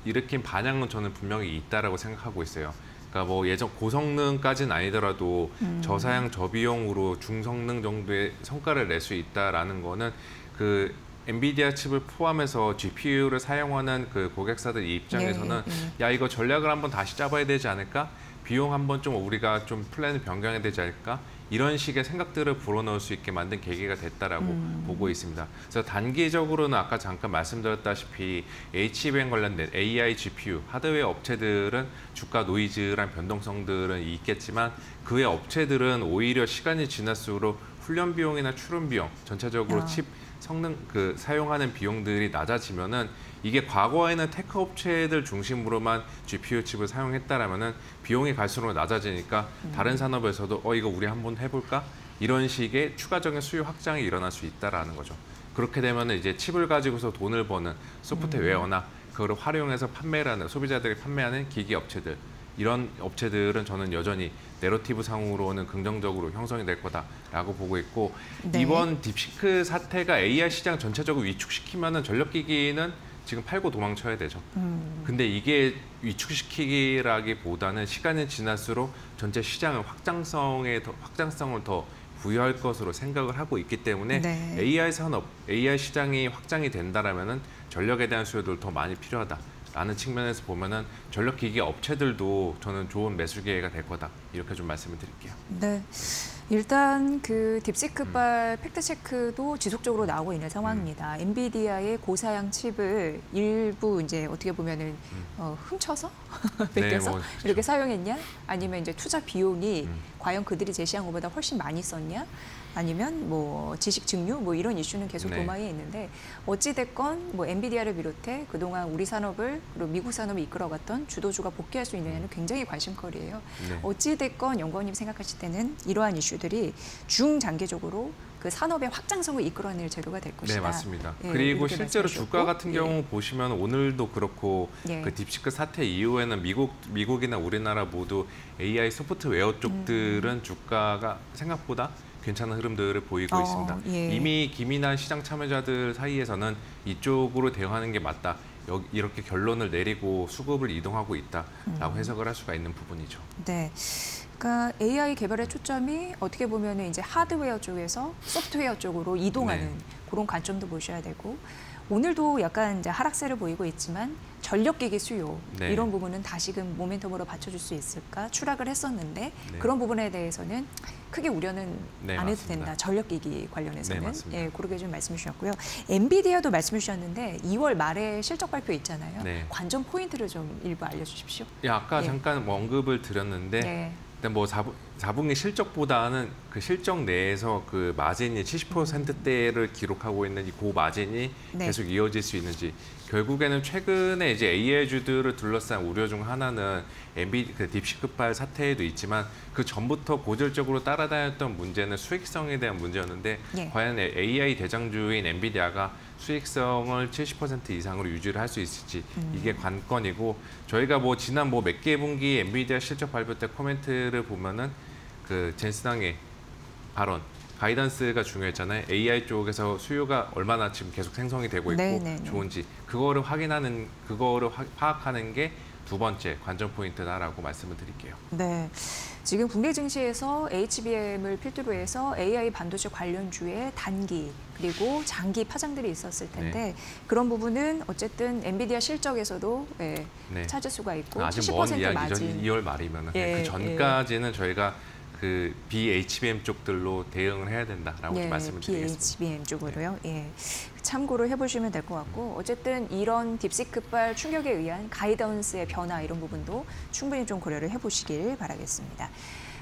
S12: 일으킨 반향은 저는 분명히 있다라고 생각하고 있어요. 그러니까 뭐 예전 고성능까지는 아니더라도 저사양 저비용으로 중성능 정도의 성과를 낼 수 있다라는 거는 그 엔비디아 칩을 포함해서 GPU를 사용하는 그 고객사들 입장에서는 야 이거 전략을 한번 다시 짜봐야 되지 않을까? 비용 한번 좀 우리가 좀 플랜을 변경해야 되지 않을까? 이런 식의 생각들을 불어넣을 수 있게 만든 계기가 됐다라고 보고 있습니다. 그래서 단기적으로는 아까 잠깐 말씀드렸다시피 HBM 관련된 AI GPU 하드웨어 업체들은 주가 노이즈란 변동성들은 있겠지만 그의 업체들은 오히려 시간이 지날수록 훈련 비용이나 출원 비용, 전체적으로 칩 성능 그 사용하는 비용들이 낮아지면은 이게 과거에는 테크 업체들 중심으로만 GPU 칩을 사용했다라면은 비용이 갈수록 낮아지니까 다른 산업에서도 이거 우리 한번 해볼까? 이런 식의 추가적인 수요 확장이 일어날 수 있다라는 거죠. 그렇게 되면은 이제 칩을 가지고서 돈을 버는 소프트웨어나 그거를 활용해서 판매를 하는 소비자들이 판매하는 기기 업체들 이런 업체들은 저는 여전히 내러티브 상으로는 긍정적으로 형성이 될 거다라고 보고 있고 이번 딥시크 사태가 AI 시장 전체적으로 위축시키면은 전력기기는 지금 팔고 도망쳐야 되죠. 근데 이게 위축시키기라기보다는 시간이 지날수록 전체 시장의 확장성을 더 부여할 것으로 생각을 하고 있기 때문에 AI 산업, AI 시장이 확장이 된다라면은 전력에 대한 수요도 더 많이 필요하다라는 측면에서 보면은 전력기기 업체들도 저는 좋은 매수 기회가 될 거다 이렇게 좀 말씀을 드릴게요.
S11: 네. 일단 그 딥시크발 팩트체크도 지속적으로 나오고 있는 상황입니다. 엔비디아의 고사양 칩을 일부 이제 어떻게 보면은 훔쳐서 뺏겨서 이렇게 사용했냐? 아니면 이제 투자 비용이 과연 그들이 제시한 것보다 훨씬 많이 썼냐? 아니면 뭐 지식 증류 뭐 이런 이슈는 계속 도마에 있는데 어찌 됐건 뭐 엔비디아를 비롯해 그동안 우리 산업을 그리고 미국 산업을 이끌어갔던 주도주가 복귀할 수 있느냐는 굉장히 관심거리예요. 어찌 됐건 연구원님 생각하실 때는 이러한 이슈들이 중장기적으로 그 산업의 확장성을 이끌어낼 제도가 될 것이다.
S12: 네, 맞습니다. 그리고 실제로 주가 같은 경우 보시면 오늘도 그렇고 그 딥시크 사태 이후에는 미국이나 우리나라 모두 AI 소프트웨어 쪽들은 주가가 생각보다 괜찮은 흐름들을 보이고 있습니다. 이미 기민한 시장 참여자들 사이에서는 이쪽으로 대응하는 게 맞다. 이렇게 결론을 내리고 수급을 이동하고 있다라고 해석을 할 수가 있는 부분이죠.
S11: 네. 그러니까 AI 개발의 초점이 어떻게 보면 이제 하드웨어 쪽에서 소프트웨어 쪽으로 이동하는 그런 관점도 보셔야 되고 오늘도 약간 이제 하락세를 보이고 있지만 전력기기 수요 이런 부분은 다시금 모멘텀으로 받쳐줄 수 있을까 추락을 했었는데 그런 부분에 대해서는 크게 우려는 안 해도 된다. 전력기기 관련해서는 그렇게 좀 말씀해 주셨고요. 엔비디아도 말씀해 주셨는데 2월 말에 실적 발표 있잖아요. 관전 포인트를 좀 일부 알려주십시오.
S12: 아까 잠깐 언급을 드렸는데 일단 뭐 4분기 실적보다는 그 실적 내에서 그 마진이 70%대를 기록하고 있는 이 고마진이
S11: 네.
S12: 계속 이어질 수 있는지. 결국에는 최근에 이제 AI주들을 둘러싼 우려 중 하나는 그 딥시크발 사태에도 있지만 그 전부터 고질적으로 따라다녔던 문제는 수익성에 대한 문제였는데
S11: 예.
S12: 과연 AI 대장주인 엔비디아가 수익성을 70% 이상으로 유지를 할 수 있을지 이게 관건이고 저희가 뭐 지난 뭐 몇 개 분기 엔비디아 실적 발표 때 코멘트를 보면은 그 젠스당의 발언 가이던스가 중요했잖아요. AI 쪽에서 수요가 얼마나 지금 계속 생성이 되고 있고
S11: 네네네.
S12: 좋은지 그거를 파악하는 게 두 번째 관전 포인트다라고 말씀을 드릴게요.
S11: 네. 지금 국내 증시에서 HBM을 필두로 해서 AI 반도체 관련주의 단기 그리고 장기 파장들이 있었을 텐데
S12: 네.
S11: 그런 부분은 어쨌든 엔비디아 실적에서도 네. 찾을 수가 있고
S12: 아직 먼
S11: 70%
S12: 이야기죠.
S11: 마진.
S12: 2월 말이면
S11: 예,
S12: 그 전까지는 저희가 그 BHBM 쪽들로 대응을 해야 된다라고 좀 말씀을 드리겠습니다.
S11: BHBM 쪽으로요. 예. 참고를 해보시면 될 것 같고 어쨌든 이런 딥시크발 충격에 의한 가이던스의 변화 이런 부분도 충분히 좀 고려를 해보시길 바라겠습니다.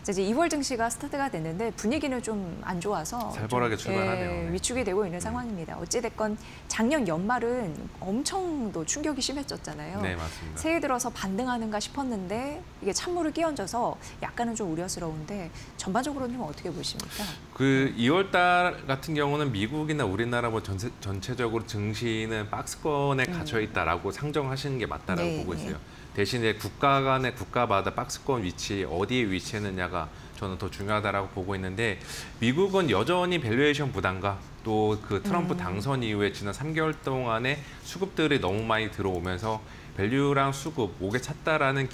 S11: 자, 이제 2월 증시가 스타트가 됐는데 분위기는 좀 안 좋아서
S12: 살벌하게 출발하네요.
S11: 위축이 되고 있는 상황입니다. 어찌됐건 작년 연말은 엄청 또 충격이 심했었잖아요.
S12: 네, 맞습니다.
S11: 새해 들어서 반등하는가 싶었는데 이게 찬물을 끼얹어서 약간은 좀 우려스러운데 전반적으로는 좀 어떻게 보십니까?
S12: 그 2월 달 같은 경우는 미국이나 우리나라 뭐 전체적으로 증시는 박스권에 갇혀 있다라고 상정하시는 게 맞다라고
S11: 네,
S12: 보고 있어요.
S11: 네.
S12: 대신에 국가마다 박스권 위치 어디에 위치했느냐가 저는 더 중요하다라고 보고 있는데 미국은 여전히 밸류에이션 부담과 또 그 트럼프 당선 이후에 지난 3개월 동안에 수급들이 너무 많이 들어오면서 밸류랑 수급 목에 찼다라는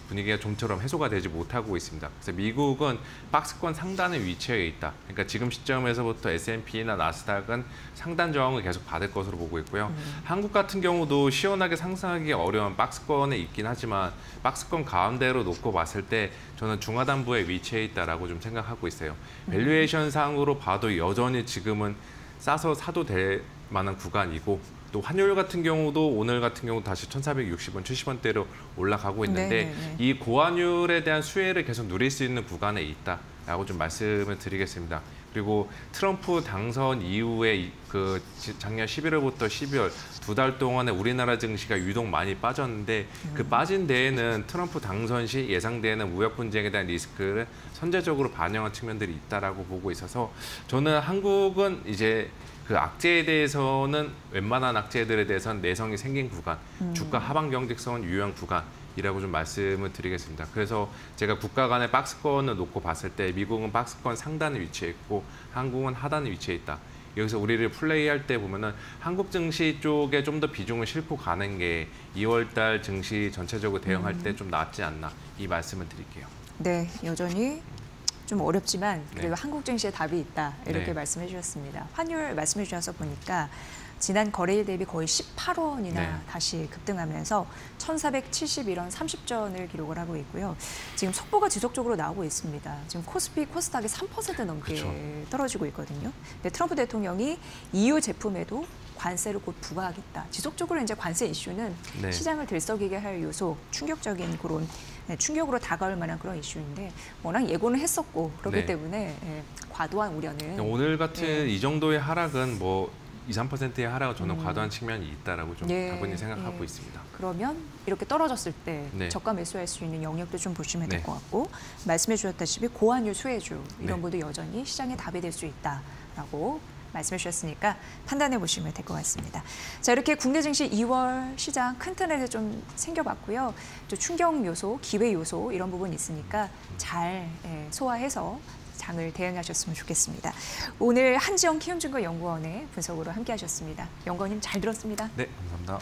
S12: 분위기가 좀처럼 해소가 되지 못하고 있습니다. 그래서 미국은 박스권 상단에 위치해 있다. 그러니까 지금 시점에서부터 S&P나 나스닥은 상단 저항을 계속 받을 것으로 보고 있고요. 한국 같은 경우도 시원하게 상승하기 어려운 박스권에 있긴 하지만 박스권 가운데로 놓고 봤을 때 저는 중하단부에 위치해 있다라고 좀 생각하고 있어요. 밸류에이션 상으로 봐도 여전히 지금은 싸서 사도 될 만한 구간이고 또 환율 같은 경우도 오늘 같은 경우 다시 1,460원, 70원대로 올라가고 있는데
S11: 네네네.
S12: 이 고환율에 대한 수혜를 계속 누릴 수 있는 구간에 있다라고 좀 말씀을 드리겠습니다. 그리고 트럼프 당선 이후에 그 작년 11월부터 12월 두 달 동안에 우리나라 증시가 유독 많이 빠졌는데 그 빠진 데에는 트럼프 당선 시 예상되는 무역 분쟁에 대한 리스크를 선제적으로 반영한 측면들이 있다라고 보고 있어서 저는 한국은 이제 그 악재에 대해서는 웬만한 악재들에 대해서는 내성이 생긴 구간, 주가 하방 경직성은 유효한 구간이라고 좀 말씀을 드리겠습니다. 그래서 제가 국가 간의 박스권을 놓고 봤을 때 미국은 박스권 상단에 위치해 있고 한국은 하단에 위치해 있다. 여기서 우리를 플레이할 때 보면은 한국 증시 쪽에 좀 더 비중을 싣고 가는 게 2월 달 증시 전체적으로 대응할 때 좀 낫지 않나 이 말씀을 드릴게요.
S11: 네, 여전히 좀 어렵지만 그래도
S12: 네.
S11: 한국 증시에 답이 있다 이렇게
S12: 네.
S11: 말씀해 주셨습니다. 환율 말씀해 주셔서 보니까 지난 거래일 대비 거의 18원이나
S12: 네.
S11: 다시 급등하면서 1,471원 30전을 기록을 하고 있고요. 지금 속보가 지속적으로 나오고 있습니다. 지금 코스피, 코스닥이 3% 넘게
S12: 그쵸.
S11: 떨어지고 있거든요. 근데 트럼프 대통령이 EU 제품에도 관세를 곧 부과하겠다. 지속적으로 이제 관세 이슈는
S12: 네.
S11: 시장을 들썩이게 할 요소, 충격적인 그런 충격으로 다가올 만한 그런 이슈인데 워낙 예고는 했었고 그렇기
S12: 네.
S11: 때문에 과도한 우려는
S12: 오늘 같은
S11: 네.
S12: 이 정도의 하락은 뭐 2, 3%의 하락은 저는 과도한 측면이 있다라고 좀
S11: 예,
S12: 다분히 생각하고
S11: 예.
S12: 있습니다.
S11: 그러면 이렇게 떨어졌을 때
S12: 네.
S11: 저가 매수할 수 있는 영역도 좀 보시면 될
S12: 네.
S11: 것 같고 말씀해 주셨다시피 고환율 수혜주 이런
S12: 네.
S11: 것도 여전히 시장의 답이 될 수 있다라고 말씀해 주셨으니까 판단해 보시면 될 것 같습니다. 자, 이렇게 국내 증시 2월 시장 큰 틀에서 좀 생겨봤고요. 또 충격 요소, 기회 요소 이런 부분이 있으니까 잘 소화해서 장을 대응하셨으면 좋겠습니다. 오늘 한지영 키움증권 연구원의 분석으로 함께하셨습니다. 연구원님 잘 들었습니다.
S12: 네, 감사합니다.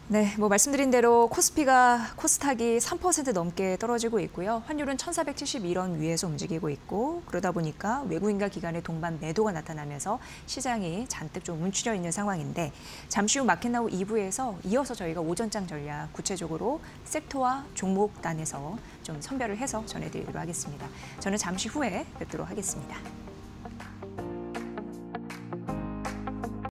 S11: 네, 뭐 말씀드린 대로 코스닥이 3% 넘게 떨어지고 있고요. 환율은 1,471원 위에서 움직이고 있고 그러다 보니까 외국인과 기관의 동반 매도가 나타나면서 시장이 잔뜩 좀 움츠려 있는 상황인데 잠시 후 마켓나우 2부에서 이어서 저희가 오전장 전략 구체적으로 섹터와 종목단에서 좀 선별을 해서 전해드리도록 하겠습니다. 저는 잠시 후에 뵙도록 하겠습니다.